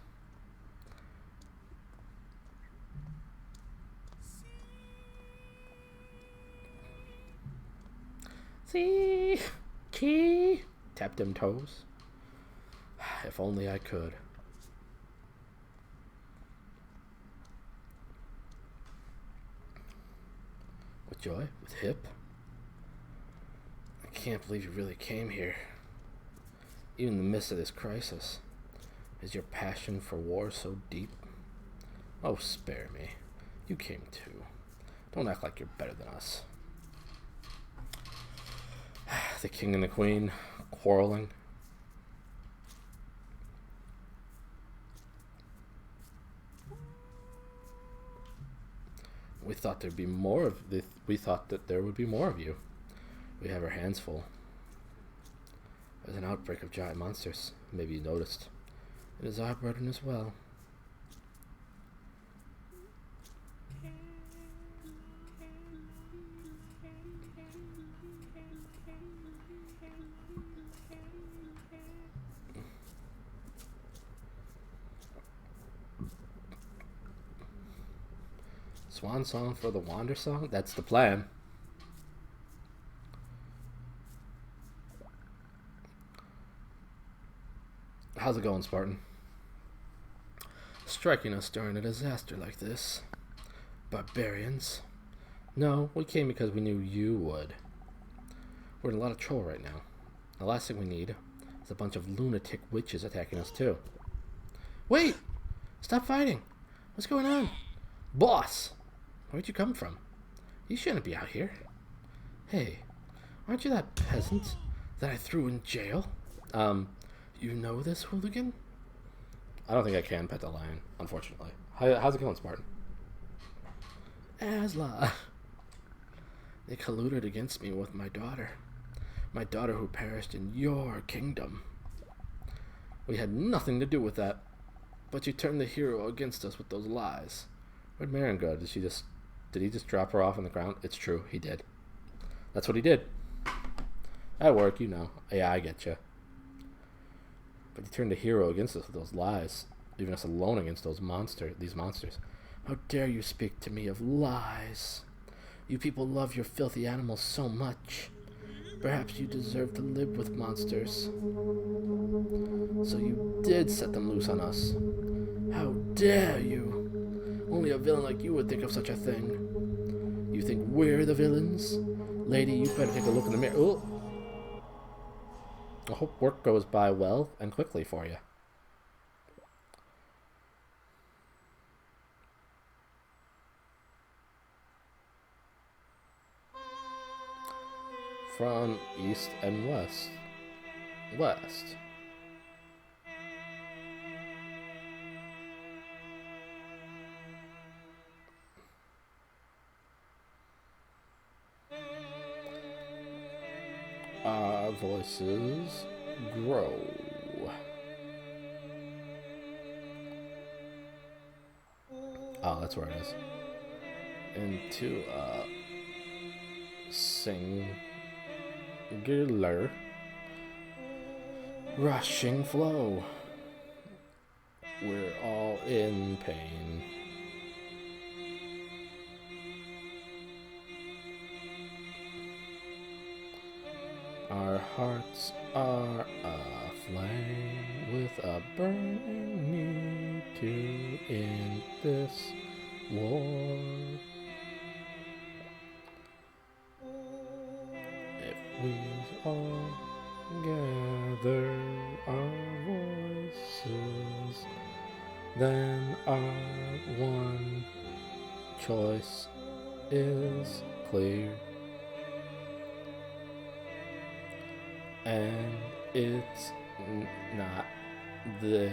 See? Key? Tap them toes. If only I could. With joy? With hip? I can't believe you really came here. Even in the midst of this crisis. Is your passion for war so deep? Oh, spare me. You came too. Don't act like you're better than us. The king and the queen quarreling. We thought there'd be more of this. We thought that there would be more of you. We have our hands full. There's an outbreak of giant monsters. Maybe you noticed. It is our burden as well. Swansong for the Wandersong? That's the plan. How's it going, Spartan? Striking us during a disaster like this. Barbarians. No, we came because we knew you would. We're in a lot of trouble right now. The last thing we need is a bunch of lunatic witches attacking us too. Wait! Stop fighting! What's going on? Boss! Where'd you come from? You shouldn't be out here. Hey, aren't you that peasant that I threw in jail? You know this hooligan? I don't think I can pet the lion, unfortunately. How's it going, Spartan? Asla. They colluded against me with my daughter. My daughter who perished in your kingdom. We had nothing to do with that. But you turned the hero against us with those lies. Where'd Marin go? Did he just drop her off on the ground? It's true, he did. That's what he did. At work, you know. Yeah, I get you. But you turned the hero against us with those lies, leaving us alone against these monsters. How dare you speak to me of lies? You people love your filthy animals so much. Perhaps you deserve to live with monsters. So you did set them loose on us. How dare you? Only a villain like you would think of such a thing. You think we're the villains? Lady, you better take a look in the mirror. Oh. I hope work goes by well and quickly for you. from east and west. West. Our voices grow. Oh, that's where it is. Into a singular rushing flow. We're all in pain. Our hearts are aflame with a burning need to end this war. If we all gather our voices, then our one choice is clear. And it's not this.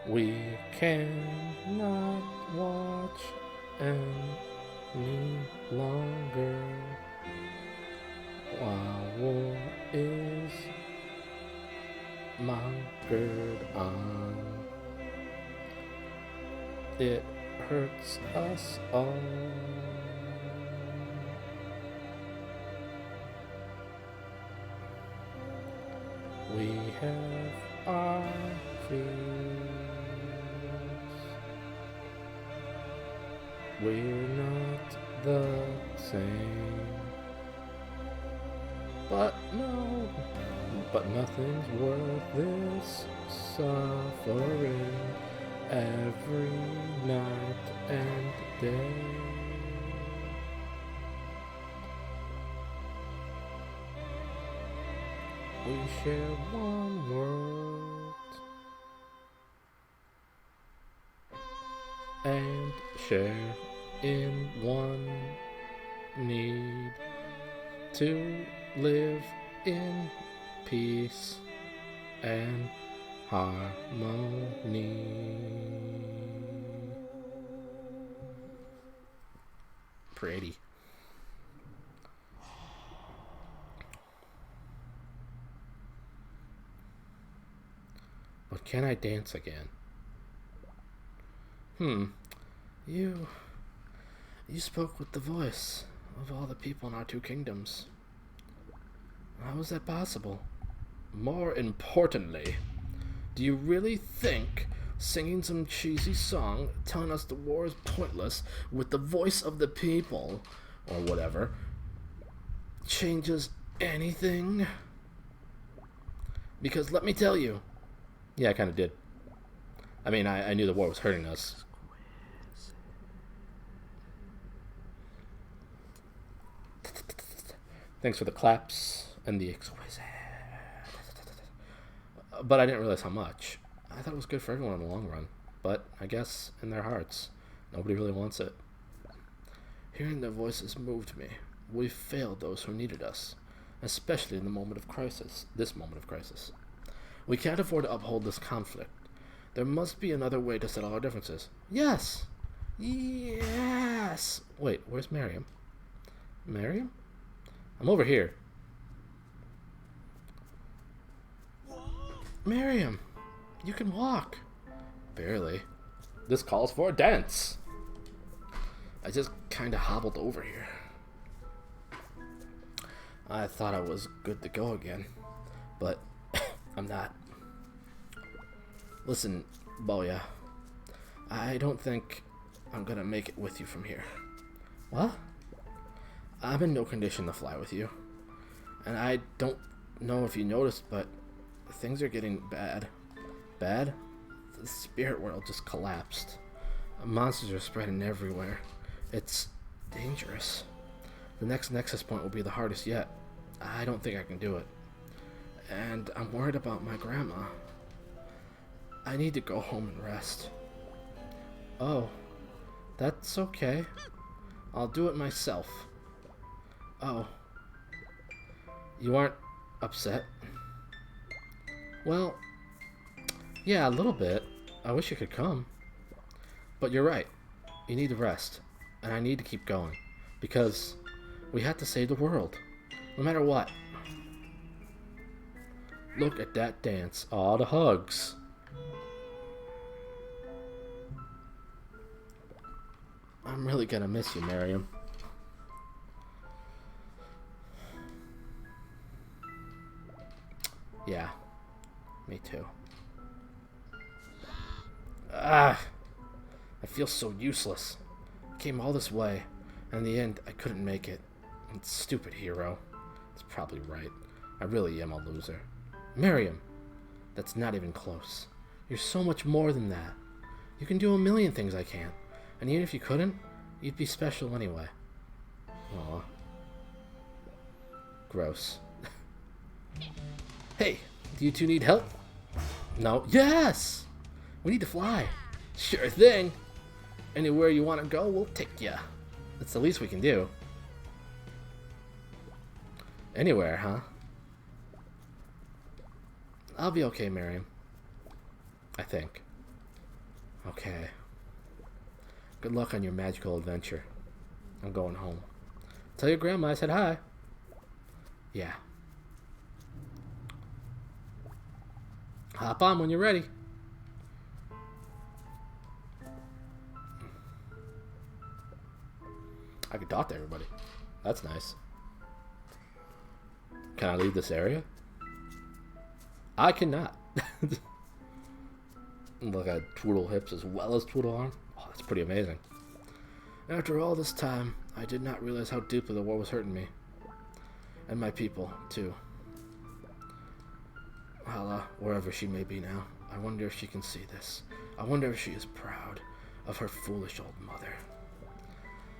We cannot watch any longer while war is monkered on. It hurts us all. We have our fears. We're not the same. But nothing's worth this suffering every night and day. We share one world and share in one need to live in peace and harmony. Pretty. But can I dance again? You spoke with the voice of all the people in our two kingdoms. How is that possible? More importantly, do you really think singing some cheesy song telling us the war is pointless with the voice of the people, or whatever, changes anything? Because let me tell you, yeah, I kind of did. I mean, I knew the war was hurting us. Thanks for the claps and the exquisite. But I didn't realize how much. I thought it was good for everyone in the long run. But I guess in their hearts, nobody really wants it. Hearing their voices moved me. We failed those who needed us, especially in the moment of crisis. This moment of crisis. We can't afford to uphold this conflict. There must be another way to settle our differences. Yes! Yes! Wait, where's Miriam? Miriam? I'm over here. Miriam, you can walk. Barely. This calls for a dance. I just kind of hobbled over here. I thought I was good to go again, but I'm not. Listen, Boya, I don't think I'm gonna make it with you from here. What? I'm in no condition to fly with you. And I don't know if you noticed, but things are getting bad. Bad? The spirit world just collapsed. Monsters are spreading everywhere. It's dangerous. The next nexus point will be the hardest yet. I don't think I can do it. And I'm worried about my grandma. I need to go home and rest. Oh, That's okay. I'll do it myself. Oh. You aren't upset? Well, yeah, a little bit. I wish you could come. But you're right. You need to rest. And I need to keep going. Because we have to save the world. No matter what. Look at that dance. Aw, the hugs. I'm really gonna miss you, Miriam. Yeah. Me too. Ah! I feel so useless. I came all this way, and in the end, I couldn't make it. And stupid hero. It's probably right. I really am a loser. Miriam! That's not even close. You're so much more than that. You can do a million things I can't. And even if you couldn't, you'd be special anyway. Aw. Gross. Hey, do you two need help? No. Yes! We need to fly. Sure thing. Anywhere you want to go, we'll take ya. That's the least we can do. Anywhere, huh? I'll be okay, Miriam. I think. Okay. Good luck on your magical adventure. I'm going home. Tell your grandma I said hi. Yeah. Hop on when you're ready. I can talk to everybody. That's nice. Can I leave this area? I cannot. Look at Twiddle hips as well as Twiddle arm. Oh, that's pretty amazing. After all this time, I did not realize how deeply the war was hurting me. And my people, too. Hala, wherever she may be now, I wonder if she can see this. I wonder if she is proud of her foolish old mother.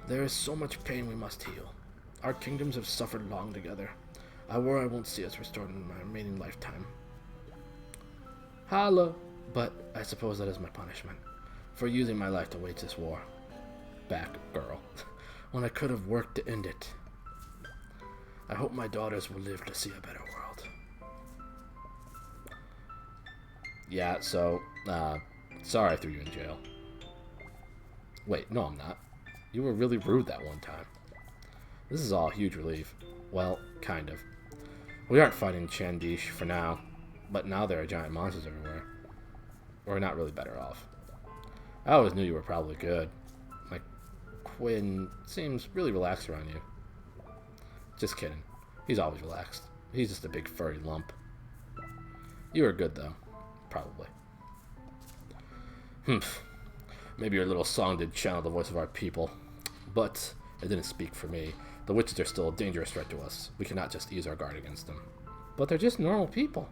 There is so much pain we must heal. Our kingdoms have suffered long together. I worry I won't see us restored in my remaining lifetime. Hala, but I suppose that is my punishment for using my life to wage this war. Back, girl, when I could have worked to end it. I hope my daughters will live to see a better world. Yeah, so, sorry I threw you in jail. Wait, no I'm not. You were really rude that one time. This is all a huge relief. Well, kind of. We aren't fighting Chandish for now, but now there are giant monsters everywhere. We're not really better off. I always knew you were probably good. Like, Quinn seems really relaxed around you. Just kidding. He's always relaxed. He's just a big furry lump. You were good, though. Probably. Maybe your little song did channel the voice of our people. But it didn't speak for me. The witches are still a dangerous threat to us. We cannot just ease our guard against them. But they're just normal people.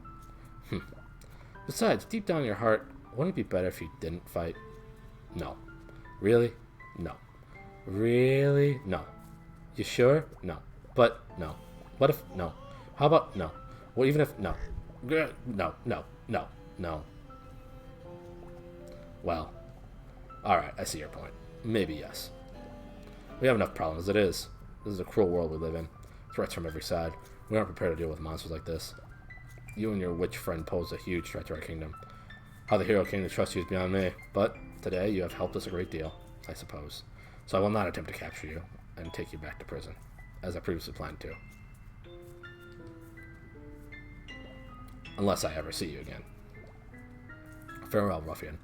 Besides, deep down in your heart, wouldn't it be better if you didn't fight? No. Really? No. Really? No. You sure? No. But no. What if no? How about no? Well, even if no. No, no, no, no. Well. Alright, I see your point. Maybe yes. We have enough problems as it is. This is a cruel world we live in. Threats from every side. We aren't prepared to deal with monsters like this. You and your witch friend pose a huge threat to our kingdom. How the hero came to trust you is beyond me, but today you have helped us a great deal, I suppose. So I will not attempt to capture you and take you back to prison, as I previously planned to. Unless I ever see you again. Farewell, ruffian.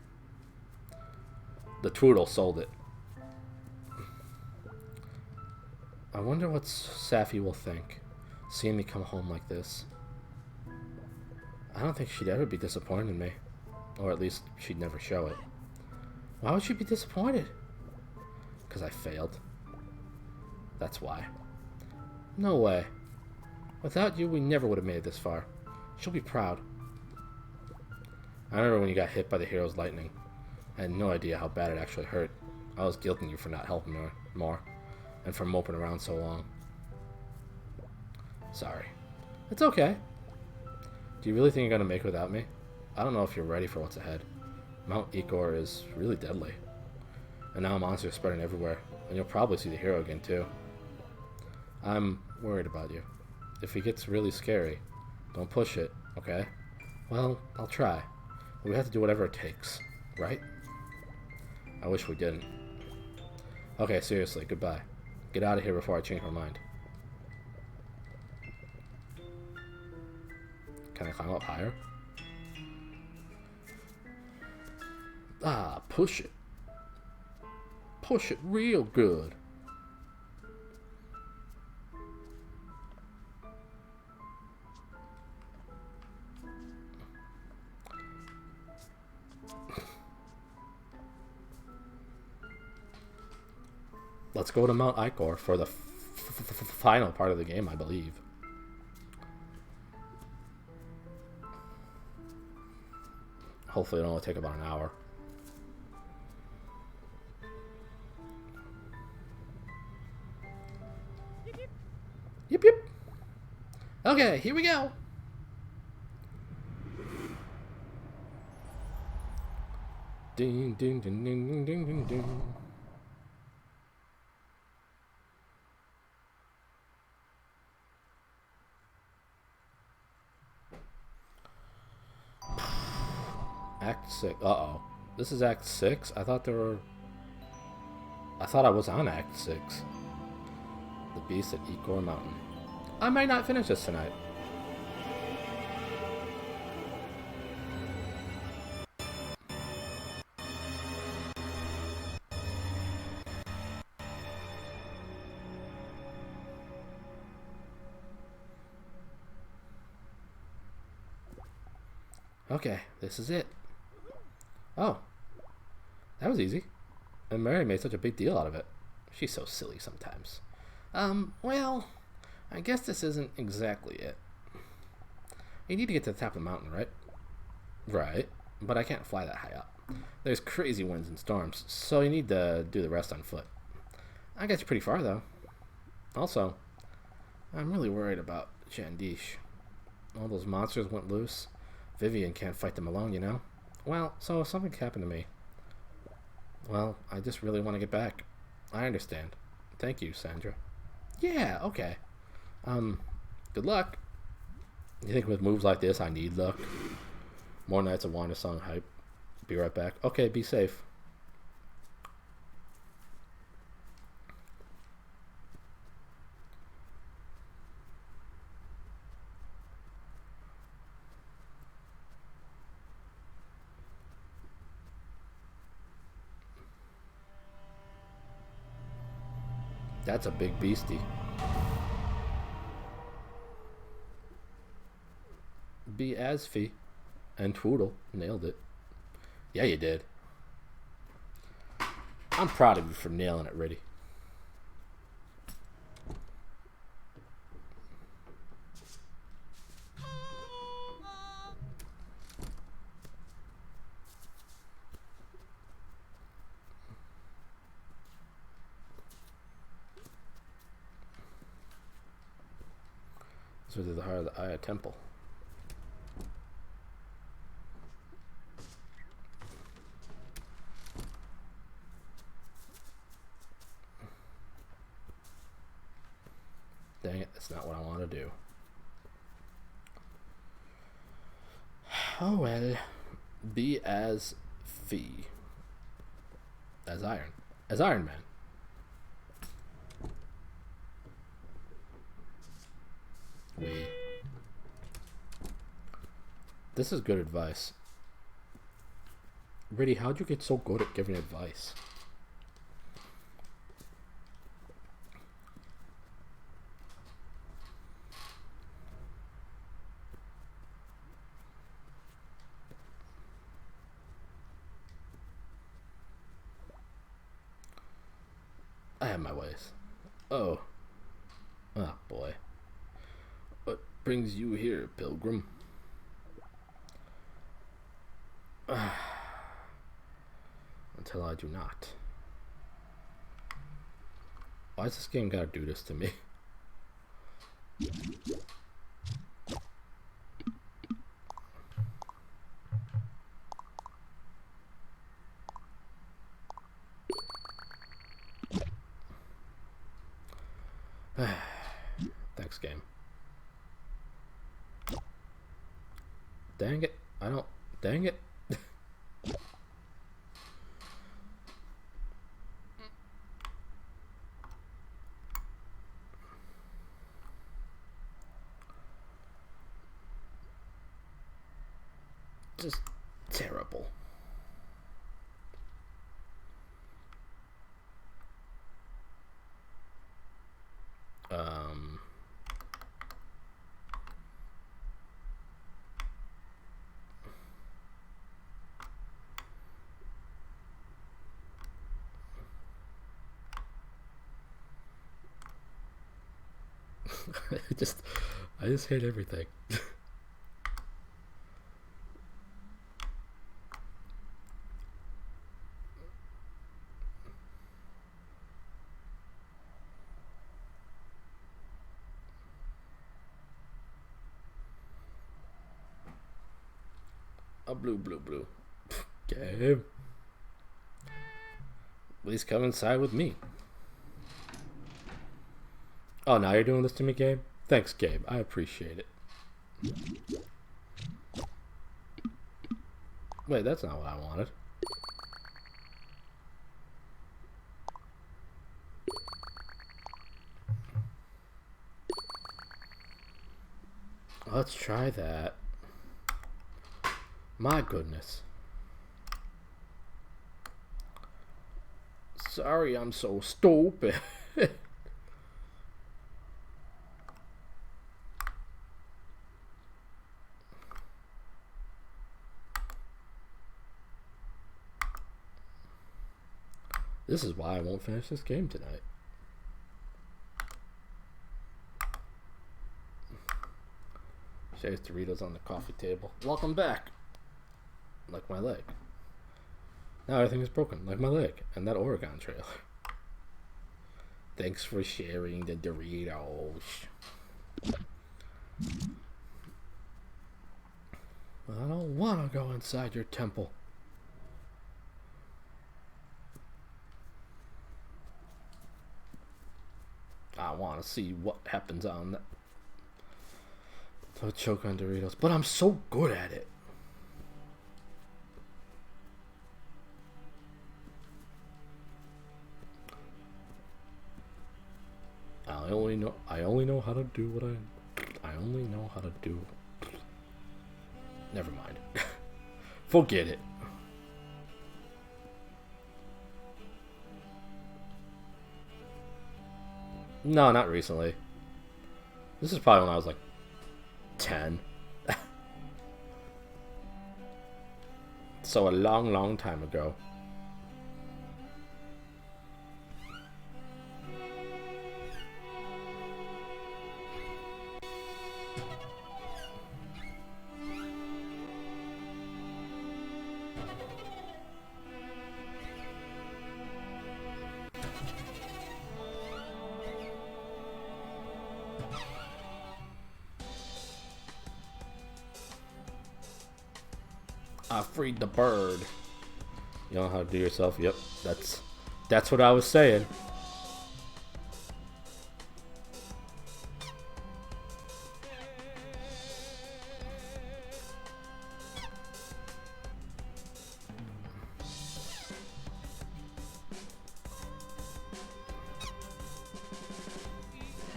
The Twoodle sold it. I wonder what Safi will think, seeing me come home like this. I don't think she'd ever be disappointed in me. Or at least, she'd never show it. Why would she be disappointed? Because I failed. That's why. No way. Without you, we never would have made it this far. She'll be proud. I remember when you got hit by the hero's lightning. I had no idea how bad it actually hurt. I was guilting you for not helping her more. And for moping around so long. Sorry. It's okay. Do you really think you're going to make it without me? I don't know if you're ready for what's ahead. Mount Ikor is really deadly. And now monsters are spreading everywhere. And you'll probably see the hero again, too. I'm worried about you. If he gets really scary, don't push it, okay? Well, I'll try. We have to do whatever it takes, right? I wish we didn't. Okay, seriously, goodbye. Get out of here before I change my mind. Can I climb up higher? Ah, push it. Push it real good. Let's go to Mount Icor for the final part of the game, I believe. Hopefully it'll only take about an hour. Yep, yep. Okay, here we go. Ding, ding, ding, ding, ding, ding, ding, ding. Act 6. Uh-oh. This is Act 6? I thought I was on Act 6. The Beast at Icor Mountain. I might not finish this tonight. Okay, this is it. Oh, that was easy. And Mary made such a big deal out of it. She's so silly sometimes. Well, I guess this isn't exactly it. You need to get to the top of the mountain, right? Right, but I can't fly that high up. There's crazy winds and storms, so you need to do the rest on foot. I got you pretty far, though. Also, I'm really worried about Jandish. All those monsters went loose. Vivian can't fight them alone, you know? Well, so if something happened to me, well, I just really want to get back. I understand. Thank you, Sandra. Yeah, okay. Good luck. You think with moves like this, I need luck? More nights of Wandersong hype. Be right back. Okay, be safe. That's a big beastie. Be Asfee and Twoodle. Nailed it. Yeah, you did. I'm proud of you for nailing it, Riddy. This was the heart of the Aya Temple. Dang it, that's not what I want to do. Oh well. Be as Fee. As Iron. As Iron Man. This is good advice. Riddy, how'd you get so good at giving advice? I have my ways. Oh. Oh boy. What brings you here, pilgrim? Until I do not. Why does this game gotta do this to me? next game. Dang it. I don't... Dang it. Just terrible. I just hate everything. A blue. Gabe. Please come inside with me. Oh, now you're doing this to me, Gabe? Thanks, Gabe. I appreciate it. Wait, that's not what I wanted. Let's try that. My goodness. Sorry, I'm so stupid. This is why I won't finish this game tonight. Shay's Doritos on the coffee table. Welcome back. Like my leg. Now everything is broken, like my leg and that Oregon Trail. Thanks for sharing the Doritos. I don't want to go inside your temple. I want to see what happens on that. I'll choke on Doritos, but I'm so good at it. I only know how to do what I only know how to do. Never mind. Forget it. No, not recently. This is probably when I was like 10. So a long time ago. I freed the bird. You know how to do yourself? Yep, that's what I was saying.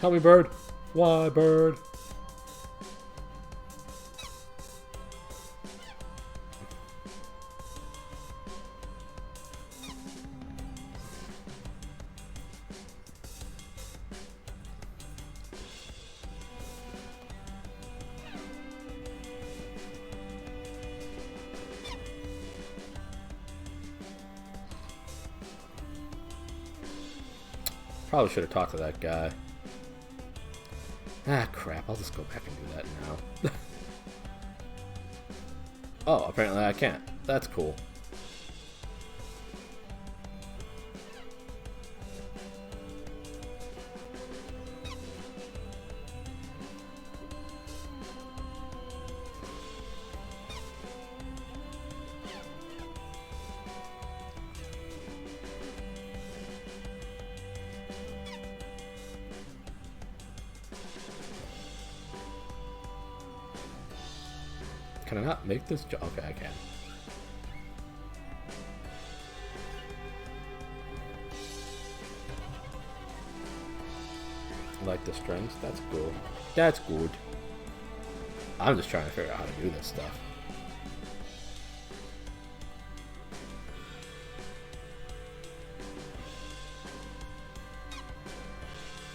Help me, bird. Why, bird? Probably should have talked to that guy. Ah, crap. I'll just go back and do that now. Oh, apparently I can't. That's cool. Can I not make this jump? Okay, I can. Like the strings? That's cool. That's good. I'm just trying to figure out how to do this stuff.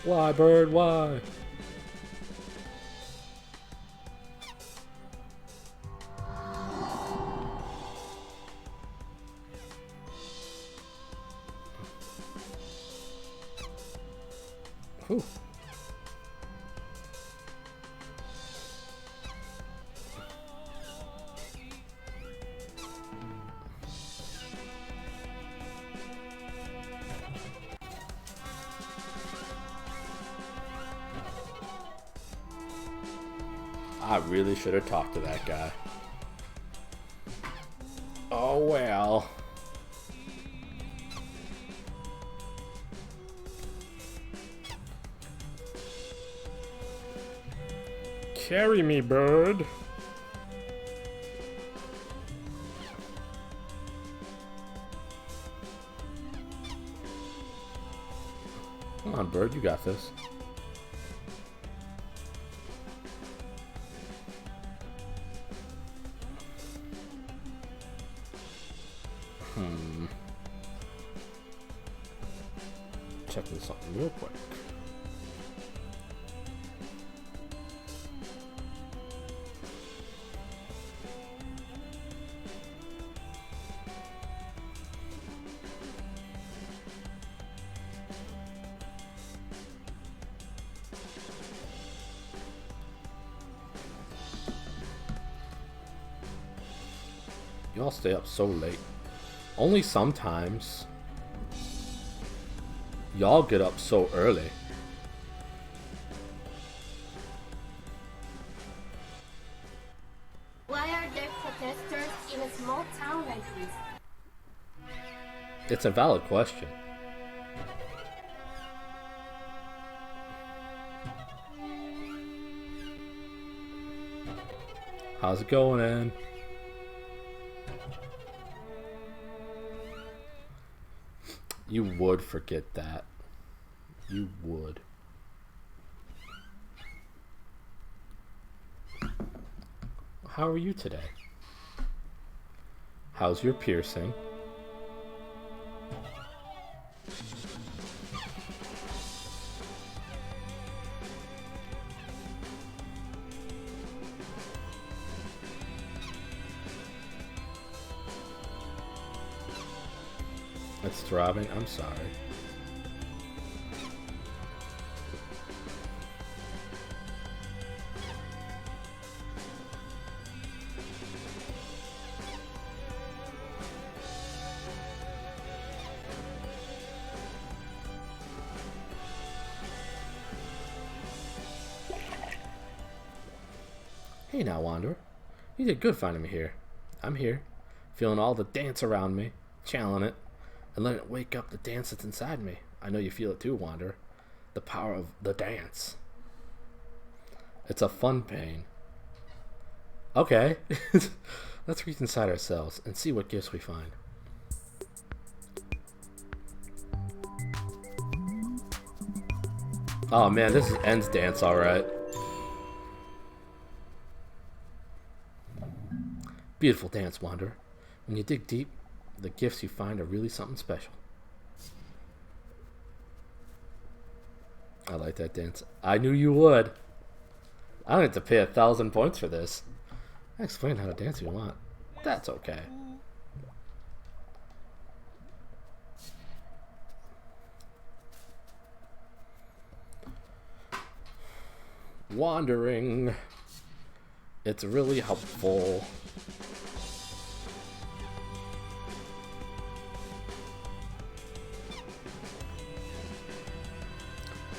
Why, bird? Why? Whew. I really should have talked to that guy. Oh well. Carry me, bird. Come on, bird, you got this. Checking something real quick. Y'all stay up so late. Only sometimes. Y'all get up so early. Why are there protesters in a small town like this? It's a valid question. How's it going, Ann? You would forget that. You would. How are you today? How's your piercing? It's throbbing. I'm sorry. Hey now, Wanderer. You did good finding me here. I'm here, feeling all the dance around me, channeling it, and letting it wake up the dance that's inside me. I know you feel it too, Wanderer. The power of the dance. It's a fun pain. Okay. Let's reach inside ourselves and see what gifts we find. Oh man, this is End's dance, alright. Beautiful dance, Wanderer. When you dig deep, the gifts you find are really something special. I like that dance. I knew you would. I don't have to pay 1,000 points for this. I explain how to dance if you want. That's okay. Wandering. It's really helpful.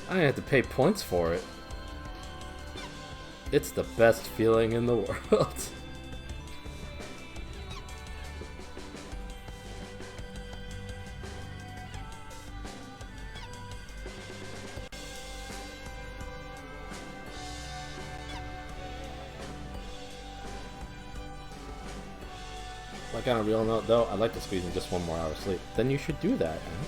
I didn't have to pay points for it. It's the best feeling in the world. Like on a real note, though, I'd like to squeeze in just 1 more hour of sleep. Then you should do that, man.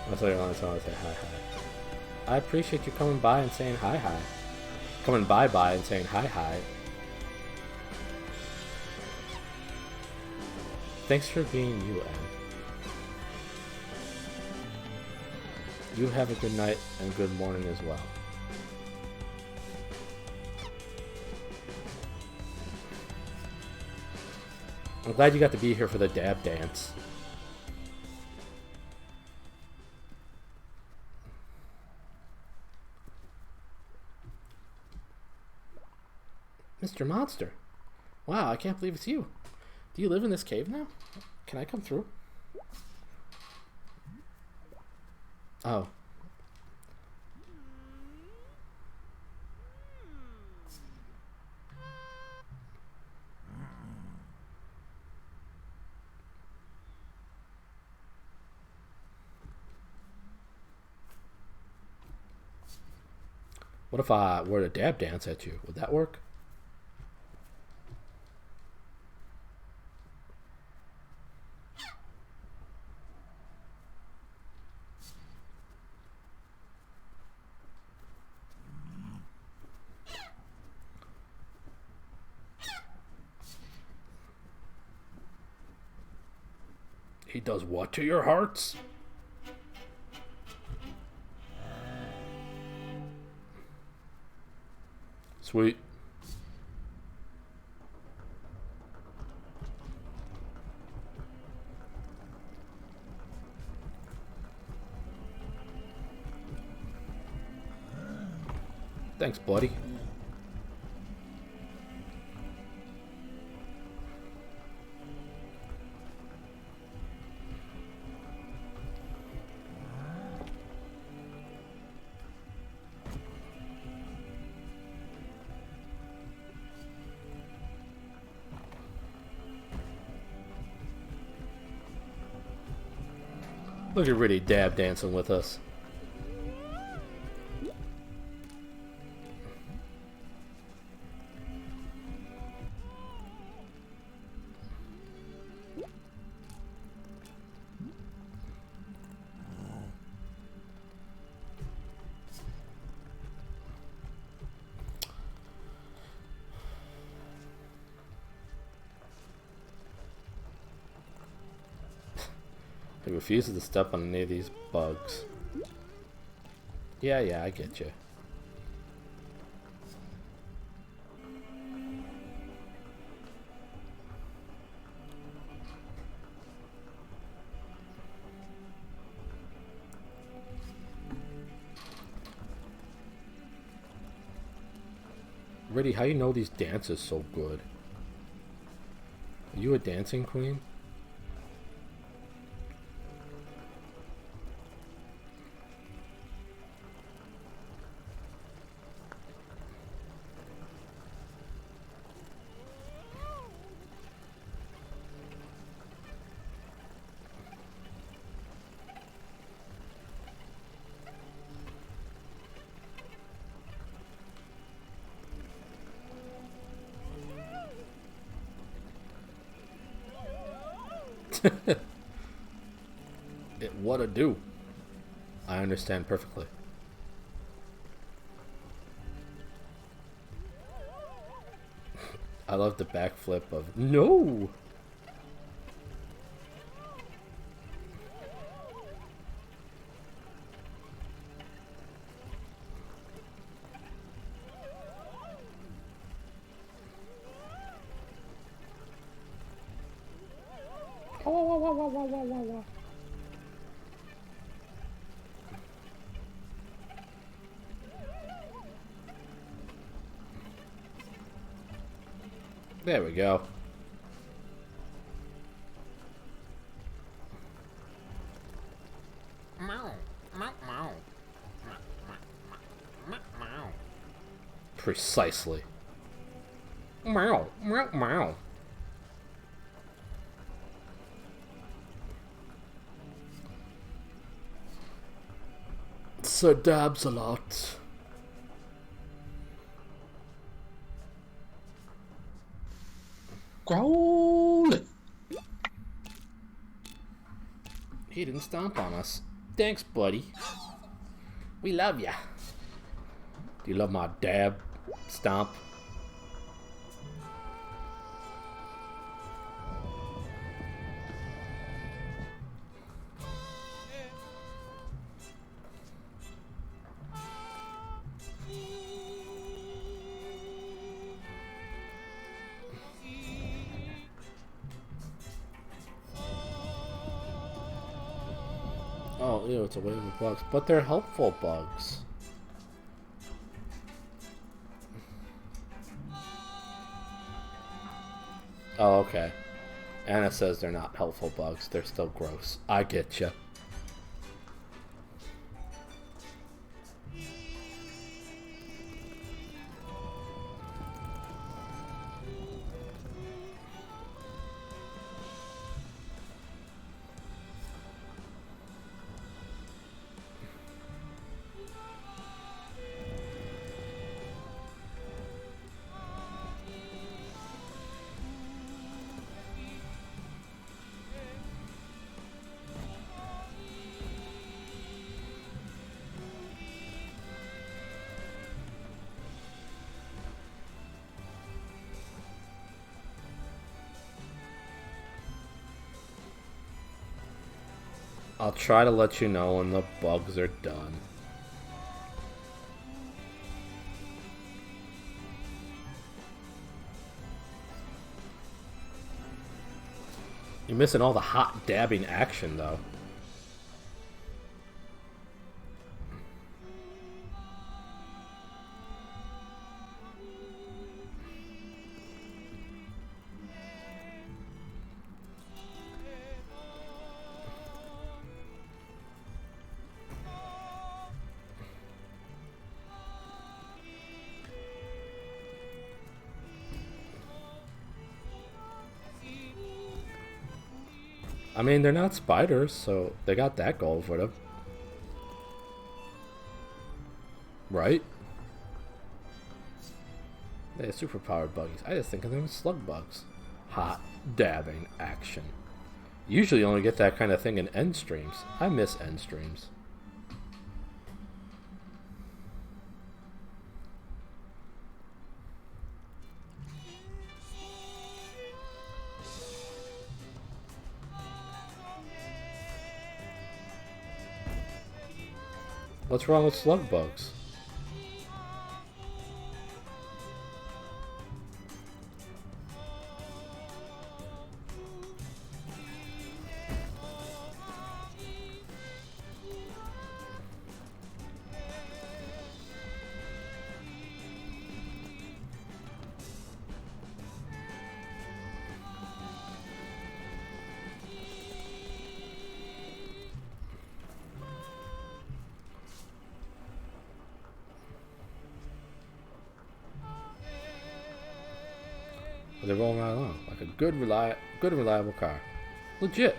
That's what I want to say. Hi, hi. I appreciate you coming by and saying hi, hi. Coming by and saying hi, hi. Thanks for being you, Anne. You have a good night and good morning as well. I'm glad you got to be here for the dab dance. Mr. Monster. Wow, I can't believe it's you. Do you live in this cave now? Can I come through? Oh. What if I were to dab dance at you? Would that work? He does what to your hearts? Sweet. Thanks, buddy. Look at Riddy dab dancing with us. He refuses to step on any of these bugs. Yeah, I get you. Riddy, how you know these dances so good? Are you a dancing queen? What a do. I understand perfectly. I love the backflip of no. There we go. Precisely. Meow, meow, meow. Sir dabs a lot. Growl. He didn't stomp on us. Thanks, buddy. We love ya. Do you love my dab stomp? Oh, ew, it's a wave of bugs. But they're helpful bugs. Oh, okay. Anna says they're not helpful bugs. They're still gross. I get you. I'll try to let you know when the bugs are done. You're missing all the hot dabbing action, though. I mean, they're not spiders, so they got that going for them. Right? They're superpowered buggies. I just think of them as slug bugs. Hot dabbing action. Usually you only get that kind of thing in end streams. I miss end streams. What's wrong with slug bugs? They're rolling right along like a good and reliable car. Legit.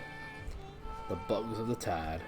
The bugs of the tide.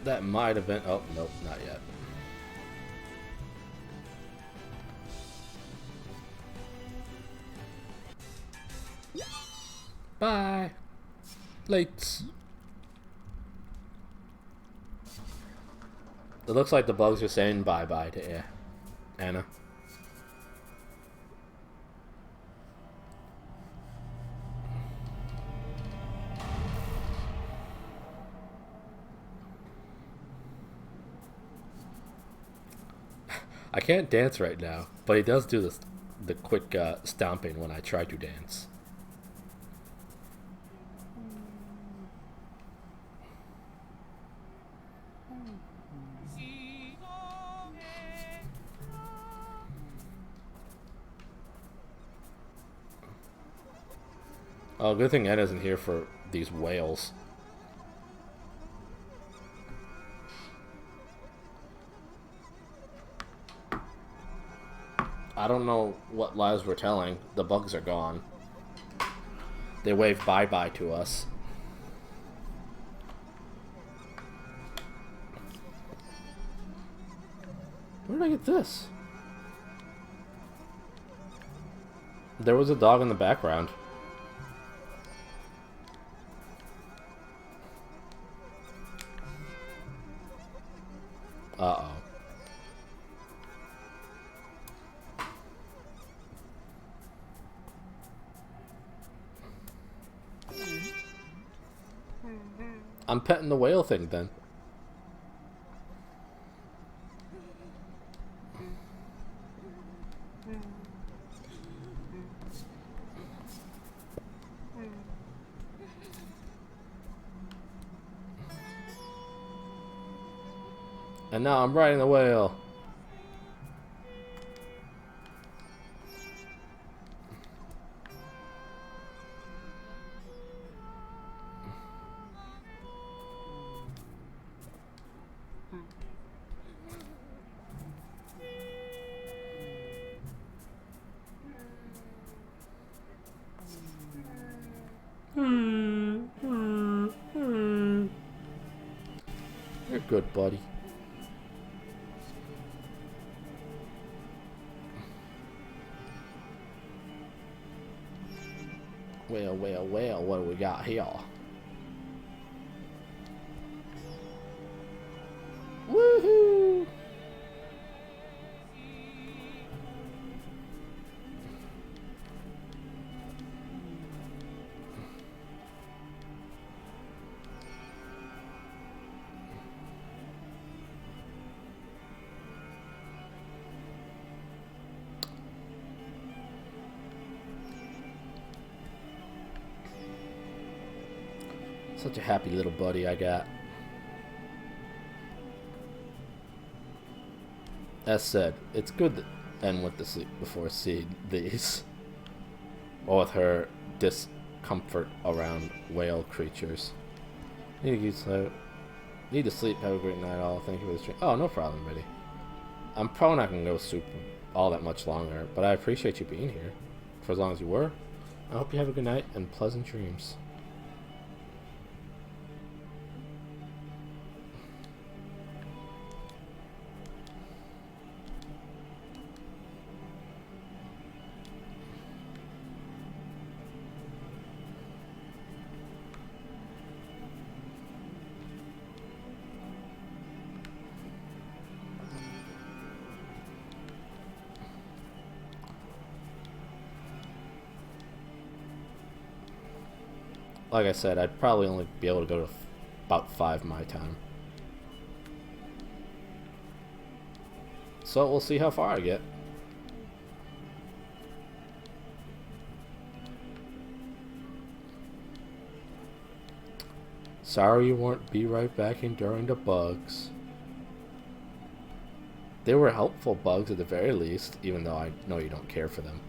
That might have been... Oh, nope, not yet. Bye. Late. It looks like the bugs are saying bye-bye to Anna. I can't dance right now, but he does do the quick stomping when I try to dance. Oh, good thing Ed isn't here for these whales. I don't know what lies we're telling. The bugs are gone. They wave bye-bye to us. Where did I get this? There was a dog in the background. Uh-oh. I'm petting the whale thing then. And now I'm riding the whale. You're good, buddy. Well, what do we got here? Woohoo! Such a happy little buddy I got. As said, it's good that Anne went to sleep before seeing these. Or with her discomfort around whale creatures. Need to sleep. Have a great night all. Thank you for the stream. Oh, no problem, buddy. I'm probably not going to go sleep all that much longer, but I appreciate you being here for as long as you were. I hope you have a good night and pleasant dreams. Like I said, I'd probably only be able to go to about 5 my time. So we'll see how far I get. Sorry you weren't be right back enduring the bugs. They were helpful bugs at the very least, even though I know you don't care for them.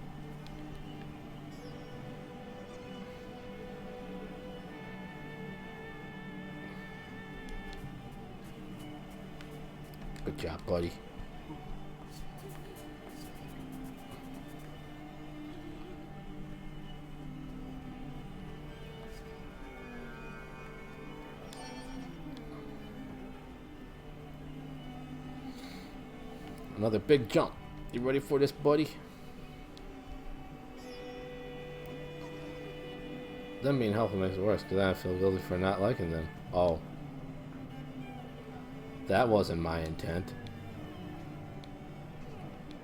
Good job, buddy. Another big jump. You ready for this, buddy? Them being helpful makes it worse, because I feel guilty for not liking them. Oh. That wasn't my intent.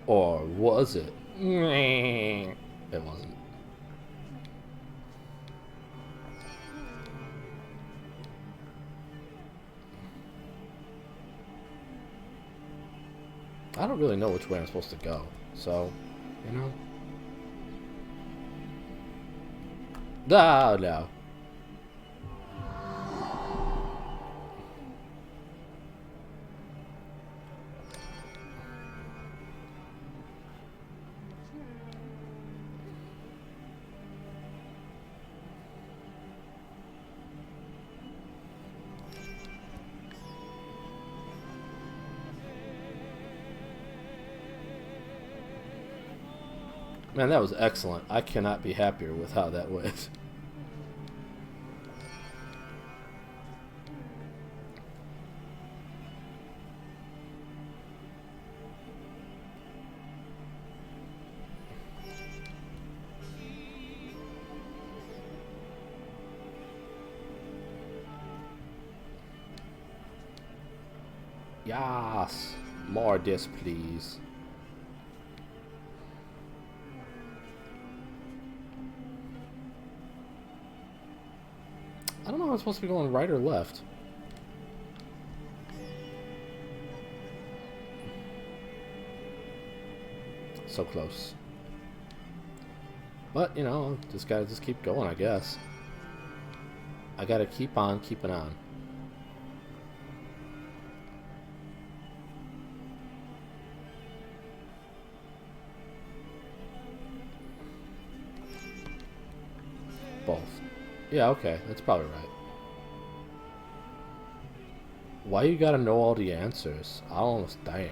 Or was it? It wasn't. I don't really know which way I'm supposed to go, so, you know. No. Man, that was excellent. I cannot be happier with how that went. Yes! More this, please. I don't know if I'm supposed to be going right or left. So close. But, you know, just gotta keep going, I guess. I gotta keep on keeping on. Both. Yeah, okay, that's probably right. Why you gotta know all the answers? I don't understand.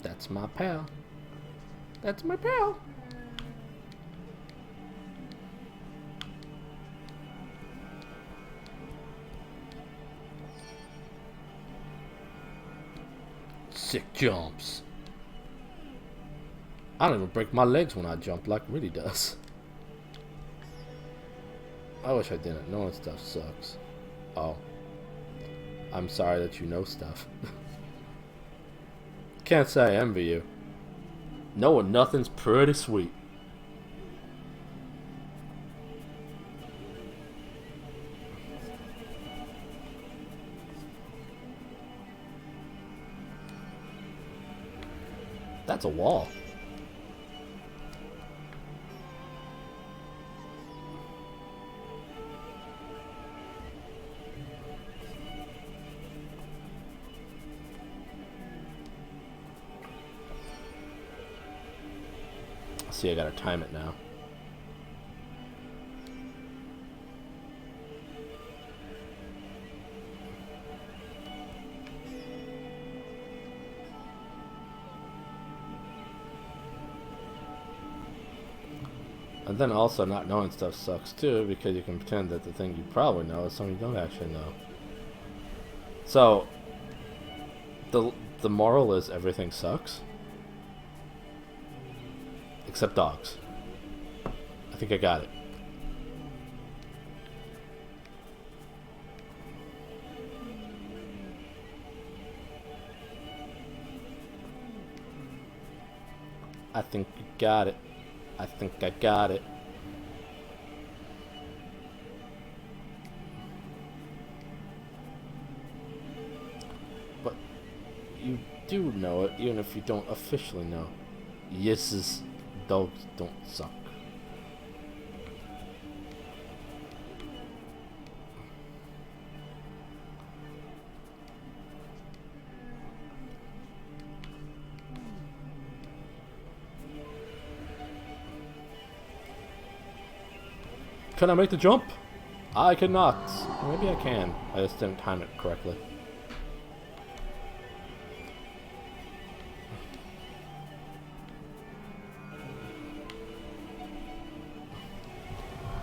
That's my pal. That's my pal. Sick jumps. I don't even break my legs when I jump like Riddy does. I wish I didn't. Knowing stuff sucks. Oh. I'm sorry that you know stuff. Can't say I envy you. Knowing nothing's pretty sweet. That's a wall. See, I gotta time it now. And then also not knowing stuff sucks too, because you can pretend that the thing you probably know is something you don't actually know. So, the moral is everything sucks. Except dogs. I think I got it. I think you got it. I think I got it. But you do know it, even if you don't officially know. Yeses, dogs don't suck. Can I make the jump? I cannot. Maybe I can. I just didn't time it correctly.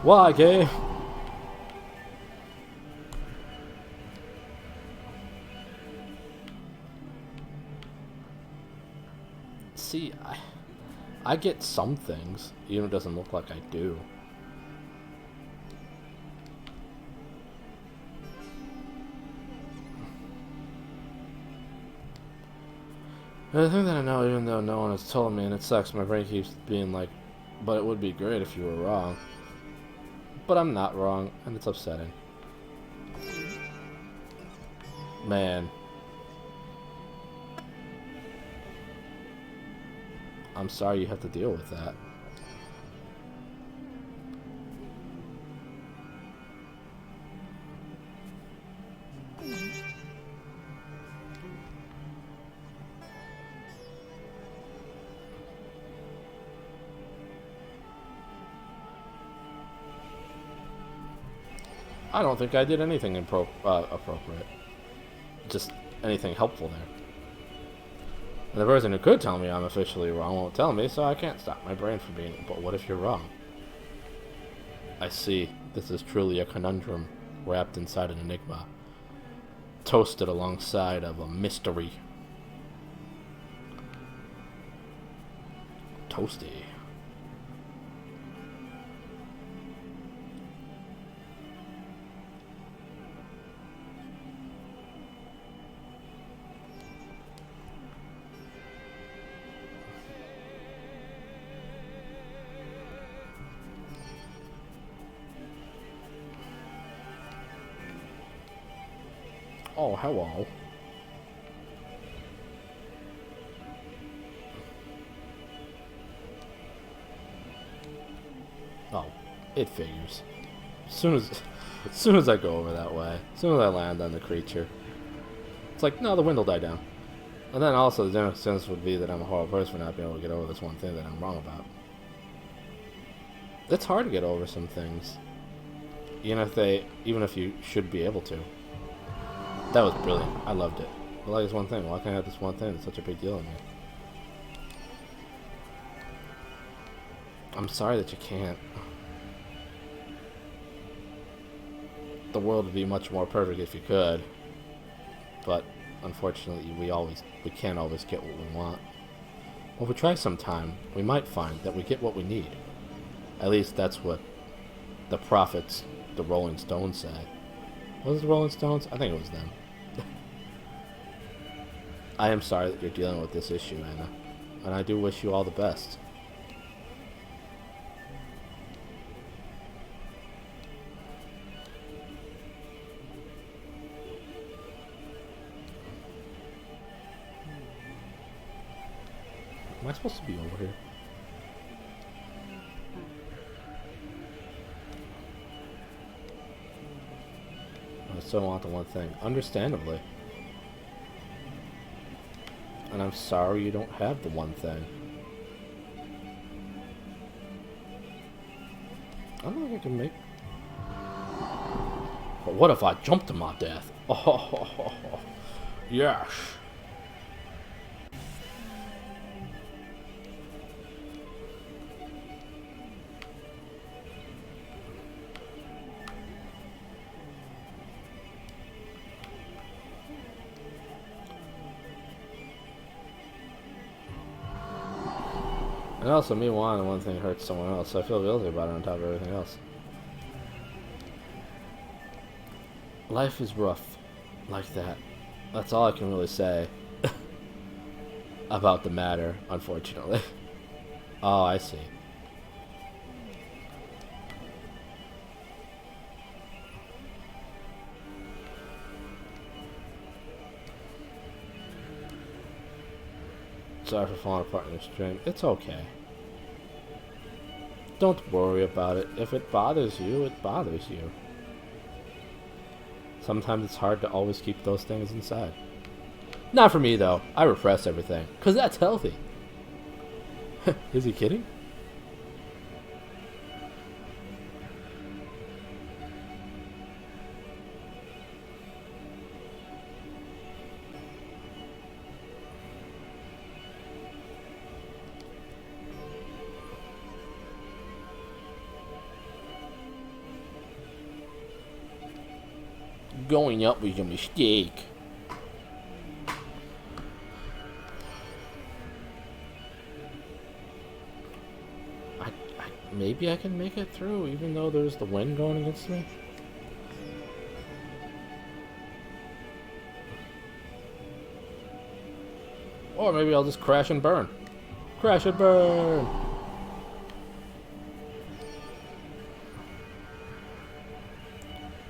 Why, gay? See, I get some things, even if it doesn't look like I do. The thing that I know, even though no one has told me, and it sucks, my brain keeps being like, but it would be great if you were wrong. But I'm not wrong, and it's upsetting. Man. I'm sorry you have to deal with that. I don't think I did anything appropriate. Just anything helpful there. And the person who could tell me I'm officially wrong won't tell me, so I can't stop my brain from being, but what if you're wrong? I see. This is truly a conundrum wrapped inside an enigma. Toasted alongside of a mystery. Toasty. Oh, hello. Oh, it figures. As soon as I go over that way, as soon as I land on the creature, it's like, no, the wind will die down. And then also the general sense would be that I'm a horrible person for not being able to get over this one thing that I'm wrong about. It's hard to get over some things, even if you should be able to. That was brilliant. I loved it. I like this one thing. Why can't I have this one thing that's such a big deal to me? I'm sorry that you can't. The world would be much more perfect if you could. But unfortunately, we can't always get what we want. Well, if we try sometime, we might find that we get what we need. At least that's what the prophets, the Rolling Stones, say. Was it the Rolling Stones? I think it was them. I am sorry that you're dealing with this issue, Anna. And I do wish you all the best. Am I supposed to be over here? I still want the one thing. Understandably. And I'm sorry you don't have the one thing. I don't think I can make... But what if I jumped to my death? Oh, yes. And also, me wanting one thing hurts someone else, so I feel guilty about it on top of everything else. Life is rough, like that. That's all I can really say about the matter, unfortunately. Oh, I see. Sorry for falling apart in your stream. It's okay. Don't worry about it. If it bothers you, it bothers you. Sometimes it's hard to always keep those things inside. Not for me, though. I repress everything. Because that's healthy. Is he kidding? Going up was a mistake. Maybe I can make it through, even though there's the wind going against me. Or maybe I'll just crash and burn. Crash and burn!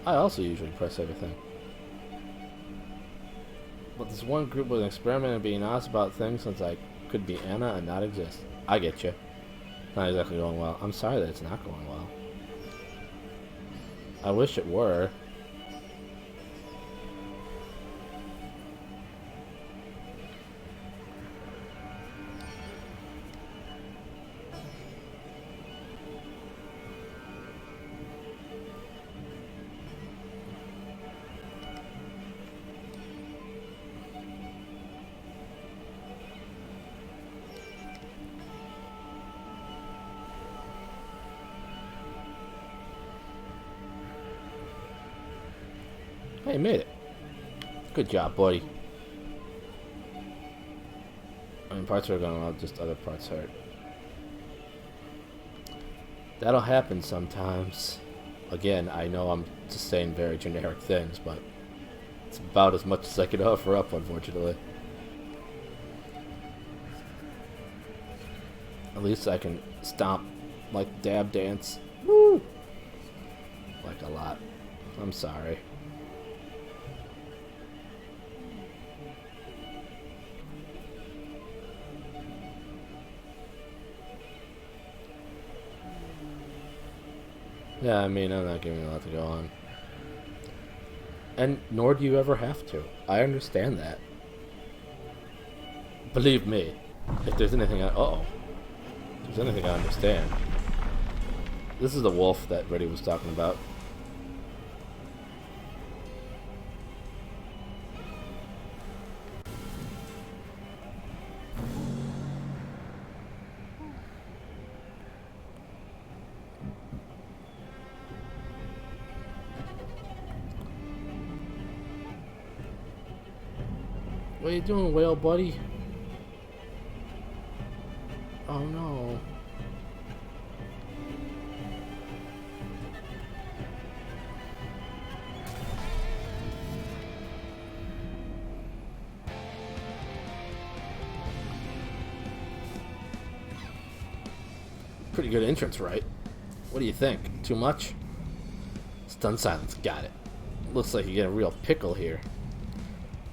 I also usually press everything. But this one group was experimenting being honest about things since I could be Anna and not exist. I get you. Not exactly going well. I'm sorry that it's not going well. I wish it were. Hey, you made it. Good job, buddy. I mean, parts are going well, just other parts hurt. That'll happen sometimes. Again, I know I'm just saying very generic things, but it's about as much as I can offer up, unfortunately. At least I can stomp like dab dance. Woo! Like a lot. I'm sorry. Yeah, I mean, I'm not giving you a lot to go on. And nor do you ever have to. I understand that. Believe me, if there's anything I... Uh-oh. If there's anything I understand. This is the wolf that Reddy was talking about. What are you doing, whale buddy? Oh no. Pretty good entrance, right? What do you think? Too much? Stun silence, got it. Looks like you get a real pickle here.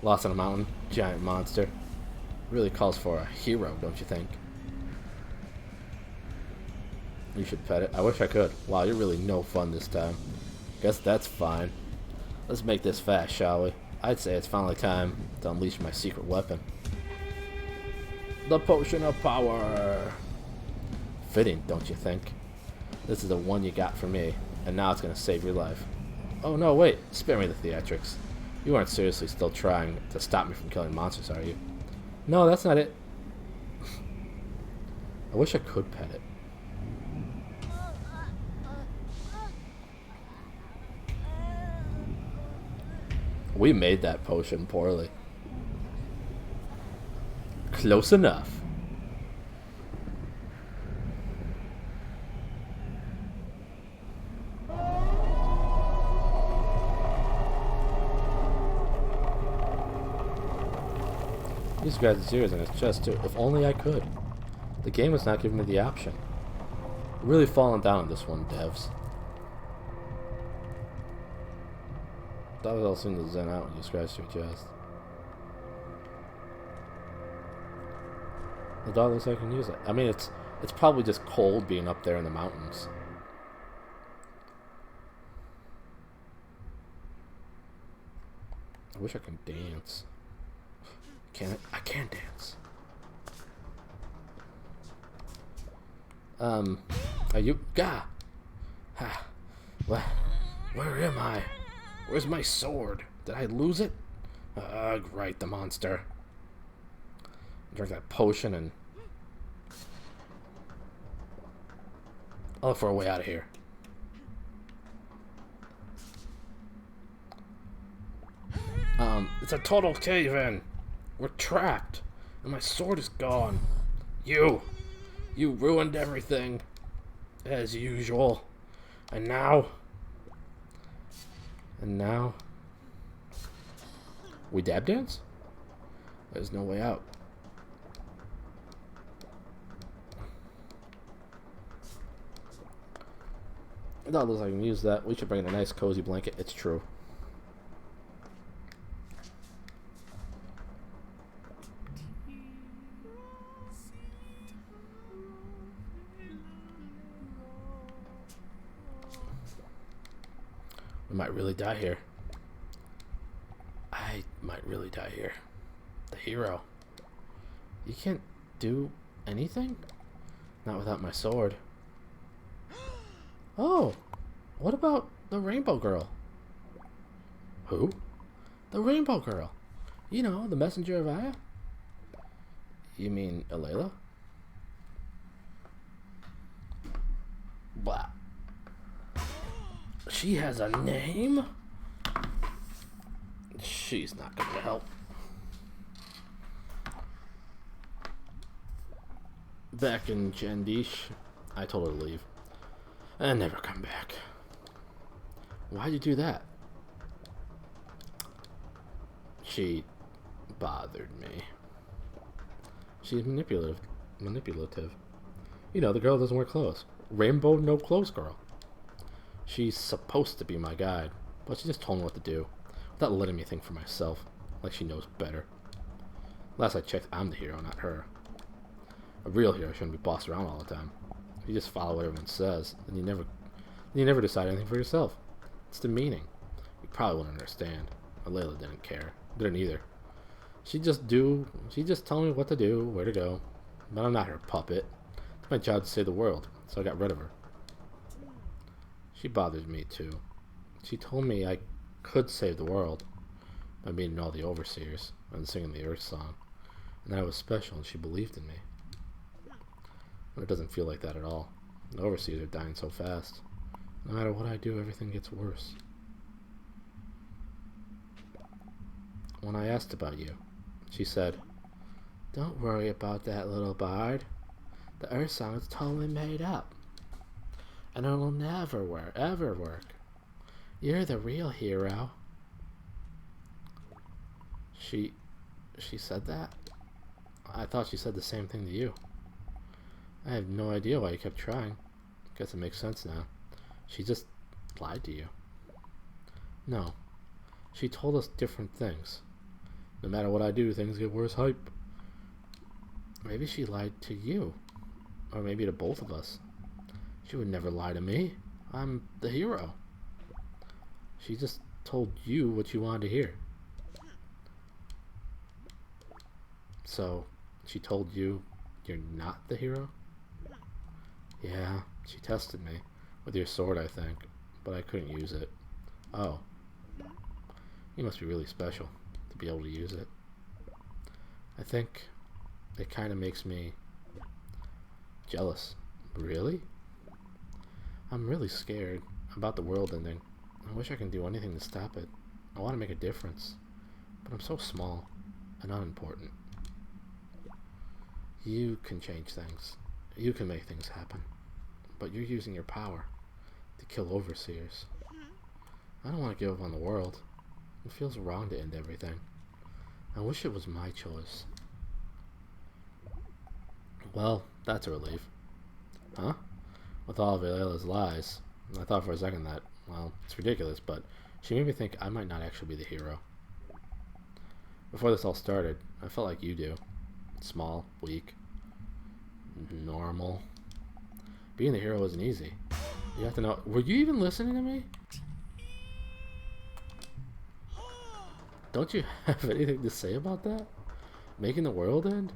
Lost on a mountain, giant monster. Really calls for a hero, don't you think? You should pet it. I wish I could. Wow, you're really no fun this time. Guess that's fine. Let's make this fast, shall we? I'd say it's finally time to unleash my secret weapon. The Potion of Power! Fitting, don't you think? This is the one you got for me, and now it's gonna save your life. Oh no, wait. Spare me the theatrics. You aren't seriously still trying to stop me from killing monsters, are you? No, that's not it. I wish I could pet it. We made that potion poorly. Close enough. These guys are serious in his chest too. If only I could. The game is not giving me the option. Really falling down on this one, devs. That was all seem to zen out when you scratched your chest. The dog looks like I can use it. I mean, it's probably just cold being up there in the mountains. I wish I could dance. Can I? I can dance. Are you? Gah! Ha! What? Where am I? Where's my sword? Did I lose it? Ugh, right, the monster. Drink that potion and I'll look for a way out of here. It's a total cave-in. We're trapped, and my sword is gone. You ruined everything, as usual. And now, we dab dance? There's no way out. That looks like I can use that. We should bring in a nice cozy blanket. It's true. We might really die here. I might really die here. The hero. You can't do anything? Not without my sword. Oh, what about the Rainbow Girl? Who? The Rainbow Girl. You know, the messenger of Aya? You mean Alayla? Blah. She has a name? She's not going to help. Back in Jandish, I told her to leave. And never come back. Why'd you do that? She bothered me. She's manipulative. You know, the girl doesn't wear clothes. Rainbow no clothes girl. She's supposed to be my guide, but she just told me what to do, without letting me think for myself, like she knows better. Last I checked, I'm the hero, not her. A real hero shouldn't be bossed around all the time. If you just follow what everyone says, then you never decide anything for yourself. It's demeaning. You probably wouldn't understand. But Layla didn't care. Didn't either. She'd just tell me what to do, where to go. But I'm not her puppet. It's my job to save the world, so I got rid of her. She bothers me too. She told me I could save the world by meeting all the overseers and singing the Earth Song, and that I was special and she believed in me. But it doesn't feel like that at all. The overseers are dying so fast. No matter what I do, everything gets worse. When I asked about you, she said, "Don't worry about that, little bard. The Earth Song is totally made up. And it will never ever work. You're the real hero." She said that? I thought she said the same thing to you. I have no idea why you kept trying. Guess it makes sense now. She just lied to you. No. She told us different things. No matter what I do, things get worse hype. Maybe she lied to you. Or maybe to both of us. She would never lie to me. I'm the hero. She just told you what you wanted to hear. So, she told you you're not the hero? Yeah, she tested me. With your sword, I think. But I couldn't use it. Oh. You must be really special to be able to use it. I think it kind of makes me jealous. Really? I'm really scared about the world ending. I wish I could do anything to stop it. I want to make a difference. But I'm so small and unimportant. You can change things. You can make things happen. But you're using your power to kill overseers. I don't want to give up on the world. It feels wrong to end everything. I wish it was my choice. Well, that's a relief. Huh? With all of Layla's lies, I thought for a second that, well, it's ridiculous, but she made me think I might not actually be the hero. Before this all started, I felt like you do. Small, weak, normal. Being the hero isn't easy. You have to know. Were you even listening to me? Don't you have anything to say about that? Making the world end?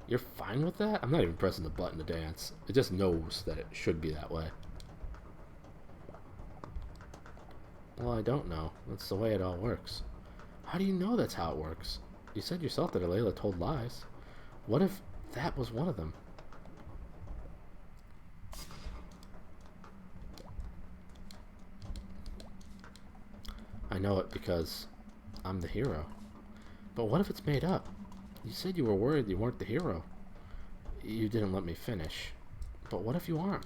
You're fine with that? I'm not even pressing the button to dance. It just knows that it should be that way. Well, I don't know. That's the way it all works. How do you know that's how it works? You said yourself that Layla told lies. What if that was one of them? I know it because I'm the hero. But what if it's made up? You said you were worried you weren't the hero. You didn't let me finish. But what if you aren't?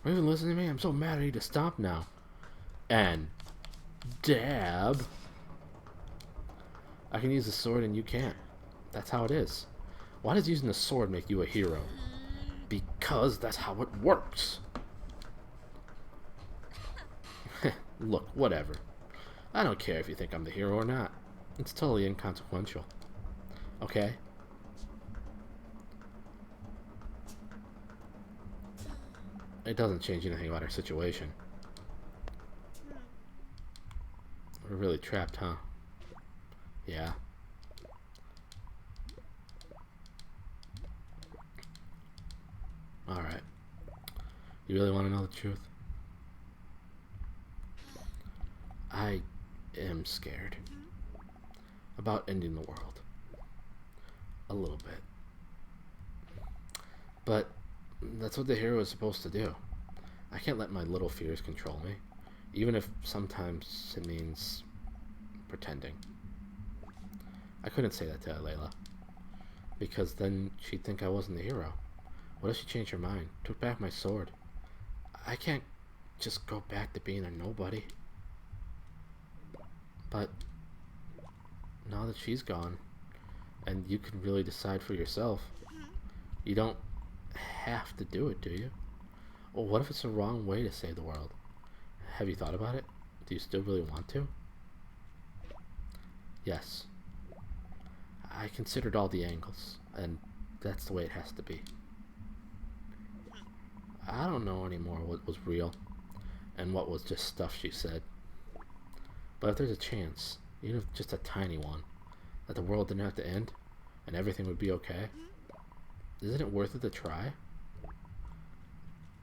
Are you even listening to me? I'm so mad I need to stop now. And dab. I can use the sword and you can't. That's how it is. Why does using the sword make you a hero? Because that's how it works. Look, whatever. I don't care if you think I'm the hero or not. It's totally inconsequential. Okay? It doesn't change anything about our situation. We're really trapped, huh? Yeah. Alright. You really want to know the truth? I am scared about ending the world. A little bit. But that's what the hero is supposed to do. I can't let my little fears control me. Even if sometimes it means pretending. I couldn't say that to Layla, because then she'd think I wasn't the hero. What if she changed her mind, took back my sword? I can't just go back to being a nobody. But now that she's gone, and you can really decide for yourself, you don't have to do it, do you? Well, what if it's the wrong way to save the world? Have you thought about it? Do you still really want to? Yes. I considered all the angles, and that's the way it has to be. I don't know anymore what was real, and what was just stuff she said. But if there's a chance, even if just a tiny one, that the world didn't have to end, and everything would be okay, isn't it worth it to try?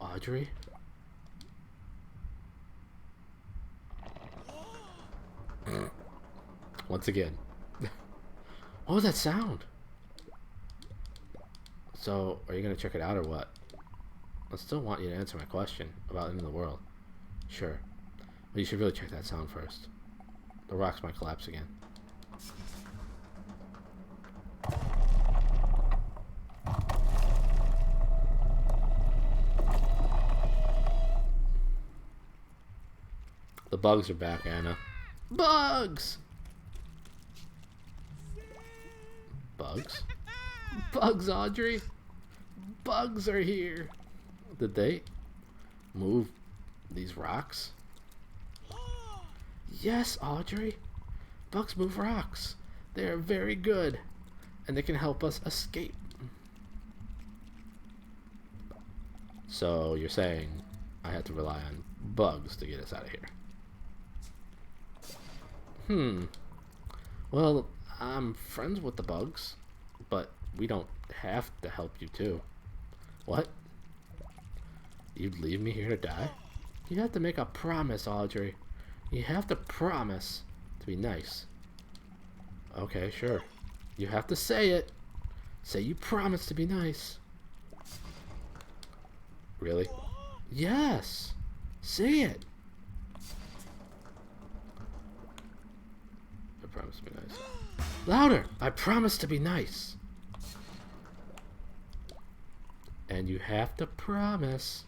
Audrey? Once again. What was that sound? So, are you going to check it out or what? I still want you to answer my question about ending the world. Sure. But you should really check that sound first. The rocks might collapse again. The bugs are back, Anna. Bugs! Bugs? Bugs, Audrey! Bugs are here! Did they move these rocks? Yes, Audrey! Bugs move rocks. They are very good. And they can help us escape. So, you're saying I had to rely on bugs to get us out of here? Well, I'm friends with the bugs, but we don't have to help you too. What? You'd leave me here to die? You have to make a promise, Audrey. You have to promise to be nice. Okay, sure. You have to say it. Say you promise to be nice. Really? Yes. Say it. I promise to be nice. Louder! I promise to be nice. And you have to promise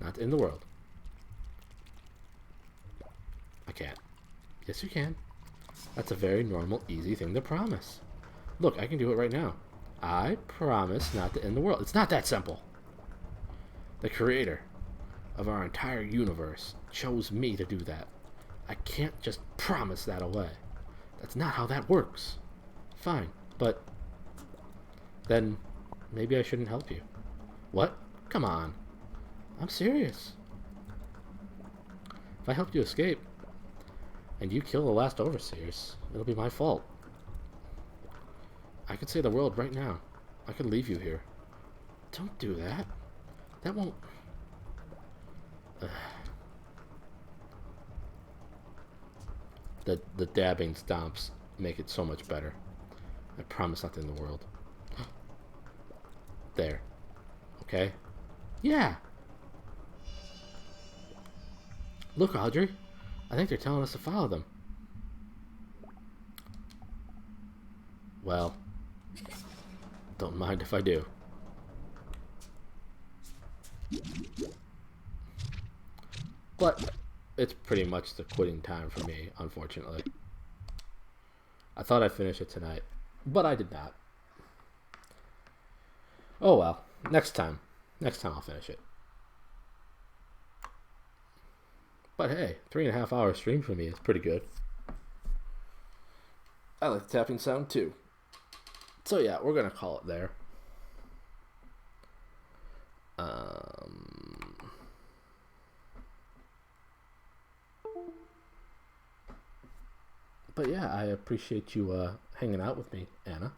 not to end the world. I can't. Yes, you can. That's a very normal, easy thing to promise. Look, I can do it right now. I promise not to end the world. It's not that simple. The creator of our entire universe chose me to do that. I can't just promise that away. That's not how that works. Fine, but then maybe I shouldn't help you. What? Come on. I'm serious. If I help you escape, and you kill the last overseers, it'll be my fault. I could save the world right now. I could leave you here. Don't do that. That won't... The dabbing stomps make it so much better. I promise not to end the world. There. Okay? Yeah! Look, Audrey. I think they're telling us to follow them. Well, don't mind if I do. But it's pretty much the quitting time for me, unfortunately. I thought I'd finish it tonight, but I did not. Oh well, next time. Next time I'll finish it. But hey, 3.5 hour stream for me is pretty good. I like the tapping sound too. So yeah, we're gonna call it there. But yeah, I appreciate you hanging out with me, Anna.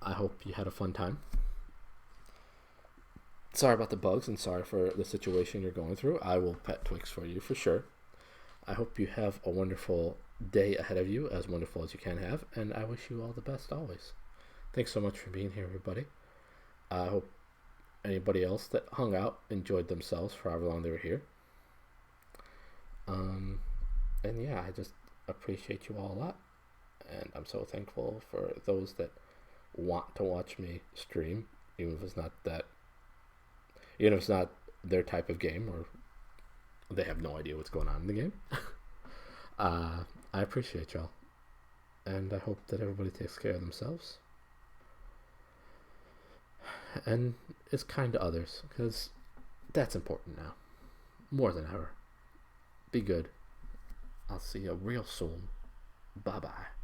I hope you had a fun time. Sorry about the bugs and sorry for the situation you're going through. I will pet Twix for you for sure. I hope you have a wonderful day ahead of you, as wonderful as you can have, and I wish you all the best always. Thanks so much for being here, everybody. I hope anybody else that hung out, enjoyed themselves for however long they were here. And yeah, I just appreciate you all a lot. And I'm so thankful for those that want to watch me stream, even if it's not their type of game, or they have no idea what's going on in the game. I appreciate y'all. And I hope that everybody takes care of themselves. And is kind to others, because that's important now. More than ever. Be good. I'll see you real soon. Bye-bye.